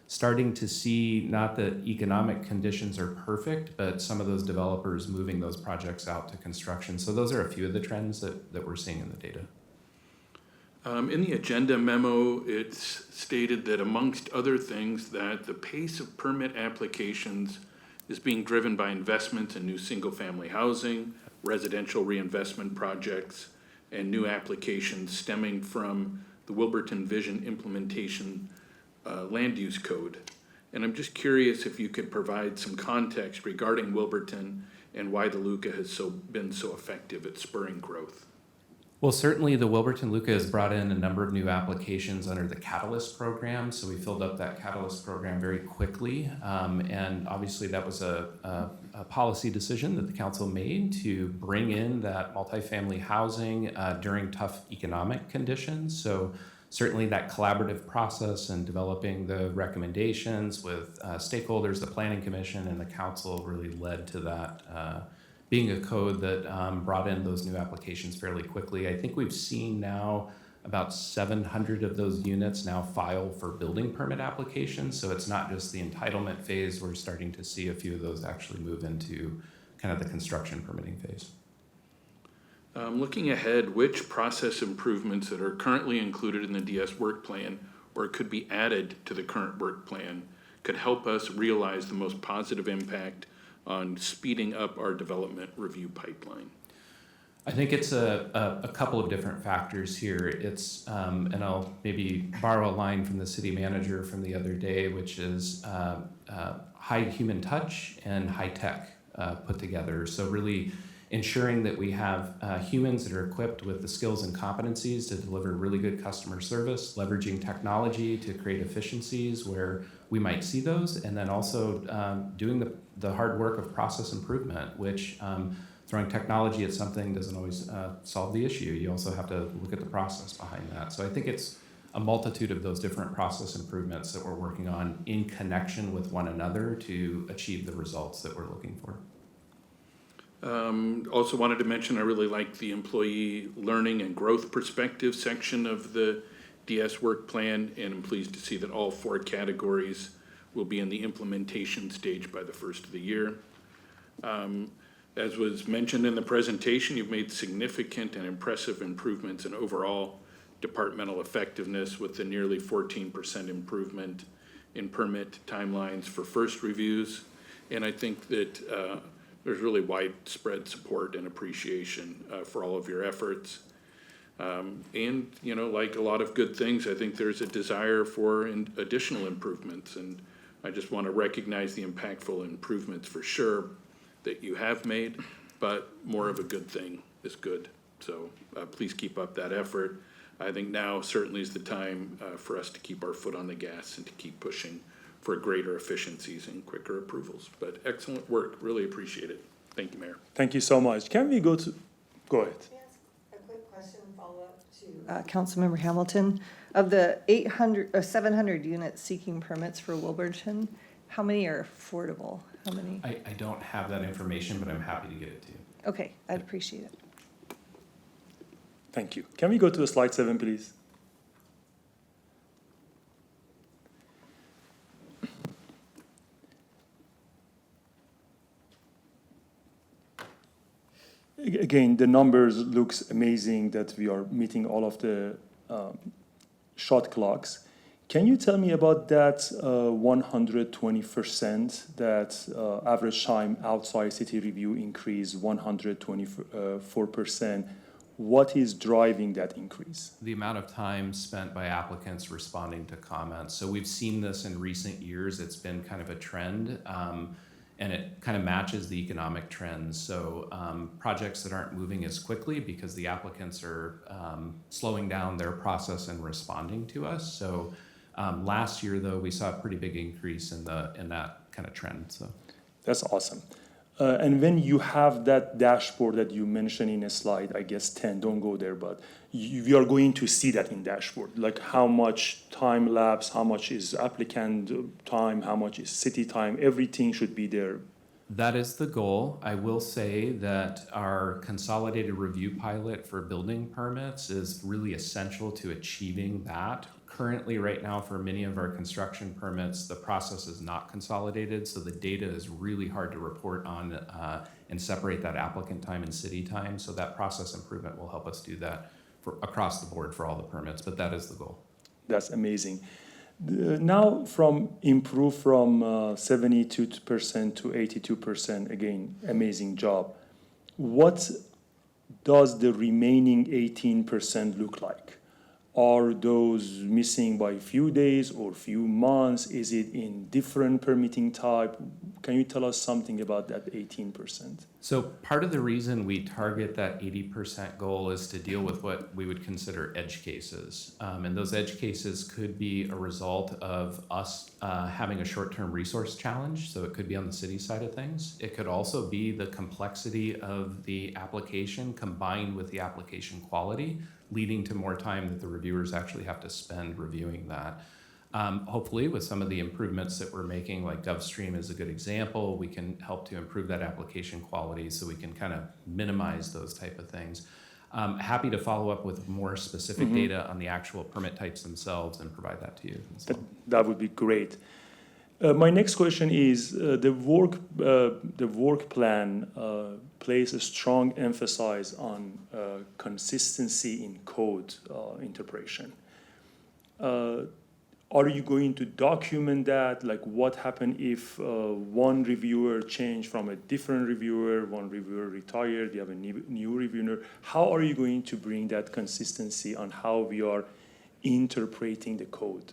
starting to see, not that economic conditions are perfect, but some of those developers moving those projects out to construction. So those are a few of the trends that we're seeing in the data. In the agenda memo, it's stated that amongst other things that the pace of permit applications is being driven by investments in new single-family housing, residential reinvestment projects, and new applications stemming from the Wilburton Vision Implementation Land Use Code. And I'm just curious if you could provide some context regarding Wilburton and why the LUCA has been so effective at spurring growth. Well, certainly the Wilburton LUCA has brought in a number of new applications under the Catalyst program. So we filled up that Catalyst program very quickly. And obviously that was a policy decision that the council made to bring in that multifamily housing during tough economic conditions. So certainly that collaborative process and developing the recommendations with stakeholders, the Planning Commission and the council really led to that being a code that brought in those new applications fairly quickly. I think we've seen now about 700 of those units now file for building permit applications. So it's not just the entitlement phase. We're starting to see a few of those actually move into kind of the construction permitting phase. Looking ahead, which process improvements that are currently included in the DS work plan or could be added to the current work plan could help us realize the most positive impact on speeding up our development review pipeline? I think it's a couple of different factors here. It's, and I'll maybe borrow a line from the city manager from the other day, which is high human touch and high tech put together. So really ensuring that we have humans that are equipped with the skills and competencies to deliver really good customer service, leveraging technology to create efficiencies where we might see those, and then also doing the hard work of process improvement, which throwing technology at something doesn't always solve the issue. You also have to look at the process behind that. So I think it's a multitude of those different process improvements that we're working on in connection with one another to achieve the results that we're looking for. Also wanted to mention I really like the employee learning and growth perspective section of the DS work plan, and I'm pleased to see that all 4 categories will be in the implementation stage by the first of the year. As was mentioned in the presentation, you've made significant and impressive improvements in overall departmental effectiveness with the nearly 14% improvement in permit timelines for first reviews. And I think that there's really widespread support and appreciation for all of your efforts. And, you know, like a lot of good things, I think there's a desire for additional improvements. And I just want to recognize the impactful improvements for sure that you have made, but more of a good thing is good. So please keep up that effort. I think now certainly is the time for us to keep our foot on the gas and to keep pushing for greater efficiencies and quicker approvals. But excellent work, really appreciate it. Thank you, Mayor. Thank you so much. Can we go ahead. A quick question, follow-up to Councilmember Hamilton. Of the 700 units seeking permits for Wilburton, how many are affordable? How many? I don't have that information, but I'm happy to get it to you. Okay, I'd appreciate it. Thank you. Can we go to slide 7, please? Again, the numbers looks amazing that we are meeting all of the shot clocks. Can you tell me about that 120% that average time outside city review increase 124%? What is driving that increase? The amount of time spent by applicants responding to comments. So we've seen this in recent years. It's been kind of a trend, and it kind of matches the economic trends. So projects that aren't moving as quickly because the applicants are slowing down their process and responding to us. So last year, though, we saw a pretty big increase in that kind of trend. So that's awesome. And when you have that dashboard that you mentioned in a slide, I guess 10, don't go there, but we are going to see that in dashboard, like how much time lapse, how much is applicant time, how much is city time, everything should be there. that is the goal. I will say that our consolidated review pilot for building permits is really essential to achieving that. Currently, right now, for many of our construction permits, the process is not consolidated, so the data is really hard to report on and separate that applicant time and city time. So that process improvement will help us do that across the board for all the permits, but that is the goal. That's amazing. Now improve from 72% to 82%, again, amazing job. What does the remaining 18% look like? Are those missing by few days or few months? Is it in different permitting type? Can you tell us something about that 18%? So part of the reason we target that 80% goal is to deal with what we would consider edge cases. And those edge cases could be a result of us having a short-term resource challenge. So it could be on the city side of things. It could also be the complexity of the application combined with the application quality, leading to more time that the reviewers actually have to spend reviewing that. Hopefully, with some of the improvements that we're making, like GovStream is a good example, we can help to improve that application quality so we can kind of minimize those type of things. Happy to follow up with more specific data on the actual permit types themselves and provide that to you. That would be great. My next question is, the work plan places a strong emphasis on consistency in code interpretation. Are you going to document that? Like what happened if one reviewer changed from a different reviewer, one reviewer retired, you have a new reviewer? How are you going to bring that consistency on how we are interpreting the code?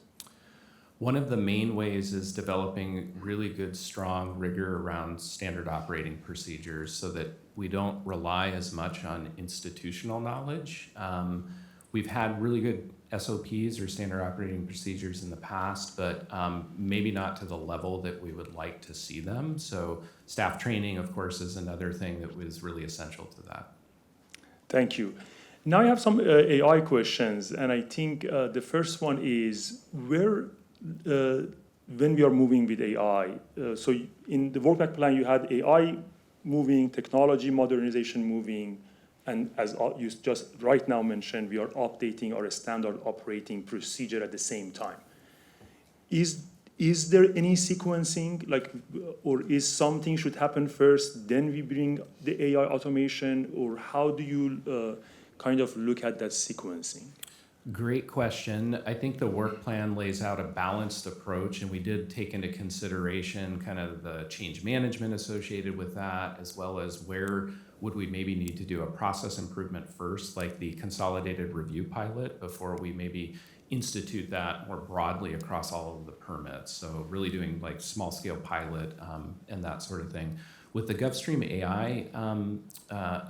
One of the main ways is developing really good, strong rigor around standard operating procedures so that we don't rely as much on institutional knowledge. We've had really good SOPs or standard operating procedures in the past, but maybe not to the level that we would like to see them. So staff training, of course, is another thing that was really essential to that. Thank you. Now I have some AI questions, and I think the first one is when we are moving with AI, so in the work plan you had AI moving, technology modernization moving, and as you just right now mentioned, we are updating our standard operating procedure at the same time. Is there any sequencing, or is something should happen first, then we bring the AI automation, or how do you kind of look at that sequencing? Great question. I think the work plan lays out a balanced approach, and we did take into consideration kind of the change management associated with that, as well as where would we maybe need to do a process improvement first, like the consolidated review pilot, before we maybe institute that more broadly across all of the permits. So really doing like small scale pilot and that sort of thing. With the GovStream AI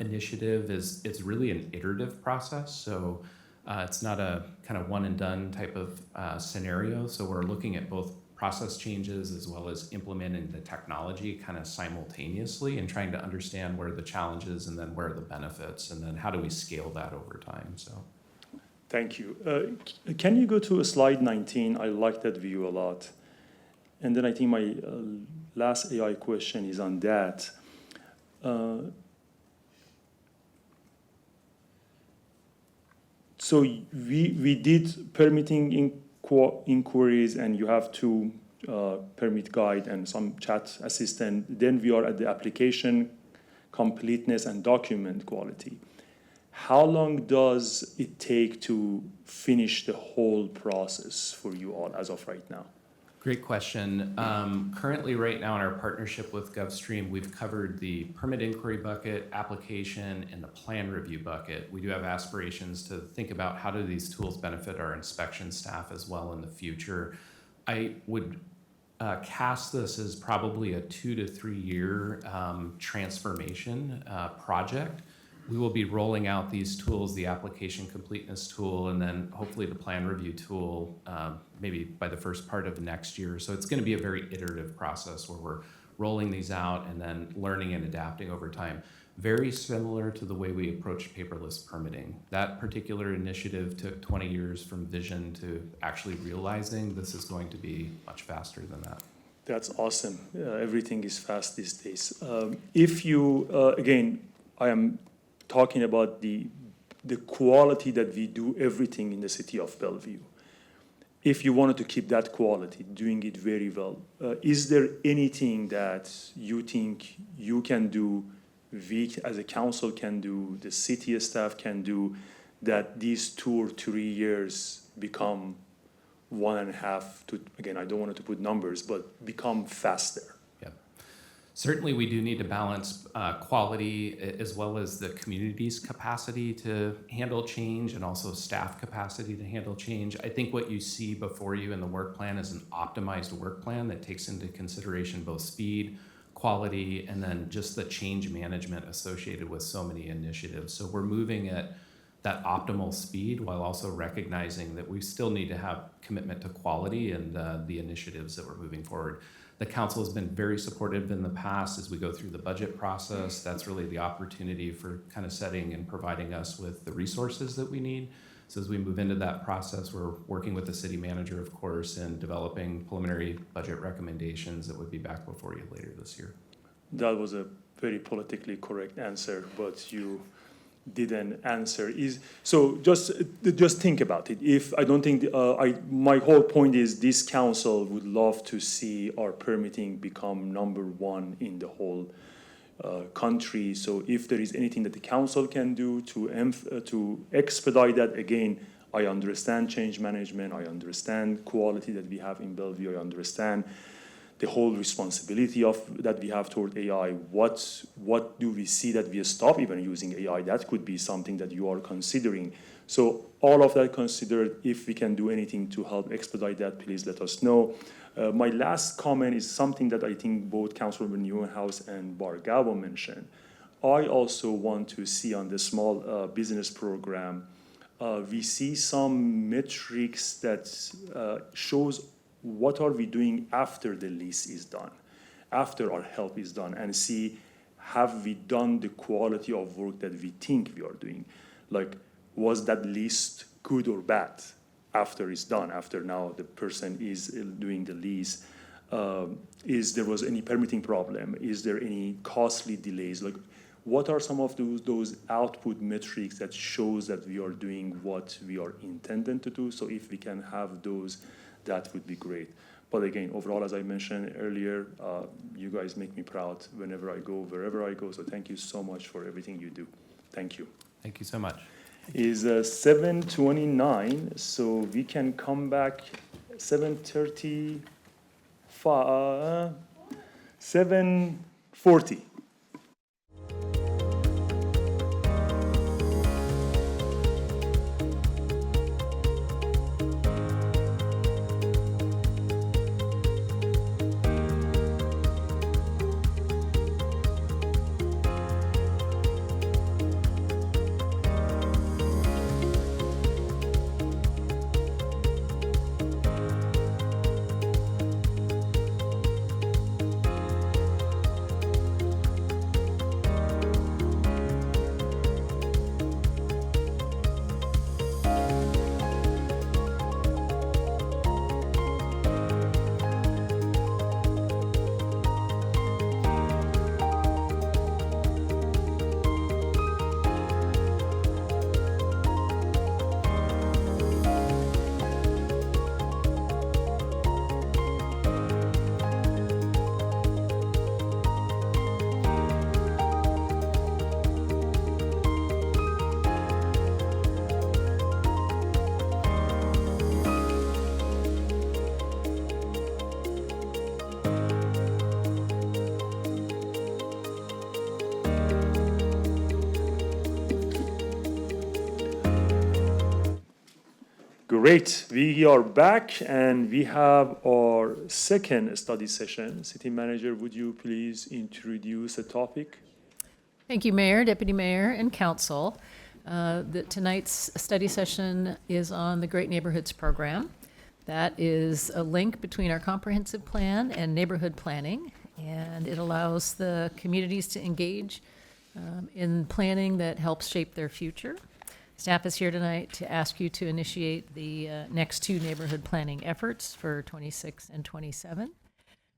initiative, it's really an iterative process. So it's not a kind of one and done type of scenario. So we're looking at both process changes as well as implementing the technology kind of simultaneously and trying to understand where are the challenges and then where are the benefits and then how do we scale that over time. So, thank you. Can you go to slide 19? I like that view a lot. And then I think my last AI question is on that. So we did permitting inquiries, and you have two permit guide and some chat assistant. Then we are at the application completeness and document quality. How long does it take to finish the whole process for you all as of right now? Great question. Currently, right now, in our partnership with GovStream, we've covered the permit inquiry bucket, application, and the plan review bucket. We do have aspirations to think about how do these tools benefit our inspection staff as well in the future. I would cast this as probably a 2 to 3 year transformation project. We will be rolling out these tools, the application completeness tool, and then hopefully the plan review tool, maybe by the first part of next year. So it's going to be a very iterative process where we're rolling these out and then learning and adapting over time. Very similar to the way we approached paperless permitting. That particular initiative took 20 years from vision to actually realizing. This is going to be much faster than that. That's awesome. Everything is fast these days. If you, again, I am talking about the quality that we do everything in the city of Bellevue. If you wanted to keep that quality, doing it very well, is there anything that you think you can do, we as a council can do, the city staff can do, that these 2 or 3 years become 1.5 to, again, I don't want to put numbers, but become faster? Certainly, we do need to balance quality as well as the community's capacity to handle change and also staff capacity to handle change. I think what you see before you in the work plan is an optimized work plan that takes into consideration both speed, quality, and then just the change management associated with so many initiatives. So we're moving at that optimal speed while also recognizing that we still need to have commitment to quality and the initiatives that we're moving forward. The council has been very supportive in the past as we go through the budget process. That's really the opportunity for kind of setting and providing us with the resources that we need. So as we move into that process, we're working with the city manager, of course, and developing preliminary budget recommendations that would be back before you later this year. That was a very politically correct answer, but you didn't answer. So just think about it. If I don't think my whole point is this council would love to see our permitting become #1 in the whole country. So if there is anything that the council can do to expedite that, again, I understand change management, I understand quality that we have in Bellevue, I understand the whole responsibility that we have toward AI. What do we see that we stop even using AI? That could be something that you are considering. So all of that considered, if we can do anything to help expedite that, please let us know. My last comment is something that I think both Councilmember Newhouse and Bargabo mentioned. I also want to see on the small business program, we see some metrics that shows what are we doing after the lease is done, after our help is done, and see have we done the quality of work that we think we are doing. Like, was that lease good or bad after it's done, after now the person is doing the lease? Is there was any permitting problem? Is there any costly delays? Like, what are some of those output metrics that shows that we are doing what we are intended to do? So if we can have those, that would be great. But again, overall, as I mentioned earlier, you guys make me proud whenever I go, wherever I go. So thank you so much for everything you do. Thank you. Thank you so much. Is 7:29, so we can come back 7:35, 7:40. Great. We are back and we have our second study session. City Manager, would you please introduce the topic? Thank you, Mayor, Deputy Mayor, and Council. Tonight's study session is on the Great Neighborhoods Program. That is a link between our comprehensive plan and neighborhood planning, and it allows the communities to engage in planning that helps shape their future. Staff is here tonight to ask you to initiate the next two neighborhood planning efforts for 26 and 27.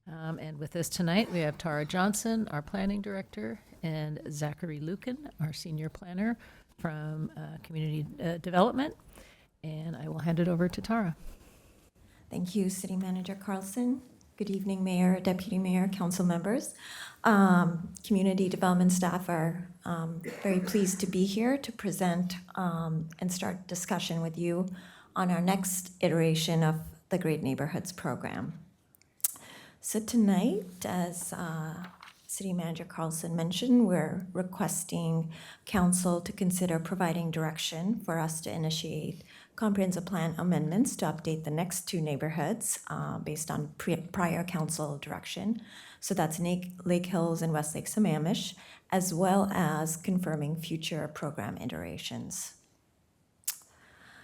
And with us tonight, we have Tara Johnson, our planning director, and Zachary Lucan, our senior planner from Community Development. And I will hand it over to Tara. Thank you, City Manager Carlson. Good evening, Mayor, Deputy Mayor, Council members. Community Development staff are very pleased to be here to present and start discussion with you on our next iteration of the Great Neighborhoods Program. So tonight, as City Manager Carlson mentioned, we're requesting Council to consider providing direction for us to initiate comprehensive plan amendments to update the next two neighborhoods based on prior Council direction. So that's Lake Hills and Westlake Sammamish, as well as confirming future program iterations.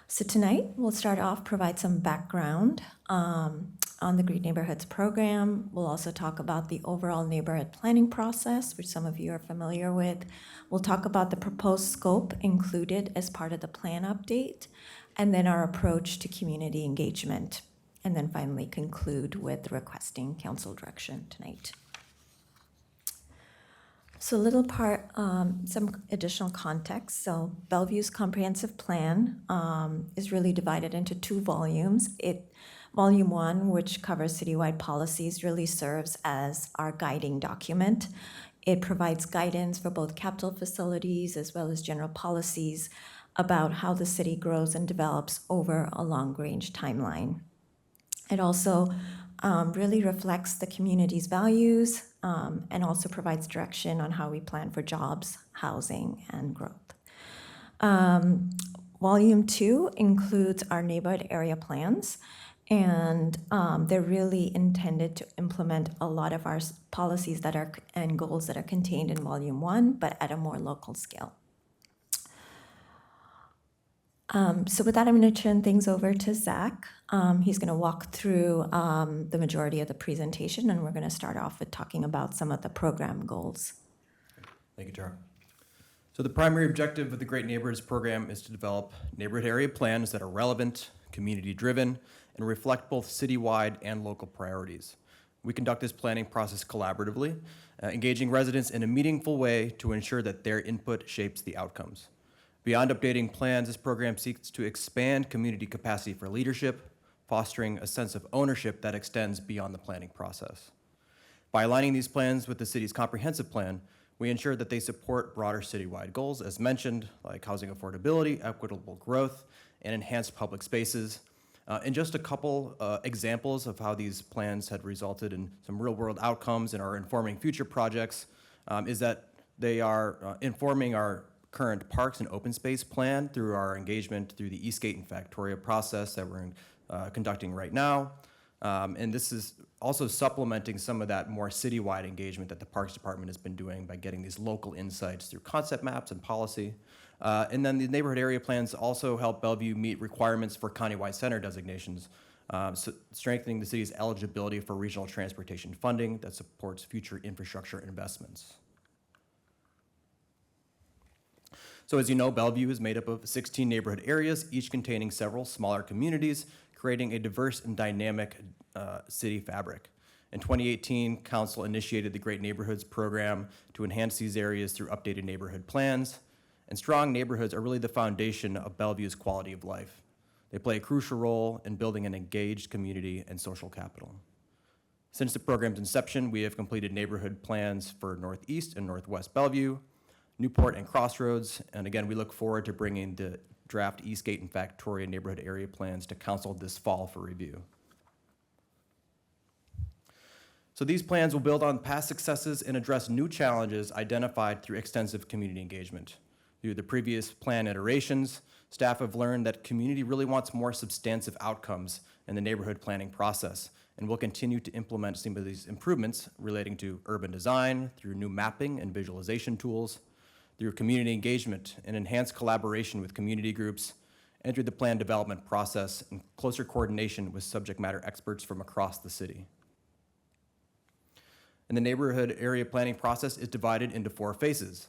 So tonight, we'll start off, provide some background on the Great Neighborhoods Program. We'll also talk about the overall neighborhood planning process, which some of you are familiar with. We'll talk about the proposed scope included as part of the plan update, and then our approach to community engagement, and then finally conclude with requesting Council direction tonight. So some additional context. So Bellevue's comprehensive plan is really divided into two volumes. Volume 1, which covers citywide policies, really serves as our guiding document. It provides guidance for both capital facilities as well as general policies about how the city grows and develops over a long-range timeline. It also really reflects the community's values and also provides direction on how we plan for jobs, housing, and growth. Volume 2 includes our neighborhood area plans, and they're really intended to implement a lot of our policies and goals that are contained in Volume 1, but at a more local scale. So with that, I'm going to turn things over to Zach. He's going to walk through the majority of the presentation, and we're going to start off with talking about some of the program goals. Thank you, Tara. So the primary objective of the Great Neighborhoods Program is to develop neighborhood area plans that are relevant, community-driven, and reflect both citywide and local priorities. We conduct this planning process collaboratively, engaging residents in a meaningful way to ensure that their input shapes the outcomes. Beyond updating plans, this program seeks to expand community capacity for leadership, fostering a sense of ownership that extends beyond the planning process. By aligning these plans with the city's comprehensive plan, we ensure that they support broader citywide goals, as mentioned, like housing affordability, equitable growth, and enhanced public spaces. And just a couple examples of how these plans had resulted in some real-world outcomes and are informing future projects is that they are informing our current parks and open space plan through our engagement through the Eastgate and Factoria process that we're conducting right now. And this is also supplementing some of that more citywide engagement that the Parks Department has been doing by getting these local insights through concept maps and policy. And then the neighborhood area plans also help Bellevue meet requirements for countywide center designations, so strengthening the city's eligibility for regional transportation funding that supports future infrastructure investments. So as you know, Bellevue is made up of 16 neighborhood areas, each containing several smaller communities, creating a diverse and dynamic city fabric. In 2018, Council initiated the Great Neighborhoods Program to enhance these areas through updated neighborhood plans. And strong neighborhoods are really the foundation of Bellevue's quality of life. They play a crucial role in building an engaged community and social capital. Since the program's inception, we have completed neighborhood plans for Northeast and Northwest Bellevue, Newport and Crossroads, and again, we look forward to bringing the draft Eastgate and Factoria neighborhood area plans to Council this fall for review. So these plans will build on past successes and address new challenges identified through extensive community engagement. Through the previous plan iterations, Staff have learned that community really wants more substantive outcomes in the neighborhood planning process, and will continue to implement some of these improvements relating to urban design through new mapping and visualization tools, through community engagement and enhanced collaboration with community groups, and through the plan development process and closer coordination with subject matter experts from across the city. And the neighborhood area planning process is divided into 4 phases: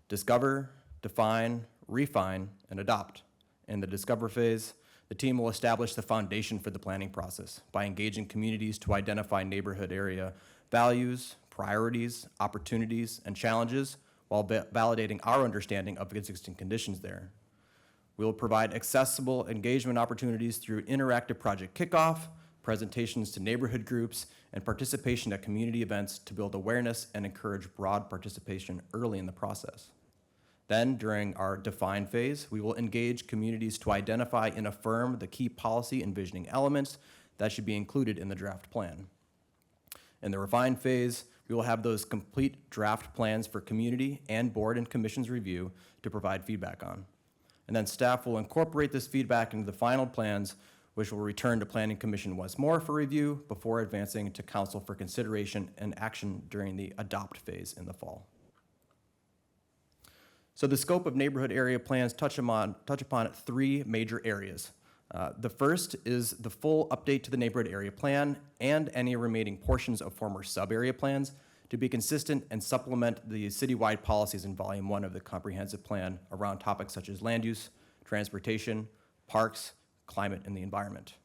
discover, define, refine, and adopt. In the discover phase, the team will establish the foundation for the planning process by engaging communities to identify neighborhood area values, priorities, opportunities, and challenges while validating our understanding of existing conditions there. We will provide accessible engagement opportunities through interactive project kickoff, presentations to neighborhood groups, and participation at community events to build awareness and encourage broad participation early in the process. Then, during our define phase, we will engage communities to identify and affirm the key policy envisioning elements that should be included in the draft plan. In the refine phase, we will have those complete draft plans for community and board and commission's review to provide feedback on. And then staff will incorporate this feedback into the final plans, which will return to Planning Commission once more for review before advancing to Council for consideration and action during the adopt phase in the fall. So the scope of neighborhood area plans touch upon 3 major areas. The first is the full update to the neighborhood area plan and any remaining portions of former sub-area plans to be consistent and supplement the citywide policies in Volume 1 of the comprehensive plan around topics such as land use, transportation, parks, climate, and the environment.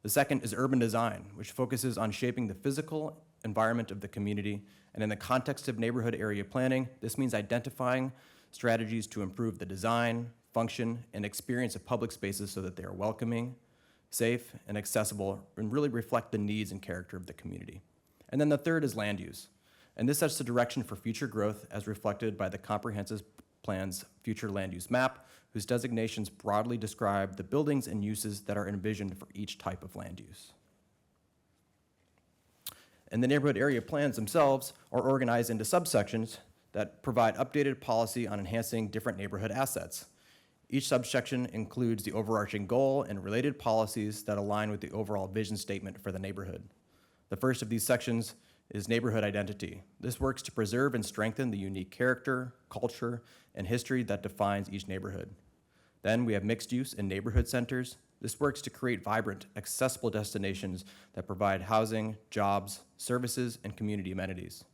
The second is urban design, which focuses on shaping the physical environment of the community. And in the context of neighborhood area planning, this means identifying strategies to improve the design, function, and experience of public spaces so that they are welcoming, safe, and accessible, and really reflect the needs and character of the community. And then the third is land use. And this sets the direction for future growth as reflected by the comprehensive plan's future land use map, whose designations broadly describe the buildings and uses that are envisioned for each type of land use. And the neighborhood area plans themselves are organized into subsections that provide updated policy on enhancing different neighborhood assets. Each subsection includes the overarching goal and related policies that align with the overall vision statement for the neighborhood. The first of these sections is neighborhood identity. This works to preserve and strengthen the unique character, culture, and history that defines each neighborhood. Then we have mixed use and neighborhood centers. This works to create vibrant, accessible destinations that provide housing, jobs, services, and community amenities.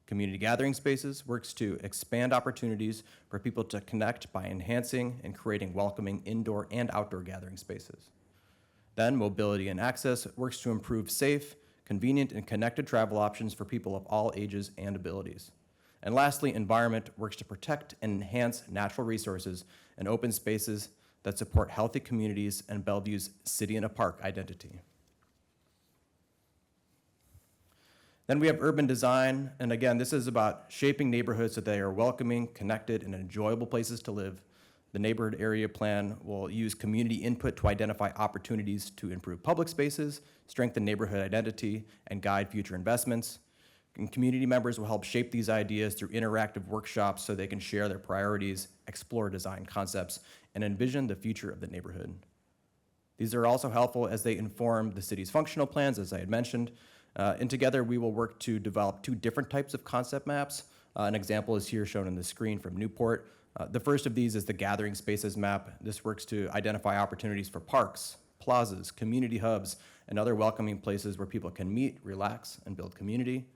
Community gathering spaces works to expand opportunities for people to connect by enhancing and creating welcoming indoor and outdoor gathering spaces. Then mobility and access works to improve safe, convenient, and connected travel options for people of all ages and abilities. And lastly, environment works to protect and enhance natural resources and open spaces that support healthy communities and Bellevue's city in a park identity. Then we have urban design, and again, this is about shaping neighborhoods so they are welcoming, connected, and enjoyable places to live. The neighborhood area plan will use community input to identify opportunities to improve public spaces, strengthen neighborhood identity, and guide future investments. And community members will help shape these ideas through interactive workshops so they can share their priorities, explore design concepts, and envision the future of the neighborhood. These are also helpful as they inform the city's functional plans, as I had mentioned, and together we will work to develop 2 different types of concept maps. An example is here shown on the screen from Newport. The first of these is the gathering spaces map. This works to identify opportunities for parks, plazas, community hubs, and other welcoming places where people can meet, relax, and build community.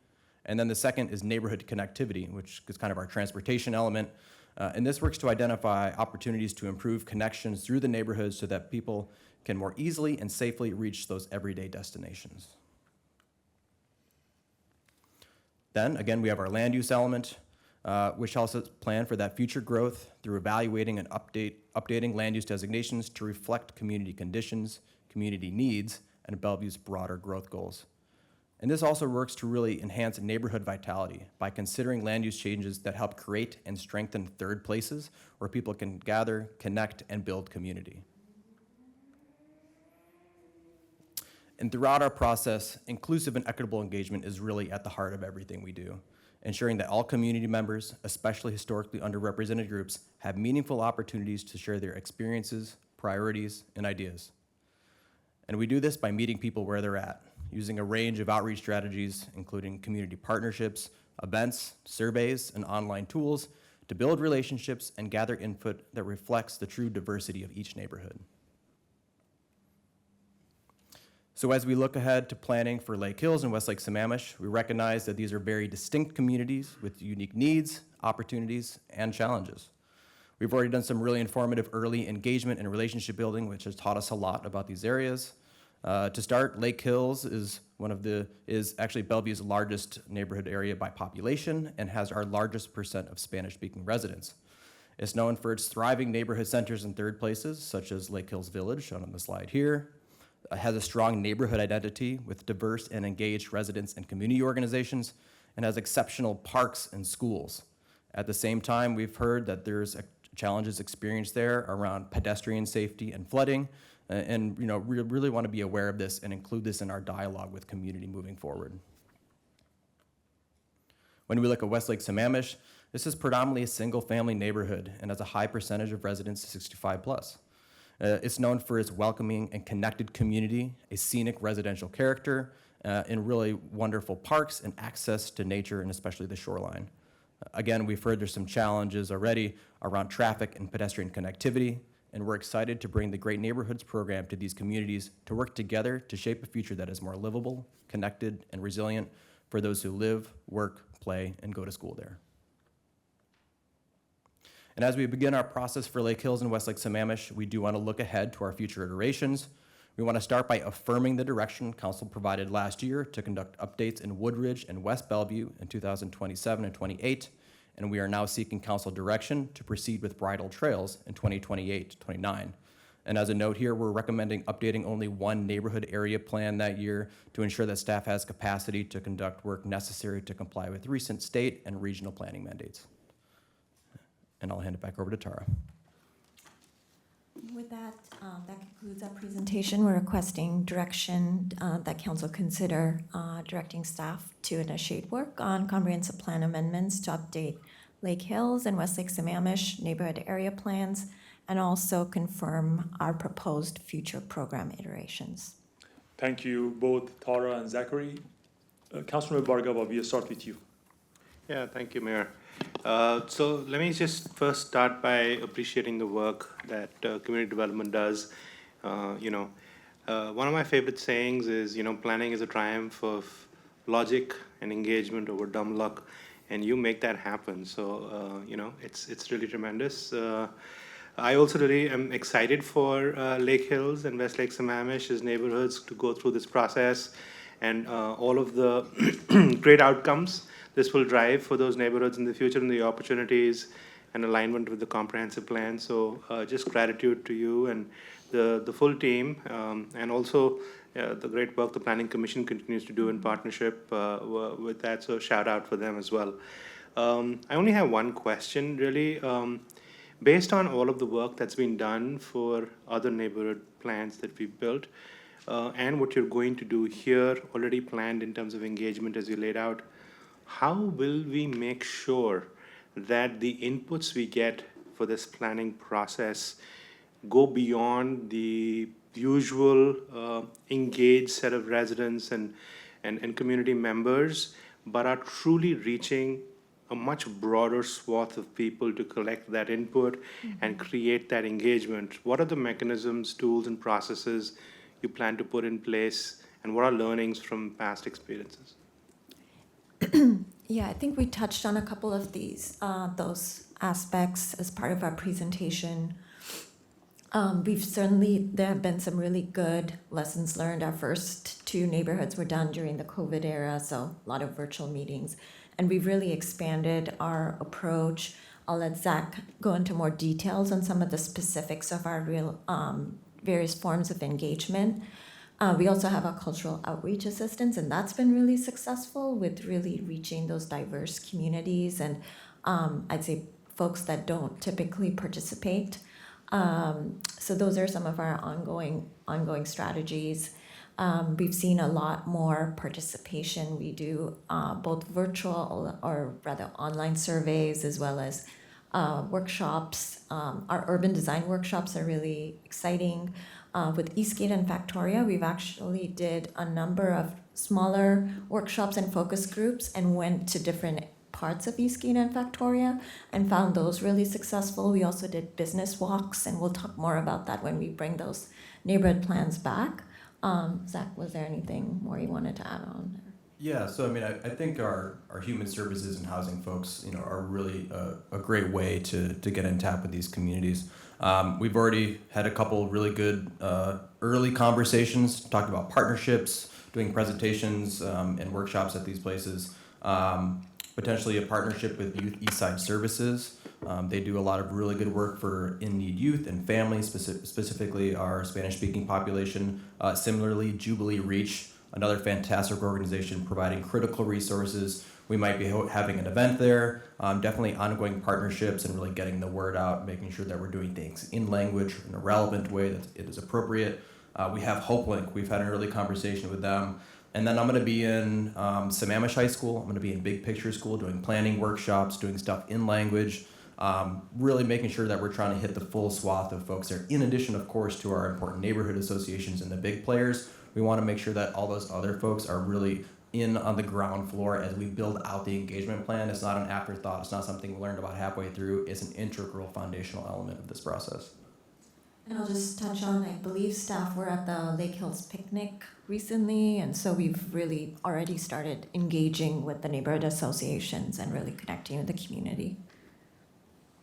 And then the second is neighborhood connectivity, which is kind of our transportation element. And this works to identify opportunities to improve connections through the neighborhoods so that people can more easily and safely reach those everyday destinations. Then, again, we have our land use element, which helps us plan for that future growth through evaluating and updating land use designations to reflect community conditions, community needs, and Bellevue's broader growth goals. And this also works to really enhance neighborhood vitality by considering land use changes that help create and strengthen third places where people can gather, connect, and build community. And throughout our process, inclusive and equitable engagement is really at the heart of everything we do. ensuring that all community members, especially historically underrepresented groups, have meaningful opportunities to share their experiences, priorities, and ideas. And we do this by meeting people where they're at, using a range of outreach strategies, including community partnerships, events, surveys, and online tools to build relationships and gather input that reflects the true diversity of each neighborhood. So as we look ahead to planning for Lake Hills and Westlake Sammamish, we recognize that these are very distinct communities with unique needs, opportunities, and challenges. We've already done some really informative early engagement and relationship building, which has taught us a lot about these areas. To start, Lake Hills is actually Bellevue's largest neighborhood area by population and has our largest percent of Spanish-speaking residents. It's known for its thriving neighborhood centers in third places, such as Lake Hills Village, shown on the slide here. It has a strong neighborhood identity with diverse and engaged residents and community organizations, and has exceptional parks and schools. At the same time, we've heard that there's challenges experienced there around pedestrian safety and flooding, and we really want to be aware of this and include this in our dialogue with community moving forward. When we look at Westlake Sammamish, this is predominantly a single-family neighborhood and has a high percentage of residents 65 plus. It's known for its welcoming and connected community, a scenic residential character, and really wonderful parks and access to nature, and especially the shoreline. Again, we've heard there's some challenges already around traffic and pedestrian connectivity, and we're excited to bring the Great Neighborhoods program to these communities to work together to shape a future that is more livable, connected, and resilient for those who live, work, play, and go to school there. And as we begin our process for Lake Hills and Westlake Sammamish, we do want to look ahead to our future iterations. We want to start by affirming the direction Council provided last year to conduct updates in Woodridge and West Bellevue in 2027 and 28, and we are now seeking Council direction to proceed with Bridle Trails in 2028-29. And as a note here, we're recommending updating only one neighborhood area plan that year to ensure that staff has capacity to conduct work necessary to comply with recent state and regional planning mandates. And I'll hand it back over to Tara. With that, that concludes our presentation. We're requesting direction that Council consider directing staff to initiate work on comprehensive plan amendments to update Lake Hills and Westlake Sammamish neighborhood area plans, and also confirm our proposed future program iterations. Thank you both, Tara and Zachary. Councilmember Bhargava, we'll start with you. Yeah, thank you, Mayor. So let me just first start by appreciating the work that community development does. One of my favorite sayings is, planning is a triumph of logic and engagement over dumb luck, and you make that happen. So, it's really tremendous. I also really am excited for Lake Hills and Westlake Sammamish's neighborhoods to go through this process and all of the great outcomes this will drive for those neighborhoods in the future, and the opportunities and alignment with the comprehensive plan. So just gratitude to you and the full team, and also the great work the Planning Commission continues to do in partnership with that. So shout out for them as well. I only have one question, really. Based on all of the work that's been done for other neighborhood plans that we've built, and what you're going to do here, already planned in terms of engagement as you laid out, how will we make sure that the inputs we get for this planning process go beyond the usual engaged set of residents and community members, but are truly reaching a much broader swath of people to collect that input and create that engagement? What are the mechanisms, tools, and processes you plan to put in place, and what are learnings from past experiences? Yeah, I think we touched on a couple of those aspects as part of our presentation. There have been some really good lessons learned. Our first two neighborhoods were done during the COVID era, so a lot of virtual meetings. And we've really expanded our approach. I'll let Zach go into more details on some of the specifics of our various forms of engagement. We also have a cultural outreach assistance, and that's been really successful with really reaching those diverse communities and I'd say folks that don't typically participate. So those are some of our ongoing strategies. We've seen a lot more participation. We do both virtual or rather online surveys as well as workshops. Our urban design workshops are really exciting. With Eastgate and Factoria, we've actually did a number of smaller workshops and focus groups and went to different parts of Eastgate and Factoria and found those really successful. We also did business walks, and we'll talk more about that when we bring those neighborhood plans back. Zach, was there anything more you wanted to add on there? Yeah, so I mean, I think our human services and housing folks, are really a great way to get in tap with these communities. We've already had a couple really good early conversations, talked about partnerships, doing presentations and workshops at these places. Potentially a partnership with Youth Eastside Services. They do a lot of really good work for in-need youth and families, specifically our Spanish-speaking population. Similarly, Jubilee Reach, another fantastic organization providing critical resources. We might be having an event there. Definitely ongoing partnerships and really getting the word out, making sure that we're doing things in language in a relevant way that it is appropriate. We have HopeLink. We've had an early conversation with them. And then I'm going to be in Sammamish High School. I'm going to be in Big Picture School doing planning workshops, doing stuff in language, really making sure that we're trying to hit the full swath of folks there. In addition, of course, to our important neighborhood associations and the big players, we want to make sure that all those other folks are really in on the ground floor as we build out the engagement plan. It's not an afterthought. It's not something we learned about halfway through. It's an integral foundational element of this process. And I'll just touch on, I believe staff were at the Lake Hills picnic recently, and so we've really already started engaging with the neighborhood associations and really connecting with the community.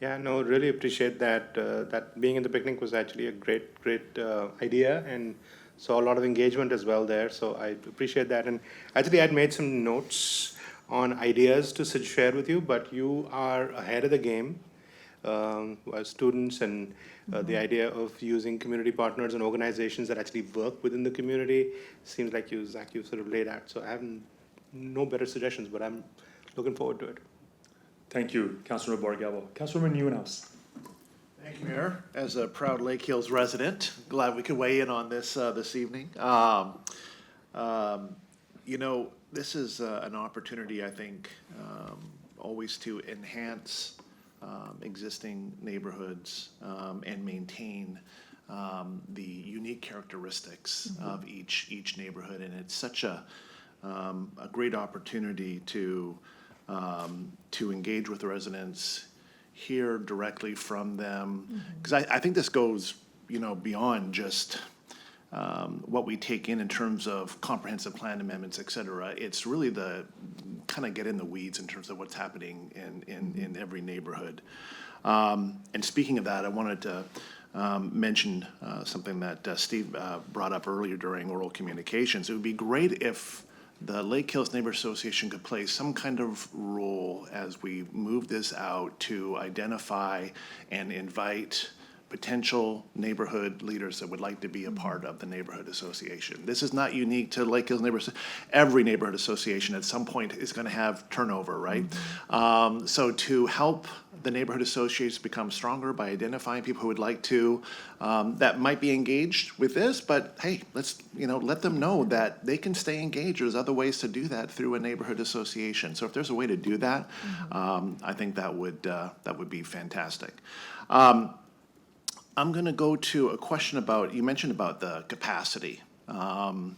Yeah, no, really appreciate that. That being in the picnic was actually a great idea, and saw a lot of engagement as well there. So I appreciate that. And actually, I'd made some notes on ideas to share with you, but you are ahead of the game as students, and the idea of using community partners and organizations that actually work within the community seems like you, Zach, you've sort of laid out. So I have no better suggestions, but I'm looking forward to it. Thank you, Councilor Bargabo. Councilwoman Newhouse. Thank you, Mayor. As a proud Lake Hills resident, glad we could weigh in on this this evening. This is an opportunity, I think, always to enhance existing neighborhoods and maintain the unique characteristics of each neighborhood, and it's such a great opportunity to engage with the residents, hear directly from them, because I think this goes beyond just what we take in terms of comprehensive plan amendments, et cetera. It's really the kind of get in the weeds in terms of what's happening in every neighborhood. And speaking of that, I wanted to mention something that Steve brought up earlier during oral communications. It would be great if the Lake Hills Neighborhood Association could play some kind of role as we move this out to identify and invite potential neighborhood leaders that would like to be a part of the neighborhood association. This is not unique to Lake Hills Neighborhood. Every neighborhood association at some point is going to have turnover, right? So to help the neighborhood associations become stronger by identifying people who would like to, that might be engaged with this, but hey, let's let them know that they can stay engaged. There's other ways to do that through a neighborhood association. So if there's a way to do that, I think that would be fantastic. I'm going to go to a question about, you mentioned about the capacity. And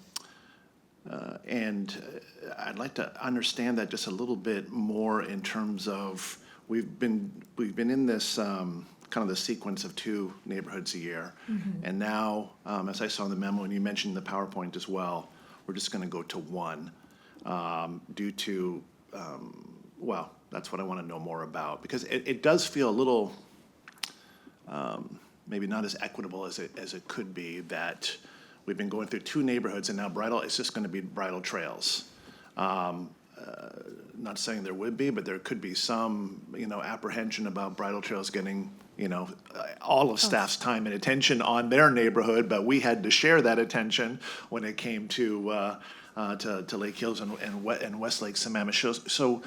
I'd like to understand that just a little bit more in terms of, we've been in this kind of the sequence of 2 neighborhoods a year. And now, as I saw in the memo, and you mentioned the PowerPoint as well, we're just going to go to 1 due to, well, that's what I want to know more about. Because it does feel a little, maybe not as equitable as it could be, that we've been going through 2 neighborhoods and now it's just going to be bridle trails. Not saying there would be, but there could be some, apprehension about bridle trails getting, all of staff's time and attention on their neighborhood, but we had to share that attention when it came to Lake Hills and Westlake Sammamish. So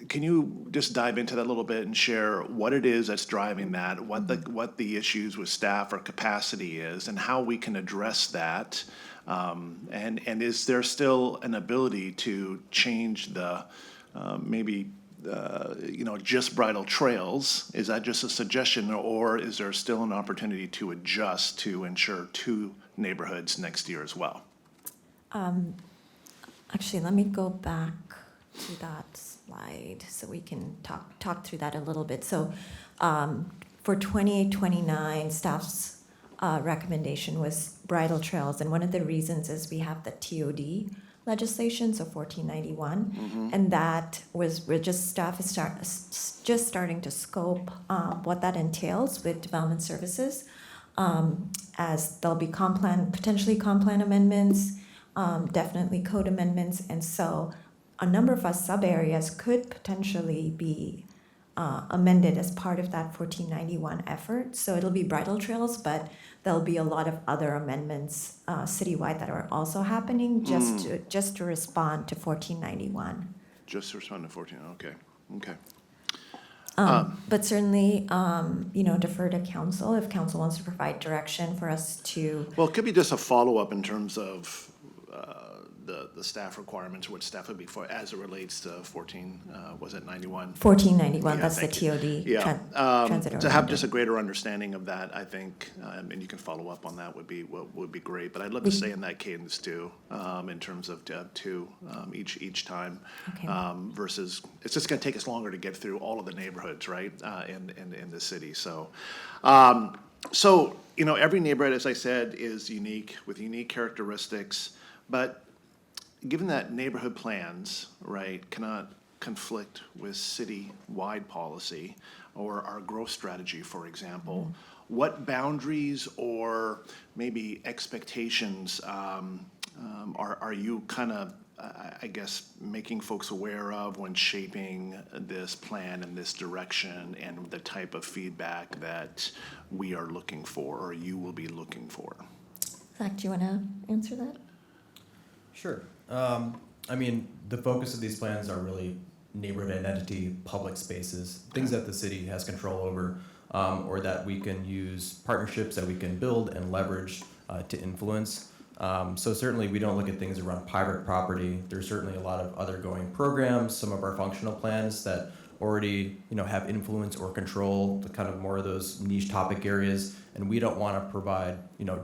can you just dive into that a little bit and share what it is that's driving that, what the issues with staff or capacity is, and how we can address that? And is there still an ability to change the just bridle trails? Is that just a suggestion, or is there still an opportunity to adjust to ensure 2 neighborhoods next year as well? Actually, let me go back to that slide so we can talk through that a little bit. So for 2829, staff's recommendation was bridle trails, and one of the reasons is we have the TOD legislation, so 1491, and that was staff is just starting to scope what that entails with development services, as there'll be potentially comp plan amendments, definitely code amendments, and so a number of our sub areas could potentially be amended as part of that 1491 effort. So it'll be bridle trails, but there'll be a lot of other amendments citywide that are also happening just to respond to 1491. Just to respond to 14, okay. But certainly, defer to council if council wants to provide direction for us to. Well, it could be just a follow-up in terms of the staff requirements, what staff would be for, as it relates to 91? 1491, Yeah, that's the thank you. TOD. Yeah, transit to have oriented. just a greater understanding of that, I think, and you can follow up on that would be great. But I'd love to stay in that cadence too, in terms of 2 each time, Okay. versus it's just going to take us longer to get through all of the neighborhoods, right, in the city. So, every neighborhood, as I said, is unique with unique characteristics, but given that neighborhood plans, right, cannot conflict with city-wide policy or our growth strategy, for example, what boundaries or maybe expectations are you kind of, I guess, making folks aware of when shaping this plan and this direction and the type of feedback that we are looking for or you will be looking for? Zach, do you want to answer that? Sure. The focus of these plans are really neighborhood identity, public spaces, things that the city has control over, or that we can use partnerships that we can build and leverage to influence. So certainly we don't look at things around private property. There's certainly a lot of other going programs, some of our functional plans that already have influence or control the kind of more of those niche topic areas, and we don't want to provide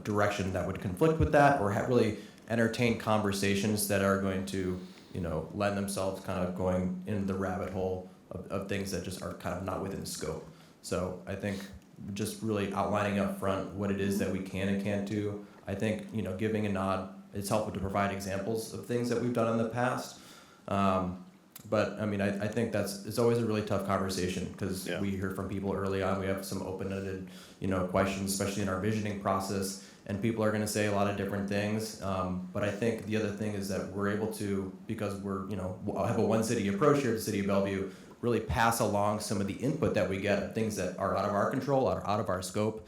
direction that would conflict with that or really entertain conversations that are going to lend themselves kind of going into the rabbit hole of things that just are kind of not within scope. So I think just really outlining up front what it is that we can and can't do. I think giving a nod, it's helpful to provide examples of things that we've done in the past. But I think it's always a really tough conversation because we hear from people early on. We have some open-ended questions, especially in our visioning process, and people are going to say a lot of different things. But I think the other thing is that we're able to, because we're have a one city approach here at the City of Bellevue, really pass along some of the input that we get, things that are out of our control, out of our scope,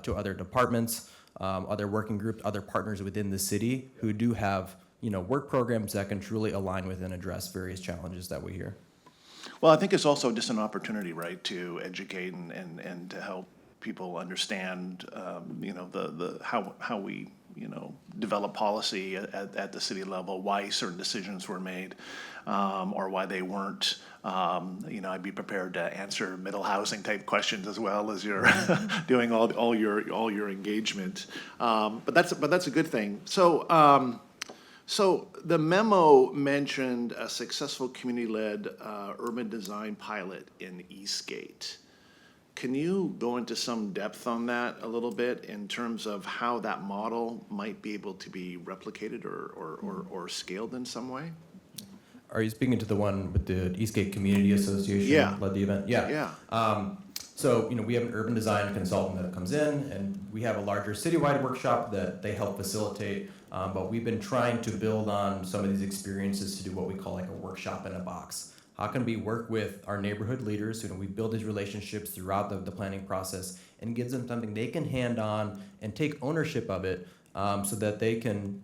to other departments, other working groups, other partners within the city who do have work programs that can truly align with and address various challenges that we hear. Well, I think it's also just an opportunity, right, to educate and to help people understand, how we, develop policy at the city level, why certain decisions were made, or why they weren't. I'd be prepared to answer middle housing type questions as well as you're doing all your engagement. But that's a good thing. So the memo mentioned a successful community-led urban design pilot in Eastgate. Can you go into some depth on that a little bit in terms of how that model might be able to be replicated or scaled in some way? Are you speaking to the one with the Eastgate Community Association led the event? Yeah. So we have an urban design consultant that comes in, and we have a larger citywide workshop that they help facilitate. But we've been trying to build on some of these experiences to do what we call like a workshop in a box. How can we work with our neighborhood leaders? We build these relationships throughout the planning process and gives them something they can hand on and take ownership of it so that they can,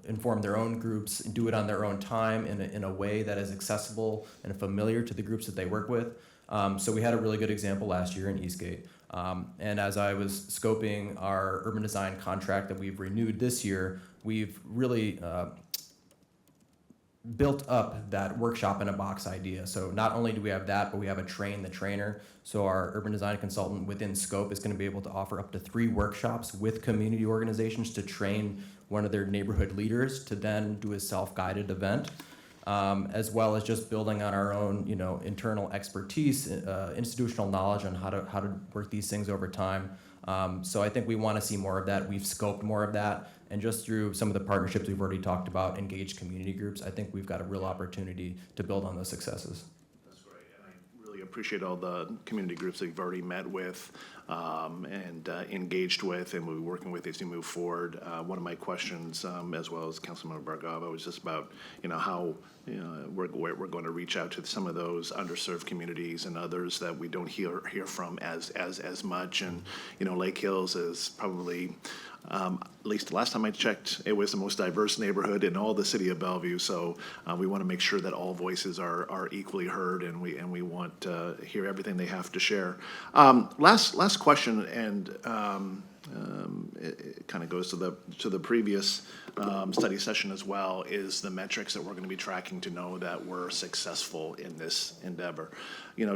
inform their own groups and do it on their own time in a way that is accessible and familiar to the groups that they work with. So we had a really good example last year in Eastgate. And as I was scoping our urban design contract that we've renewed this year, we've really built up that workshop in a box idea. So not only do we have that, but we have a train the trainer. So our urban design consultant within scope is going to be able to offer up to 3 workshops with community organizations to train one of their neighborhood leaders to then do a self-guided event, as well as just building on our own, internal expertise, institutional knowledge on how to work these things over time. So I think we want to see more of that. We've scoped more of that. And just through some of the partnerships we've already talked about, engaged community groups, I think we've got a real opportunity to build on those successes. That's great, and I really appreciate all the community groups that you've already met with and engaged with, and we'll be working with as you move forward. One of my questions, as well as Councilmember Bargava, was just about how we're going to reach out to some of those underserved communities and others that we don't hear from as much. And Lake Hills is probably, at least the last time I checked, it was the most diverse neighborhood in all the city of Bellevue. So we want to make sure that all voices are equally heard, and we want to hear everything they have to share. Last question, and it kind of goes to the previous study session as well, is the metrics that we're going to be tracking to know that we're successful in this endeavor.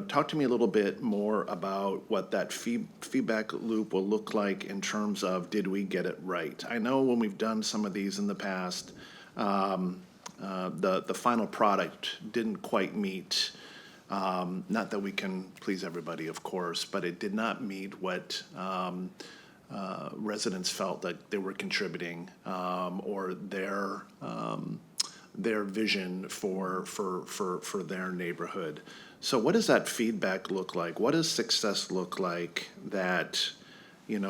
Talk to me a little bit more about what that feedback loop will look like in terms of, did we get it right? I know when we've done some of these in the past, the final product didn't quite meet, not that we can please everybody, of course, but it did not meet what residents felt that they were contributing, or their vision for their neighborhood. So what does that feedback look like? What does success look like that,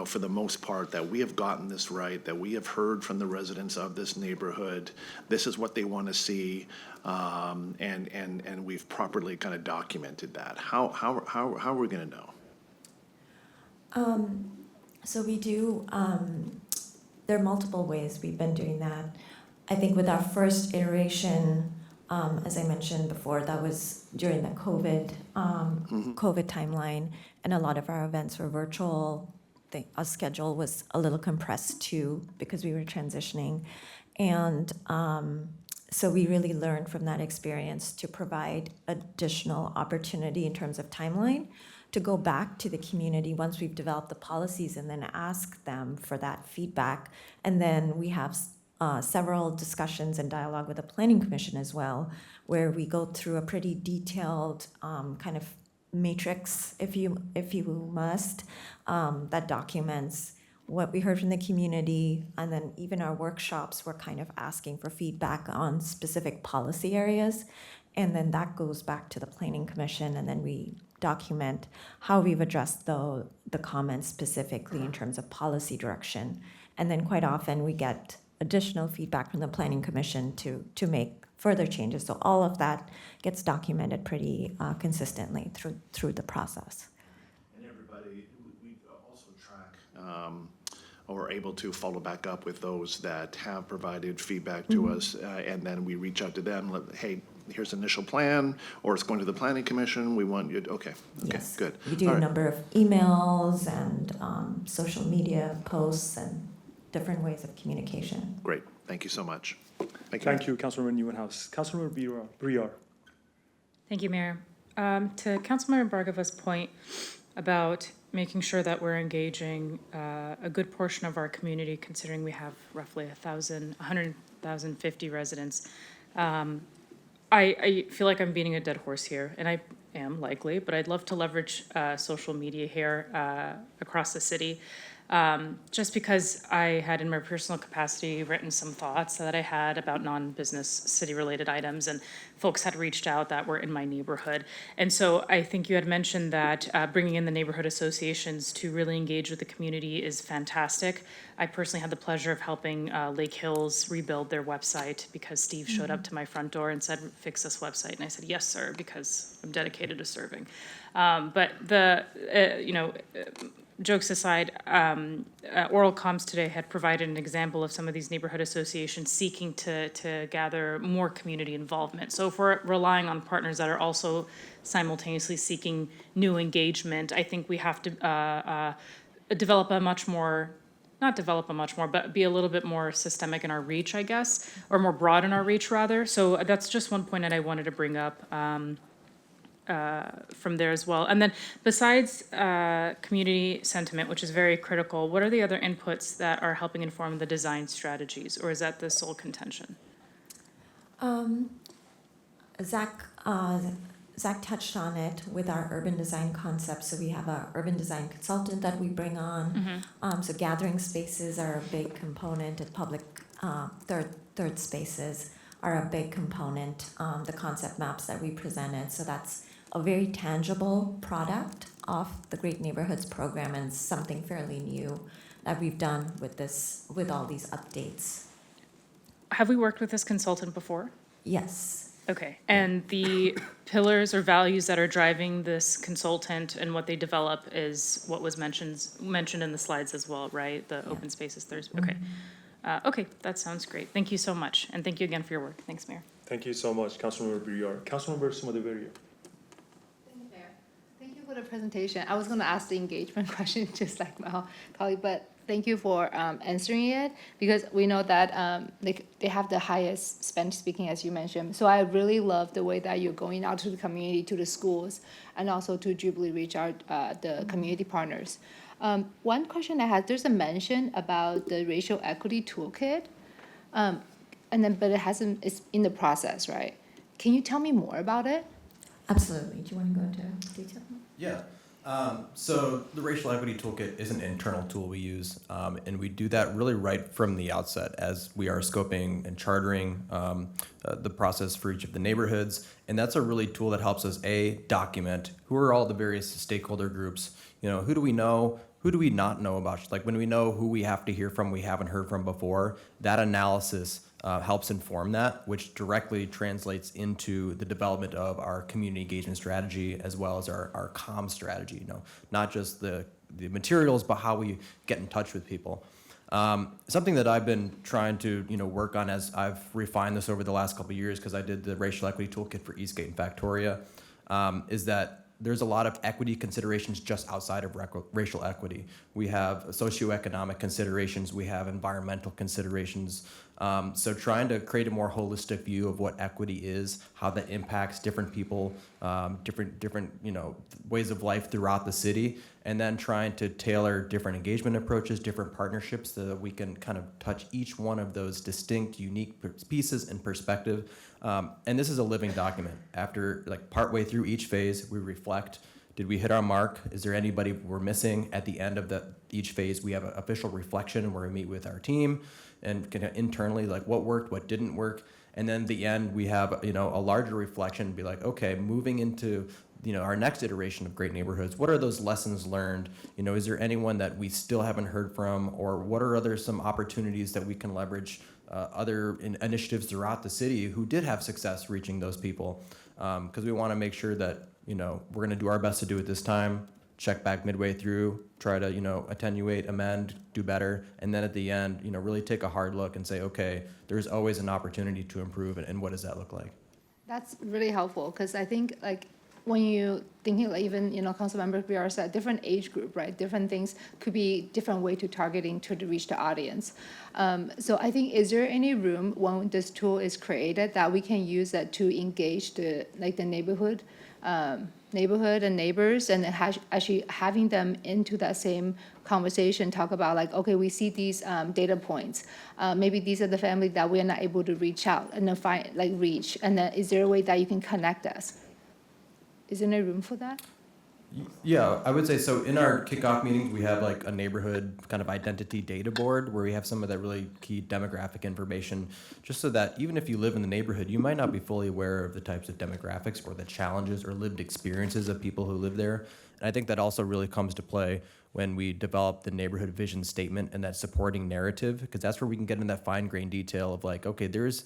for the most part, that we have gotten this right, that we have heard from the residents of this neighborhood, this is what they want to see, and we've properly kind of documented that? How are we going to know? So we do, there are multiple ways we've been doing that. I think with our first iteration, as I mentioned before, that was during the COVID timeline, and a lot of our events were virtual. Our schedule was a little compressed too, because we were transitioning. And so we really learned from that experience to provide additional opportunity in terms of timeline to go back to the community once we've developed the policies, and then ask them for that feedback. And then we have several discussions and dialogue with the Planning Commission as well, where we go through a pretty detailed kind of matrix, if you must, that documents what we heard from the community. And then even our workshops, we're kind of asking for feedback on specific policy areas. And then that goes back to the Planning Commission, and then we document how we've addressed the comments specifically in terms of policy direction. And then quite often we get additional feedback from the Planning Commission to make further changes. So all of that gets documented pretty consistently through the process. And everybody, we also track or are able to follow back up with those that have provided feedback to us, and then we reach out to them, hey, here's the initial plan, or it's going to the Planning Commission, we want you to, okay, Yes. Good. We do a number of emails and social media posts and different ways of communication. Great, thank you so much. Thank you, Councilmember Newhouse. Councilmember Briar. Thank you, Mayor. To Councilmember Bargava's point about making sure that we're engaging a good portion of our community, considering we have roughly 100,050 residents. I feel like I'm beating a dead horse here, and I am likely, but I'd love to leverage social media here across the city. Just because I had, in my personal capacity, written some thoughts that I had about non-business city-related items, and folks had reached out that were in my neighborhood. And so I think you had mentioned that bringing in the neighborhood associations to really engage with the community is fantastic. I personally had the pleasure of helping Lake Hills rebuild their website because Steve showed up to my front door and said, fix this website. And I said, yes, sir, because I'm dedicated to serving. But jokes aside, oral comms today had provided an example of some of these neighborhood associations seeking to gather more community involvement. So if we're relying on partners that are also simultaneously seeking new engagement, I think we have to develop a much more, not develop a much more, but be a little bit more systemic in our reach, I guess, or more broad in our reach, rather. So that's just one point that I wanted to bring up from there as well. And then besides community sentiment, which is very critical, what are the other inputs that are helping inform the design strategies, or is that the sole contention? Zach touched on it with our urban design concept. So we have an urban design consultant that we bring on. So gathering spaces are a big component, and public third spaces are a big component. The concept maps that we presented. So that's a very tangible product of the Great Neighborhoods program, and something fairly new that we've done with all these updates. Have we worked with this consultant before? Yes. Okay, and the pillars or values that are driving this consultant and what they develop is what was mentioned in the slides as well, right? The open spaces Thursday. Okay. Okay, that sounds great. Thank you so much, and thank you again for your work. Thanks, Mayor. Thank you so much, Councilmember Briar. Councilmember Sumadeveria. Thank you for the presentation. I was going to ask the engagement question just like my colleague, but thank you for answering it, because we know that they have the highest Spanish speaking, as you mentioned. So I really love the way that you're going out to the community, to the schools, and also to Jubilee reach out the community partners. One question I had, there's a mention about the racial equity toolkit, but it's in the process, right? Can you tell me more about it? Absolutely. Do you want to go into detail? Yeah. So the Racial Equity Toolkit is an internal tool we use, and we do that really right from the outset as we are scoping and chartering the process for each of the neighborhoods. And that's a really tool that helps us, document who are all the various stakeholder groups. You know, who do we know? Who do we not know about? Like when we know who we have to hear from, we haven't heard from before, that analysis helps inform that, which directly translates into the development of our community engagement strategy as well as our comm strategy. You know, not just the materials, but how we get in touch with people. Something that I've been trying to work on as I've refined this over the last couple of years, because I did the Racial Equity Toolkit for Eastgate and Factoria, is that there's a lot of equity considerations just outside of racial equity. We have socioeconomic considerations, we have environmental considerations. So trying to create a more holistic view of what equity is, how that impacts different people, different ways of life throughout the city, and then trying to tailor different engagement approaches, different partnerships, so that we can kind of touch each one of those distinct, unique pieces and perspective. And this is a living document. After partway through each phase, we reflect. Did we hit our mark? Is there anybody we're missing? At the end of each phase, we have an official reflection where we meet with our team and kind of internally, what worked, what didn't work. And then at the end, we have a larger reflection, be like, okay, moving into our next iteration of Great Neighborhoods, what are those lessons learned? Is there anyone that we still haven't heard from, or what are some opportunities that we can leverage other initiatives throughout the city who did have success reaching those people? Because we want to make sure that we're going to do our best to do it this time, check back midway through, try to attenuate, amend, do better, and then at the end really take a hard look and say, okay, there's always an opportunity to improve, and what does that look like? That's really helpful, because I think when you thinking even Councilmember Briar said different age group, right? Different things could be different way to targeting to reach the audience. So I think, is there any room when this tool is created that we can use that to engage the neighborhood and neighbors, and actually having them into that same conversation, talk about okay, we see these data points. Maybe these are the family that we are not able to reach out and then reach. And then is there a way that you can connect us? Is there any room for that? Yeah, I would say so. In our kickoff meetings, we have a neighborhood kind of identity data board where we have some of that really key demographic information, just so that even if you live in the neighborhood, you might not be fully aware of the types of demographics or the challenges or lived experiences of people who live there. And I think that also really comes to play when we develop the neighborhood vision statement and that supporting narrative, because that's where we can get into that fine-grained detail of like, okay, there's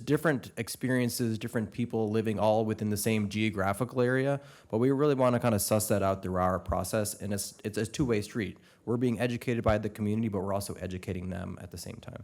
different experiences, different people living all within the same geographical area, but we really want to kind of suss that out through our process, and it's a two-way street. We're being educated by the community, but we're also educating them at the same time.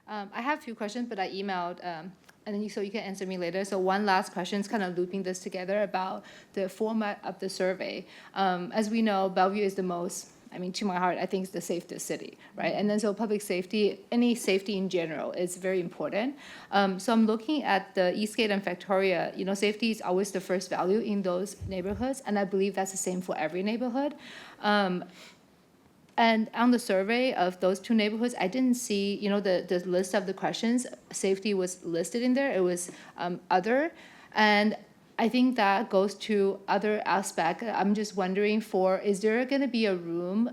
I have a few questions, but I emailed, and then so you can answer me later. So one last question is kind of looping this together about the format of the survey. As we know, Bellevue is the most, I mean, to my heart, I think it's the safest city, right? And then so public safety, any safety in general is very important. So I'm looking at the Eastgate and Victoria, you know, safety is always the first value in those neighborhoods, and I believe that's the same for every neighborhood. And on the survey of those two neighborhoods, I didn't see, you know, the list of the questions, safety was listed in there, it was other. And I think that goes to other aspect. I'm just wondering is there gonna be a room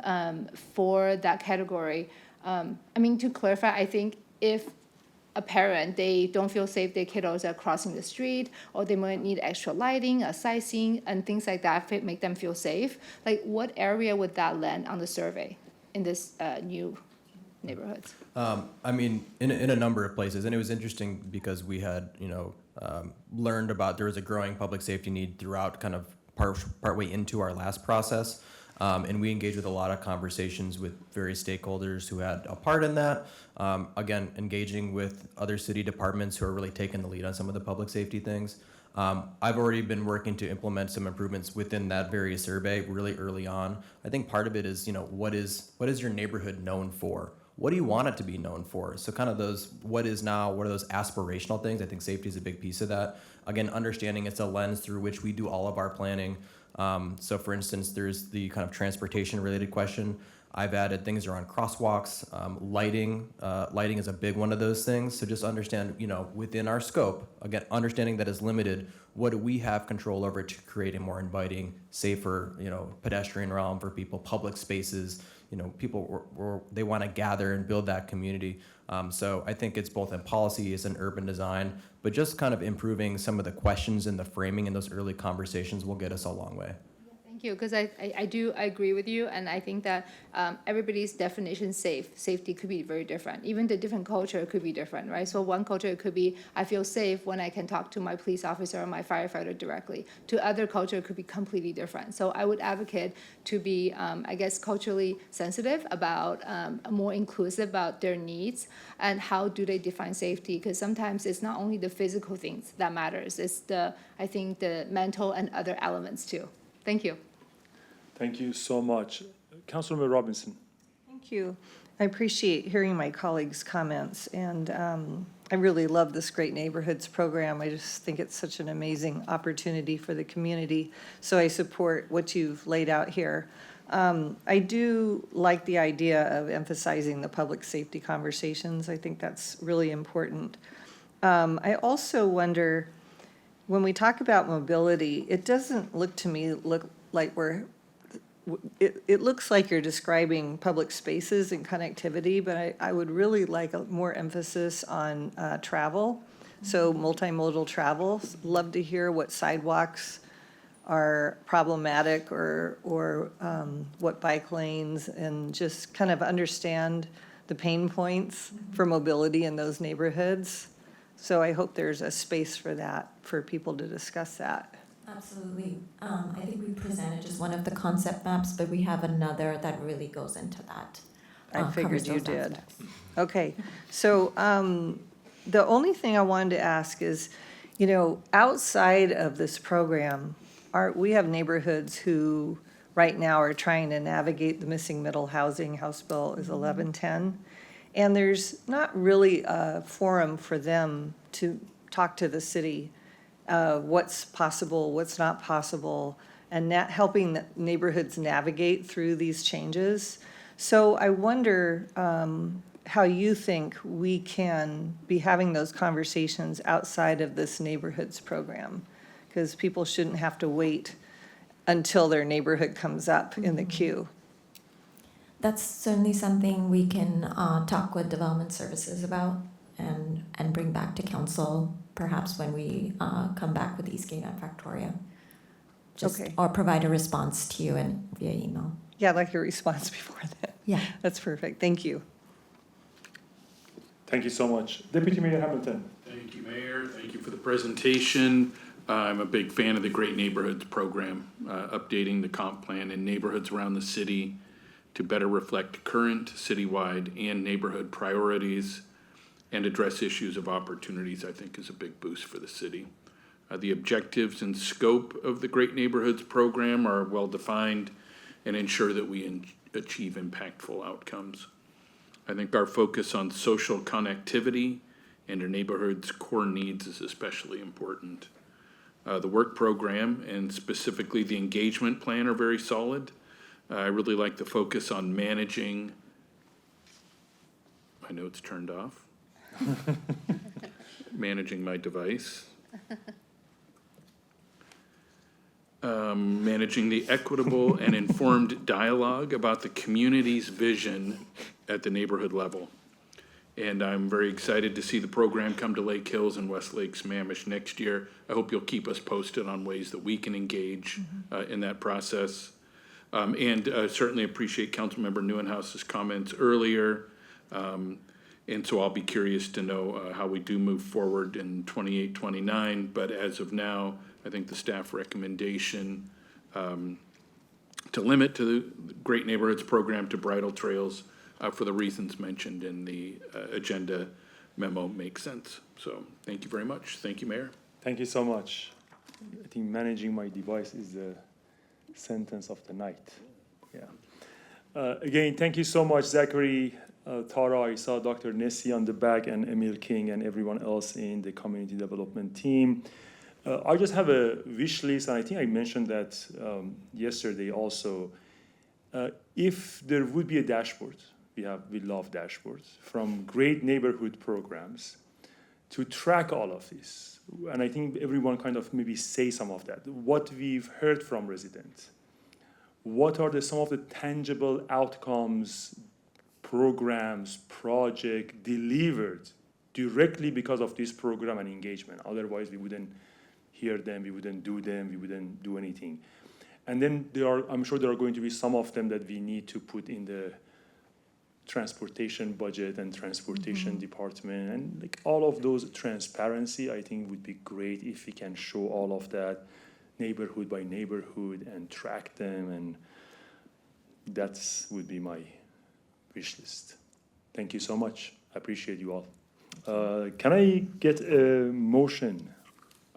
for that category? I mean, to clarify, I think if a parent, they don't feel safe, their kiddos are crossing the street, or they might need extra lighting, sightseeing, and things like that make them feel safe. Like, what area would that land on the survey in this new neighborhoods? I mean, in a number of places, and it was interesting because we had, learned about there was a growing public safety need throughout kind of partway into our last process. And we engaged with a lot of conversations with various stakeholders who had a part in that. Again, engaging with other city departments who are really taking the lead on some of the public safety things. I've already been working to implement some improvements within that very survey really early on. I think part of it is, what is your neighborhood known for? What do you want it to be known for? So kind of those, what is now, what are those aspirational things? I think safety is a big piece of that. Again, understanding it's a lens through which we do all of our planning. So for instance, there's the kind of transportation related question. I've added things around crosswalks, lighting. Lighting is a big one of those things. So just understand, within our scope, again, understanding that is limited, what do we have control over to create a more inviting, safer, pedestrian realm for people, public spaces, people, they want to gather and build that community. So I think it's both in policy, it's in urban design, but just kind of improving some of the questions and the framing in those early conversations will get us a long way. Thank you, because I agree with you, and I think that everybody's definition safety could be very different. Even the different culture could be different, right? So one culture could be, I feel safe when I can talk to my police officer or my firefighter directly. To other culture could be completely different. So I would advocate to be, culturally sensitive about, more inclusive about their needs and how do they define safety, because sometimes it's not only the physical things that matters, it's the mental and other elements too. Thank you. Thank you so much. Councilmember Robinson. Thank you. I appreciate hearing my colleagues' comments, and I really love this Great Neighborhoods program. I just think it's such an amazing opportunity for the community, so I support what you've laid out here. I do like the idea of emphasizing the public safety conversations. I think that's really important. I also wonder, when we talk about mobility, it doesn't look to me like it looks like you're describing public spaces and connectivity, but I would really like a more emphasis on travel. So multimodal travel. Love to hear what sidewalks are problematic or what bike lanes, and just kind of understand the pain points for mobility in those neighborhoods. So I hope there's a space for that, for people to discuss that. Absolutely. I think we presented just one of the concept maps, but we have another that really goes into that. I figured covers you those did. aspects. Okay, so the only thing I wanted to ask is, outside of this program, we have neighborhoods who right now are trying to navigate the missing middle housing. House Bill is 1110. And there's not really a forum for them to talk to the city, what's possible, what's not possible, and helping the neighborhoods navigate through these changes. So I wonder how you think we can be having those conversations outside of this neighborhoods program, because people shouldn't have to wait until their neighborhood comes up in the queue. That's certainly something we can talk with development services about and bring back to council, perhaps when we come back with Eastgate and Victoria. just, Okay. or provide a response to you and via email. Yeah, I'd like your response before that. Yeah. That's perfect. Thank you. Thank you so much. Deputy Mayor Hamilton. Thank you, Mayor. Thank you for the presentation. I'm a big fan of the Great Neighborhoods program, updating the comp plan in neighborhoods around the city to better reflect current citywide and neighborhood priorities and address issues of opportunities, I think is a big boost for the city. The objectives and scope of the Great Neighborhoods program are well defined and ensure that we achieve impactful outcomes. I think our focus on social connectivity and our neighborhood's core needs is especially important. The work program and specifically the engagement plan are very solid. I really like the focus on managing, my notes turned off, managing my device. Managing the equitable and informed dialogue about the community's vision at the neighborhood level. And I'm very excited to see the program come to Lake Hills and Westlake Sammamish next year. I hope you'll keep us posted on ways that we can engage in that process. And certainly appreciate Councilmember Neuenhouse's comments earlier. And so I'll be curious to know how we do move forward in 28, 29. But as of now, I think the staff recommendation to limit to the Great Neighborhoods program to bridle trails for the reasons mentioned in the agenda memo makes sense. So thank you very much. Thank you, Mayor. Thank you so much. I think managing my device is the sentence of the night. Yeah. Again, thank you so much, Zachary, Tara. I saw Dr. Nessie on the back and Emil King and everyone else in the community development team. I just have a wish list, and I think I mentioned that yesterday also. If there would be a dashboard, we love dashboards, from great neighborhood programs to track all of this. And I think everyone kind of maybe say some of that. What we've heard from residents. What are some of the tangible outcomes, programs, project delivered directly because of this program and engagement? Otherwise, we wouldn't hear them, we wouldn't do them, we wouldn't do anything. And then I'm sure there are going to be some of them that we need to put in the transportation budget and transportation department, and like all of those transparency, I think would be great if we can show all of that neighborhood by neighborhood and track them, and that's would be my wish list. Thank you so much. I appreciate you all. Can I get a motion?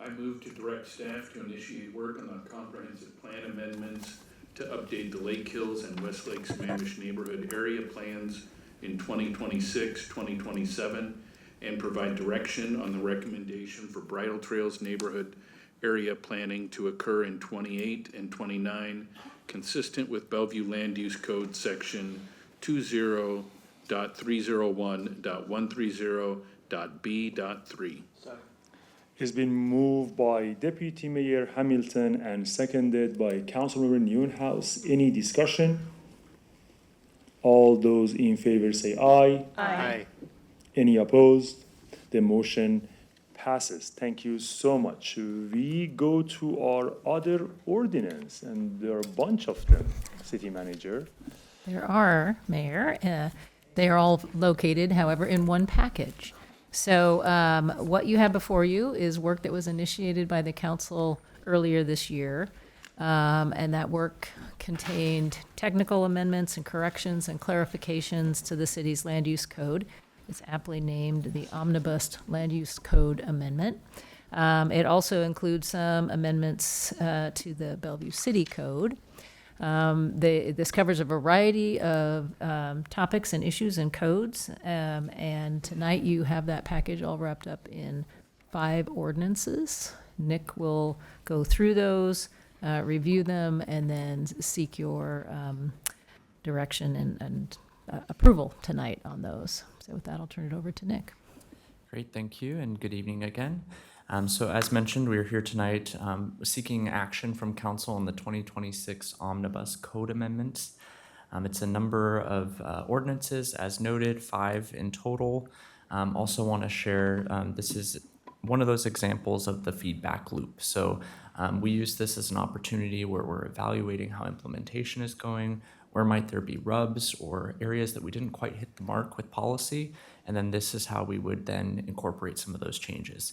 I move to direct staff to initiate work on the comprehensive plan amendments to update the Lake Hills and Westlake Sammamish neighborhood area plans in 2026, 2027, and provide direction on the recommendation for Bridle Trails neighborhood area planning to occur in 28 and 29, consistent with Bellevue Land Use Code section 20.301.130.b.3. Has been moved by Deputy Mayor Hamilton and seconded by Councilmember Neuenhouse. Any discussion? All those in favor say aye. Aye. Any opposed? The motion passes. Thank you so much. We go to our other ordinance, and there are a bunch of them, City Manager. There are, Mayor. They are all located, however, in one package. So what you have before you is work that was initiated by the council earlier this year. And that work contained technical amendments and corrections and clarifications to the city's land use code. It's aptly named the Omnibus Land Use Code Amendment. It also includes some amendments to the Bellevue City Code. This covers a variety of topics and issues and codes, and tonight you have that package all wrapped up in 5 ordinances. Nick will go through those, review them, and then seek your direction and approval tonight on those. So with that, I'll turn it over to Nick. Great, thank you, and good evening again. So as mentioned, we are here tonight seeking action from council on the 2026 Omnibus Code Amendments. It's a number of ordinances, as noted, 5 in total. Also want to share, this is one of those examples of the feedback loop. So we use this as an opportunity where we're evaluating how implementation is going, where might there be rubs or areas that we didn't quite hit the mark with policy, and then this is how we would then incorporate some of those changes.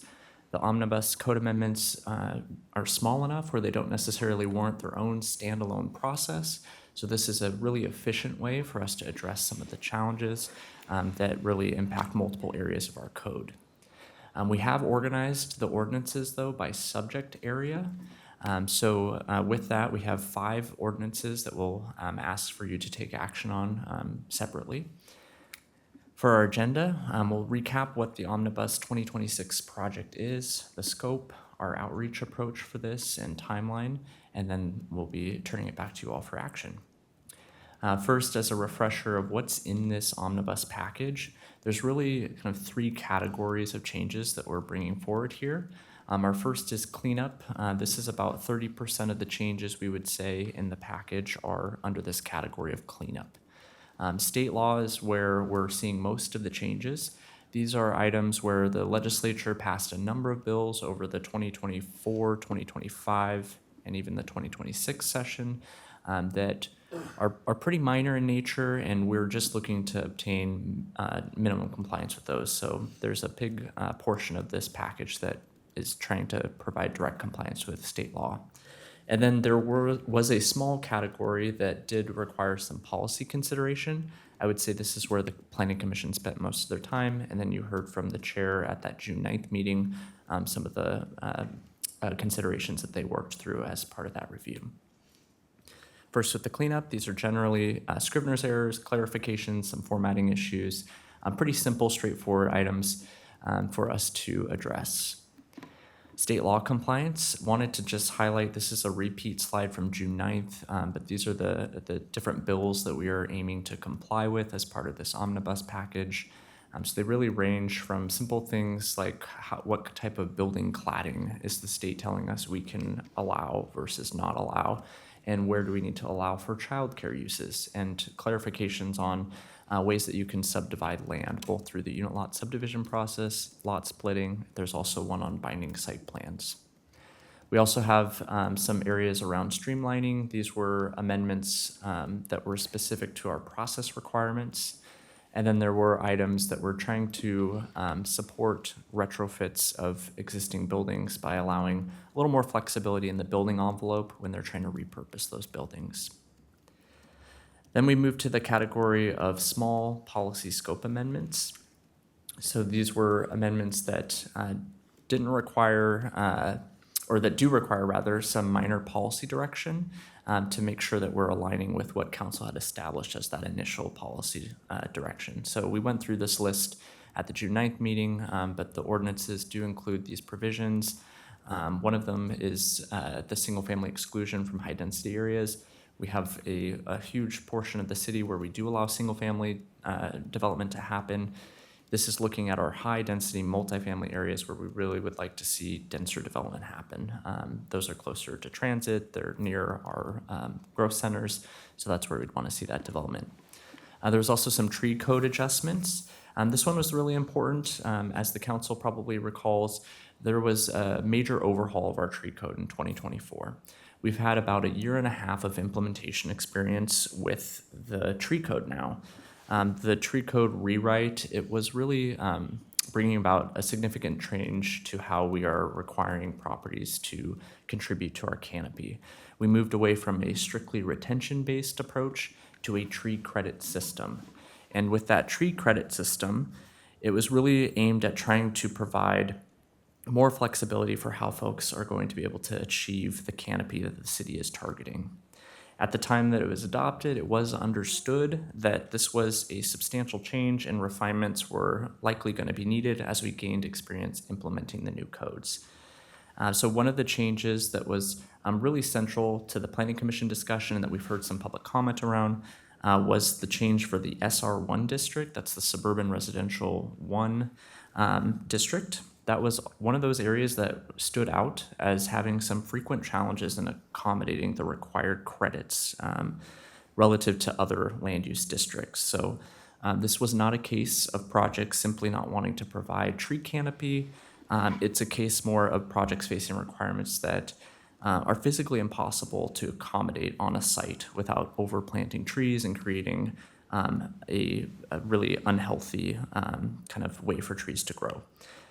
The omnibus code amendments are small enough where they don't necessarily warrant their own standalone process. So this is a really efficient way for us to address some of the challenges that really impact multiple areas of our code. We have organized the ordinances, though, by subject area. With that, we have 5 ordinances that we'll ask for you to take action on separately. For our agenda, we'll recap what the Omnibus 2026 project is, the scope, our outreach approach for this, and timeline, and then we'll be turning it back to you all for action. First, as a refresher of what's in this Omnibus package, there's really kind of 3 categories of changes that we're bringing forward here. Our first is cleanup. This is about 30% of the changes we would say in the package are under this category of cleanup. State law is where we're seeing most of the changes. These are items where the legislature passed a number of bills over the 2024, 2025, and even the 2026 session that are pretty minor in nature, and we're just looking to obtain minimum compliance with those. So there's a big portion of this package that is trying to provide direct compliance with state law. And then there was a small category that did require some policy consideration. I would say this is where the Planning Commission spent most of their time, and then you heard from the chair at that June 9th meeting some of the considerations that they worked through as part of that review. First, with the cleanup, these are generally Scrivener's errors, clarifications, some formatting issues, pretty simple, straightforward items for us to address. State law compliance, wanted to just highlight, this is a repeat slide from June 9th, but these are the different bills that we are aiming to comply with as part of this omnibus package. So they really range from simple things like what type of building cladding is the state telling us we can allow versus not allow, and where do we need to allow for childcare uses, and clarifications on ways that you can subdivide land, both through the unit lot subdivision process, lot splitting. There's also one on binding site plans. We also have some areas around streamlining. These were amendments that were specific to our process requirements. And then there were items that were trying to support retrofits of existing buildings by allowing a little more flexibility in the building envelope when they're trying to repurpose those buildings. Then we move to the category of small policy scope amendments. So these were amendments that didn't require, or that do require rather, some minor policy direction to make sure that we're aligning with what council had established as that initial policy direction. So we went through this list at the June 9th meeting, but the ordinances do include these provisions. One of them is the single family exclusion from high density areas. We have a huge portion of the city where we do allow single family development to happen. This is looking at our high density multifamily areas where we really would like to see denser development happen. Those are closer to transit, they're near our growth centers, so that's where we'd want to see that development. There was also some tree code adjustments. This one was really important. As the council probably recalls, there was a major overhaul of our tree code in 2024. We've had about 1.5 years of implementation experience with the tree code now. The tree code rewrite, it was really bringing about a significant change to how we are requiring properties to contribute to our canopy. We moved away from a strictly retention-based approach to a tree credit system. And with that tree credit system, it was really aimed at trying to provide more flexibility for how folks are going to be able to achieve the canopy that the city is targeting. At the time that it was adopted, it was understood that this was a substantial change and refinements were likely going to be needed as we gained experience implementing the new codes. So one of the changes that was really central to the Planning Commission discussion and that we've heard some public comment around was the change for the SR1 district. That's the Suburban Residential 1 district. That was one of those areas that stood out as having some frequent challenges in accommodating the required credits relative to other land use districts. So this was not a case of projects simply not wanting to provide tree canopy. It's a case more of projects facing requirements that are physically impossible to accommodate on a site without overplanting trees and creating a really unhealthy kind of way for trees to grow.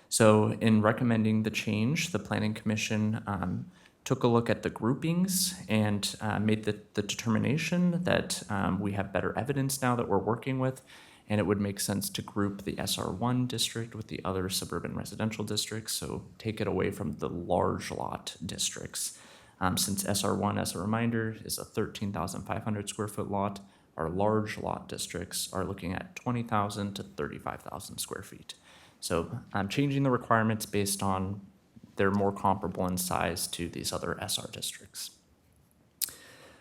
So in recommending the change, the Planning Commission took a look at the groupings and made the determination that we have better evidence now that we're working with, and it would make sense to group the SR1 district with the other suburban residential districts, so take it away from the large lot districts. Since SR1, as a reminder, is a 13,500 square foot lot, our large lot districts are looking at 20,000 to 35,000 square feet. So changing the requirements based on they're more comparable in size to these other SR districts.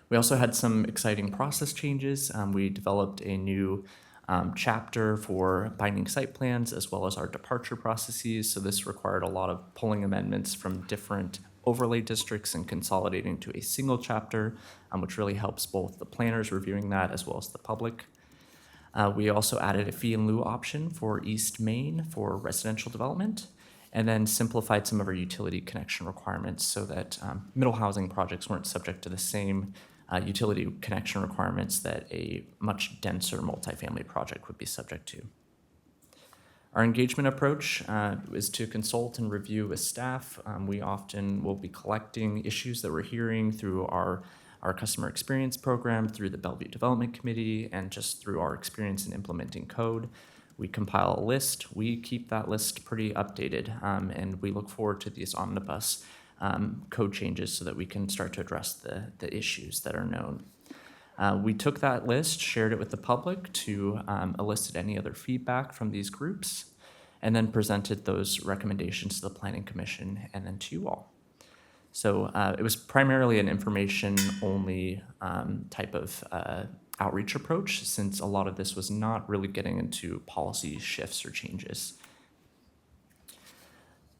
We also had some exciting process changes. We developed a new chapter for binding site plans as well as our departure processes. So this required a lot of pulling amendments from different overlay districts and consolidating to a single chapter, which really helps both the planners reviewing that as well as the public. We also added a fee in lieu option for East Main for residential development, and then simplified some of our utility connection requirements so that middle housing projects weren't subject to the same utility connection requirements that a much denser multifamily project would be subject to. Our engagement approach is to consult and review with staff. We often will be collecting issues that we're hearing through our customer experience program, through the Bellevue Development Committee, and just through our experience in implementing code. We compile a list. We keep that list pretty updated, and we look forward to these omnibus code changes so that we can start to address the issues that are known. We took that list, shared it with the public to elicit any other feedback from these groups, and then presented those recommendations to the Planning Commission and then to you all. So it was primarily an information-only type of outreach approach, since a lot of this was not really getting into policy shifts or changes.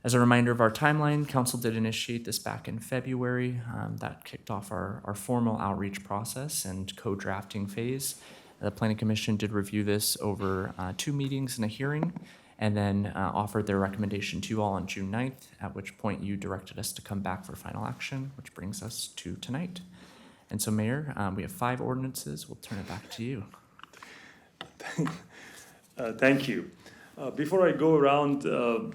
As a reminder of our timeline, Council did initiate this back in February. That kicked off our formal outreach process and code drafting phase. The Planning Commission did review this over 2 meetings and a hearing, and then offered their recommendation to you all on June 9th, at which point you directed us to come back for final action, which brings us to tonight. And so, Mayor, we have 5 ordinances. We'll turn it back to you. Thank you. Before I go around,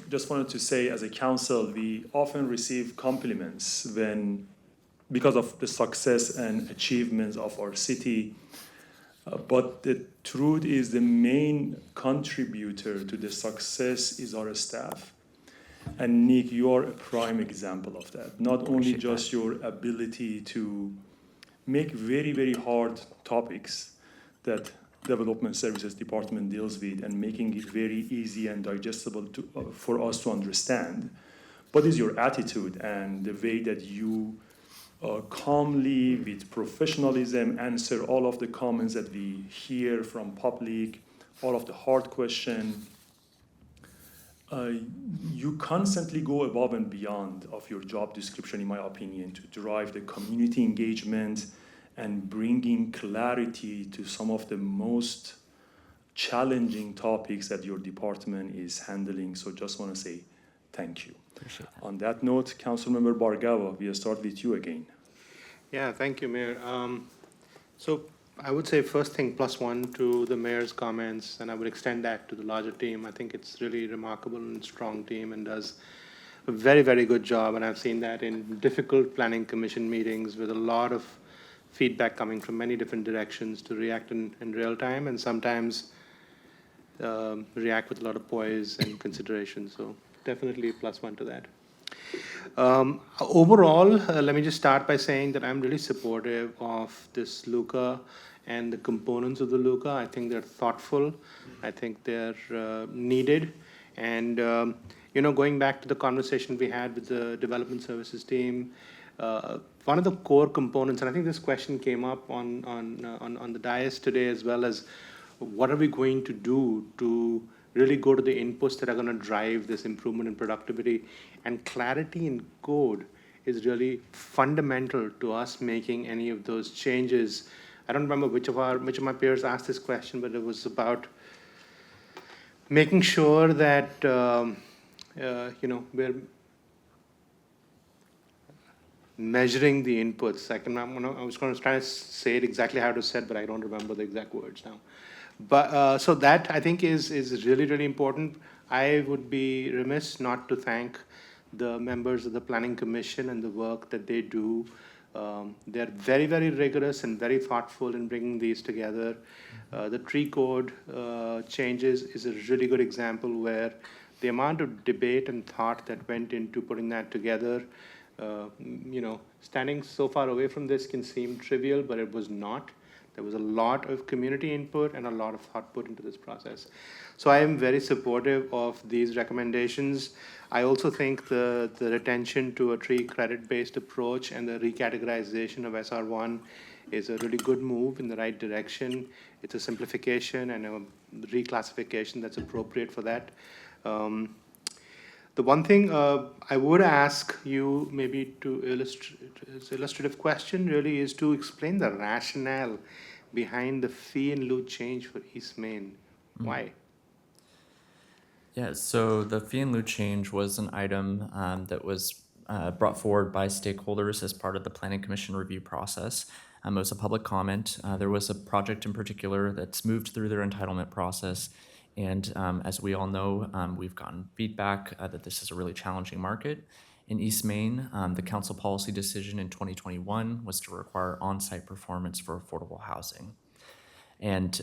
just wanted to say, as a council, we often receive compliments because of the success and achievements of our city. But the truth is, the main contributor to the success is our staff. And Nick, you are a prime example of that. Not only just your ability to make very, very hard topics that Development Services Department deals with and making it very easy and digestible for us to understand, but is your attitude and the way that you calmly, with professionalism, answer all of the comments that we hear from public, all of the hard questions. You constantly go above and beyond of your job description, in my opinion, to drive the community engagement and bringing clarity to some of the most challenging topics that your department is handling. So just want to say thank you. Appreciate that. On that note, Councilmember Bargava, we'll start with you again. Yeah, thank you, Mayor. So I would say first thing, +1 to the mayor's comments, and I would extend that to the larger team. I think it's really remarkable and strong team and does a very, very good job. And I've seen that in difficult planning commission meetings with a lot of feedback coming from many different directions to react in real time, and sometimes react with a lot of poise and consideration. So definitely +1 to that. Overall, let me just start by saying that I'm really supportive of this LUCA and the components of the LUCA. I think they're thoughtful. I think they're needed. And, going back to the conversation we had with the development services team, one of the core components, and I think this question came up on the dais today, as well as what are we going to do to really go to the inputs that are going to drive this improvement in productivity. And clarity in code is really fundamental to us making any of those changes. I don't remember which of my peers asked this question, but it was about making sure that we're measuring the inputs. I was going to try to say it exactly how to say it, but I don't remember the exact words now. But so that I think is really, really important. I would be remiss not to thank the members of the Planning Commission and the work that they do. They're very, very rigorous and very thoughtful in bringing these together. The tree code changes is a really good example where the amount of debate and thought that went into putting that together, standing so far away from this can seem trivial, but it was not. There was a lot of community input and a lot of thought put into this process. So I am very supportive of these recommendations. I also think the attention to a tree credit-based approach and the recategorization of SR1 is a really good move in the right direction. It's a simplification and a reclassification that's appropriate for that. The one thing I would ask you maybe to illustrative question really is to explain the rationale behind the fee in lieu change for East Main. Why? Yeah, so the fee in lieu change was an item that was brought forward by stakeholders as part of the Planning Commission review process. It was a public comment. There was a project in particular that's moved through their entitlement process. And as we all know, we've gotten feedback that this is a really challenging market. In East Main, the council policy decision in 2021 was to require on-site performance for affordable housing. And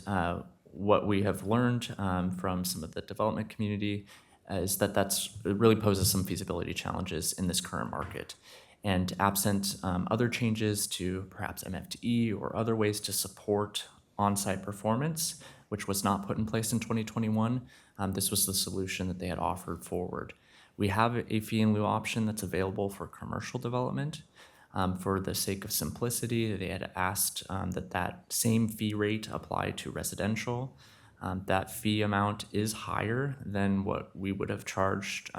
what we have learned from some of the development community is that it really poses some feasibility challenges in this current market. And absent other changes to perhaps MFTE or other ways to support on-site performance, which was not put in place in 2021, this was the solution that they had offered forward. We have a fee in lieu option that's available for commercial development. For the sake of simplicity, they had asked that same fee rate apply to residential. That fee amount is higher than what we would have charged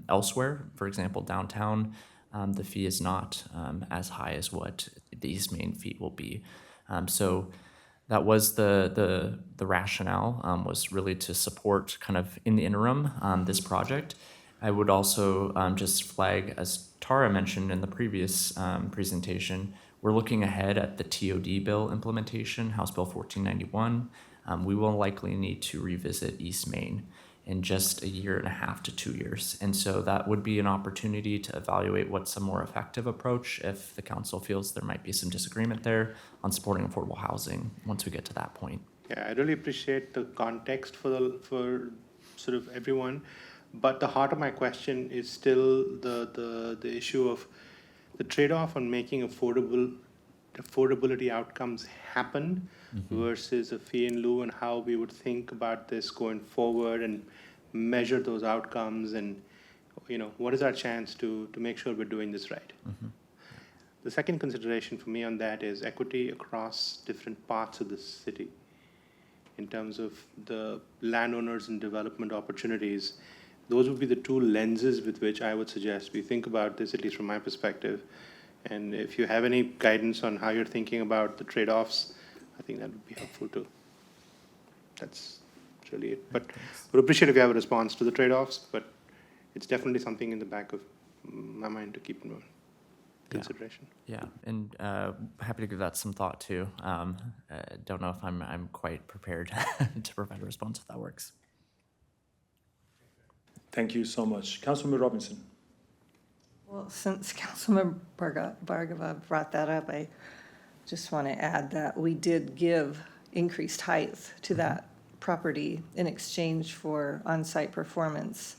elsewhere. For example, downtown, the fee is not as high as what the East Main fee will be. So that was the rationale, was really to support kind of in the interim this project. I would also just flag, as Tara mentioned in the previous presentation, we're looking ahead at the TOD bill implementation, House Bill 1491. We will likely need to revisit East Main in just 1.5 to 2 years. And so that would be an opportunity to evaluate what's a more effective approach if the council feels there might be some disagreement there on supporting affordable housing once we get to that point. Yeah, I really appreciate the context for sort of everyone. But the heart of my question is still the issue of the trade-off on making affordability outcomes happen versus a fee in lieu, and how we would think about this going forward and measure those outcomes, and what is our chance to make sure we're doing this right. The second consideration for me on that is equity across different parts of the city in terms of the landowners and development opportunities. Those would be the two lenses with which I would suggest we think about this, at least from my perspective. And if you have any guidance on how you're thinking about the trade-offs, I think that would be helpful too. That's really it. But would appreciate if you have a response to the trade-offs, but it's definitely something in the back of my mind to keep in consideration. Yeah, and happy to give that some thought too. Don't know if I'm quite prepared to provide a response if that works. Thank you so much. Councilmember Robinson. Well, since Councilmember Bhargava brought that up, I just want to add that we did give increased height to that property in exchange for on-site performance.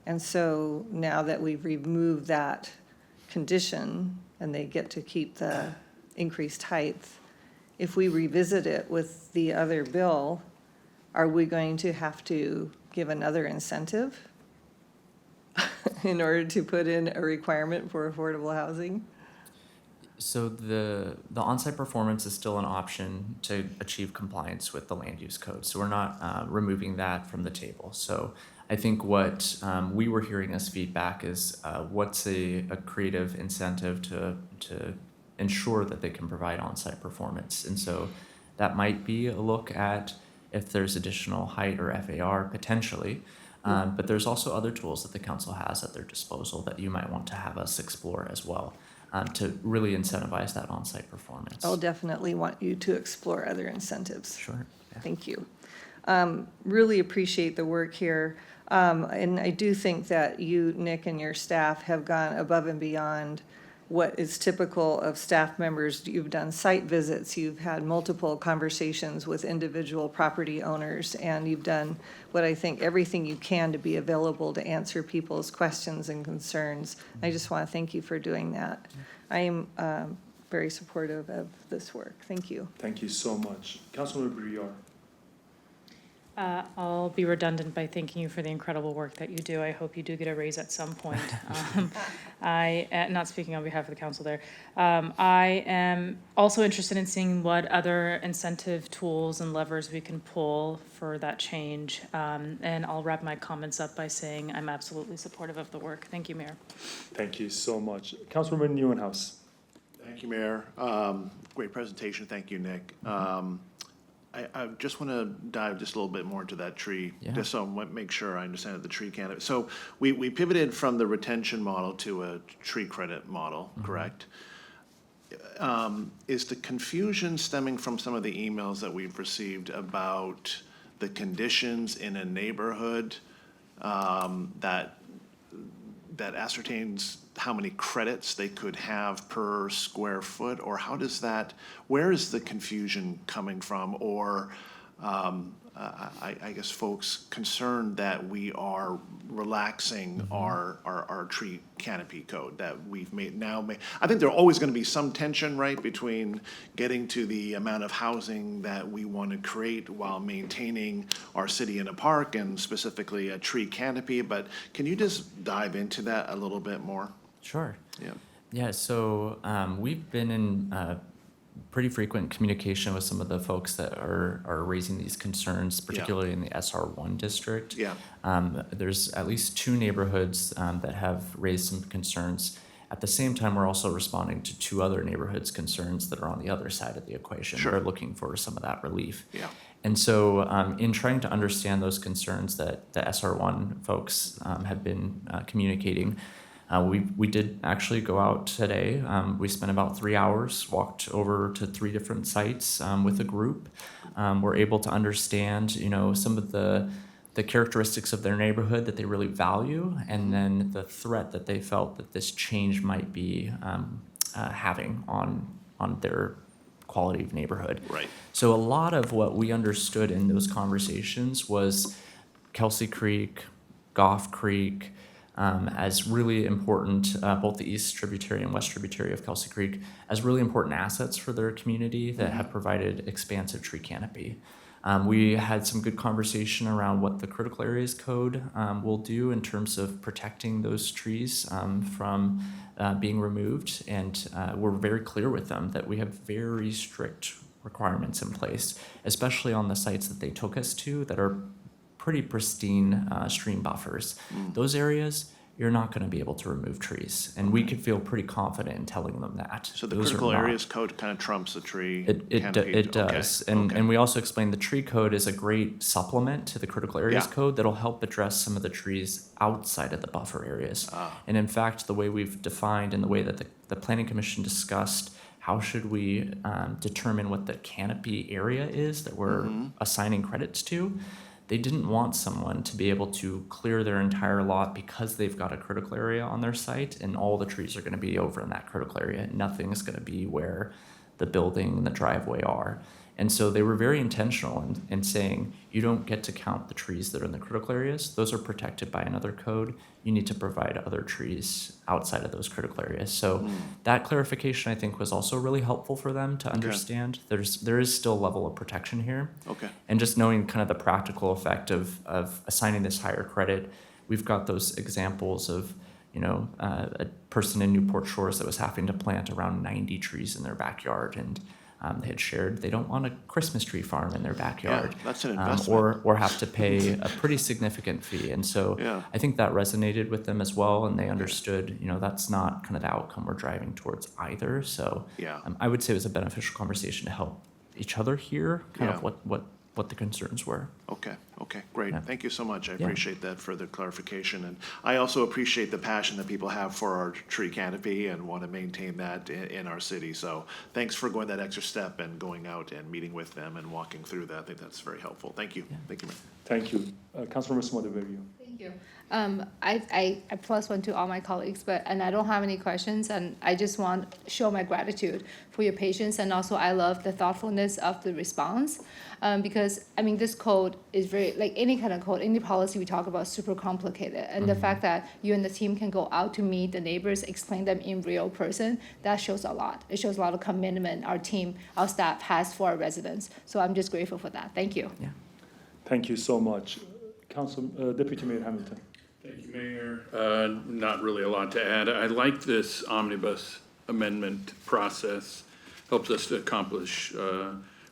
And so now that we've removed that condition and they get to keep the increased height, if we revisit it with the other bill, are we going to have to give another incentive in order to put in a requirement for affordable housing? So the on-site performance is still an option to achieve compliance with the land use code. So we're not removing that from the table. So I think what we were hearing as feedback is what's a creative incentive to ensure that they can provide on-site performance. And so that might be a look at if there's additional height or FAR potentially. But there's also other tools that the council has at their disposal that you might want to have us explore as well, to really incentivize that on-site performance. I'll definitely want you to explore other incentives. Sure. Yeah. Thank you. Really appreciate the work here. And I do think that you, Nick, and your staff have gone above and beyond what is typical of staff members. You've done site visits, you've had multiple conversations with individual property owners, and you've done what I think everything you can to be available to answer people's questions and concerns. I just want to thank you for doing that. I am very supportive of this work. Thank you. Thank you so much. Councilmember Briere. I'll be redundant by thanking you for the incredible work that you do. I hope you do get a raise at some point. Not speaking on behalf of the council there. I am also interested in seeing what other incentive tools and levers we can pull for that change. And I'll wrap my comments up by saying I'm absolutely supportive of the work. Thank you, Mayor. Thank you so much. Councilwoman Neuenhuis. Thank you, Mayor. Great presentation. Thank you, Nick. I just want to dive just a little bit more into that tree, just so I make sure I understand the tree canopy. So we pivoted from the retention model to a tree credit model, correct? Is the confusion stemming from some of the emails that we've received about the conditions in a neighborhood that ascertains how many credits they could have per square foot, or how does that, where is the confusion coming from? Or I guess folks concerned that we are relaxing our tree canopy code that we've made. I think there's always going to be some tension, right, between getting to the amount of housing that we want to create while maintaining our city in a park and specifically a tree canopy. But can you just dive into that a little bit more? Sure. Yeah. Yeah, so we've been in pretty frequent communication with some of the folks that are raising these concerns, particularly in the SR1 district. Yeah. There's at least 2 neighborhoods that have raised some concerns. At the same time, we're also responding to 2 other neighborhoods' concerns that are on the other side of the equation. Sure. They're looking for some of that relief. Yeah. And so in trying to understand those concerns that the SR1 folks have been communicating, we did actually go out today. We spent about 3 hours, walked over to 3 different sites with a group. We're able to understand, some of the characteristics of their neighborhood that they really value, and then the threat that they felt that this change might be having on their quality of neighborhood. Right. So a lot of what we understood in those conversations was Kelsey Creek, Goff Creek, as really important, both the east tributary and west tributary of Kelsey Creek, as really important assets for their community that have provided expansive tree canopy. We had some good conversation around what the critical areas code will do in terms of protecting those trees from being removed, and we're very clear with them that we have very strict requirements in place, especially on the sites that they took us to that are pretty pristine stream buffers. Those areas, you're not going to be able to remove trees, and we could feel pretty confident in telling them that. So the Those critical are not. areas code kind of trumps the tree It canopy? does, and we also explained the tree code is a great supplement to the critical areas Yeah. code that'll help address some of the trees outside of the buffer areas. And in fact, the way we've defined and the way that the Planning Commission discussed how should we determine what the canopy area is that we're assigning credits to, they didn't want someone to be able to clear their entire lot because they've got a critical area on their site and all the trees are going to be over in that critical area. Nothing's going to be where the building and the driveway are. And so they were very intentional in saying, you don't get to count the trees that are in the critical areas. Those are protected by another code. You need to provide other trees outside of those critical areas. So that clarification, I think, was also really helpful for them to understand. There is still a level of protection here. Okay. And just knowing kind of the practical effect of assigning this higher credit, we've got those examples of, a person in Newport Shores that was having to plant around 90 trees in their backyard, and they had shared they don't want a Christmas tree farm in their backyard. Yeah, that's an investment. Or have to pay a pretty significant fee. And so I think that resonated with them as well, and they understood, that's not kind of the outcome we're driving towards either. So I would say it was a beneficial conversation to help each other hear kind of what what the concerns were. Okay, okay, great. Yeah. Thank you so much. I Yeah. appreciate that further clarification. And I also appreciate the passion that people have for our tree canopy and want to maintain that in our city. So thanks for going that extra step and going out and meeting with them and walking through that. I think that's very helpful. Thank you. Thank you, Mayor. Thank you. Councilmember Smodoverio. Thank you. I plus one to all my colleagues, and I don't have any questions, and I just want to show my gratitude for your patience, and also I love the thoughtfulness of the response, because, I mean, this code is very, like any kind of code, any policy we talk about, super complicated, and the fact that you and the team can go out to meet the neighbors, explain them in real person, that shows a lot. It shows a lot of commitment our team, our staff has for our residents, so I'm just grateful for that. Thank you. Yeah. Thank you so much. Deputy Mayor Hamilton. Thank you, Mayor. Not really a lot to add. I like this omnibus amendment process. Helps us to accomplish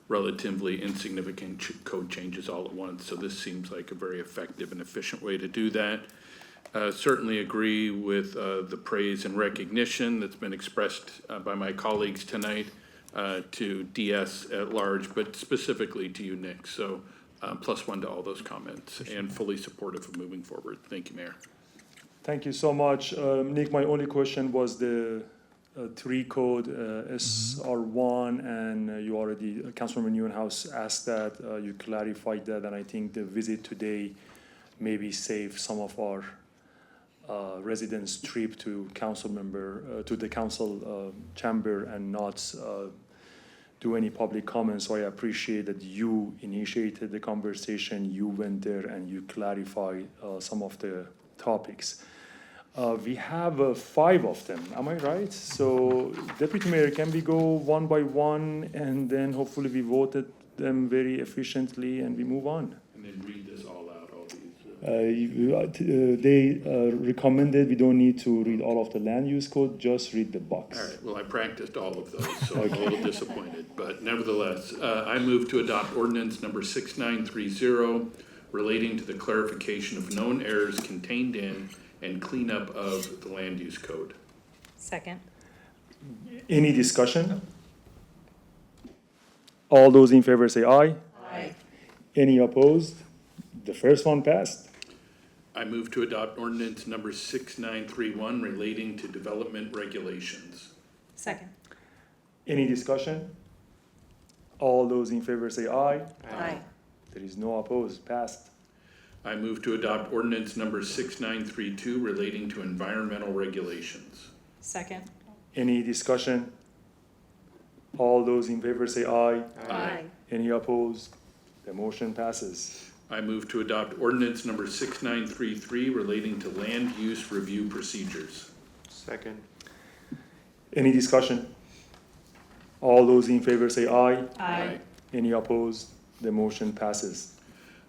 relatively insignificant code changes all at once. So this seems like a very effective and efficient way to do that. Certainly agree with the praise and recognition that's been expressed by my colleagues tonight to DS at large, but specifically to you, Nick. So plus one to all those comments and fully supportive of moving forward. Thank you, Mayor. Thank you so much. Nick, my only question was the tree code, SR1, and you already, Councilmember Newhouse asked that, you clarified that, and I think the visit today maybe save some of our residents' trip to to the council chamber and not do any public comments. So I appreciate that you initiated the conversation, you went there and you clarified some of the topics. We have 5 of them, am I right? So Deputy Mayor, can we go one by one and then hopefully we voted them very efficiently and we move on? And then read this all out, all these. They recommended we don't need to read all of the land use code, just read the box. All right, well, I practiced all of those, so I'm a little disappointed, but nevertheless, I move to adopt ordinance number 6930 relating to the clarification of known errors contained in and cleanup of the land use code. Second. Any discussion? All those in favor say aye. Aye. Any opposed? The first one passed. I move to adopt ordinance number 6931 relating to development regulations. Second. Any discussion? All those in favor say aye. Aye. There is no opposed, passed. I move to adopt ordinance number 6932 relating to environmental regulations. Second. Any discussion? All those in favor say aye. Aye. Any opposed? The motion passes. I move to adopt ordinance number 6933 relating to land use review procedures. Second. Any discussion? All those in favor say aye. Aye. Any opposed? The motion passes.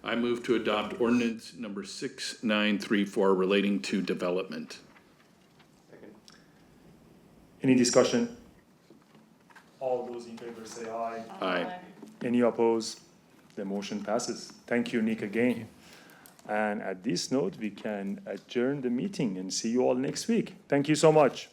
I move to adopt ordinance number 6934 relating to development. Second. Any discussion? All those in favor say aye. Aye. Any opposed? The motion passes. Thank you, Nick, again. And at this note, we can adjourn the meeting and see you all next week. Thank you so much.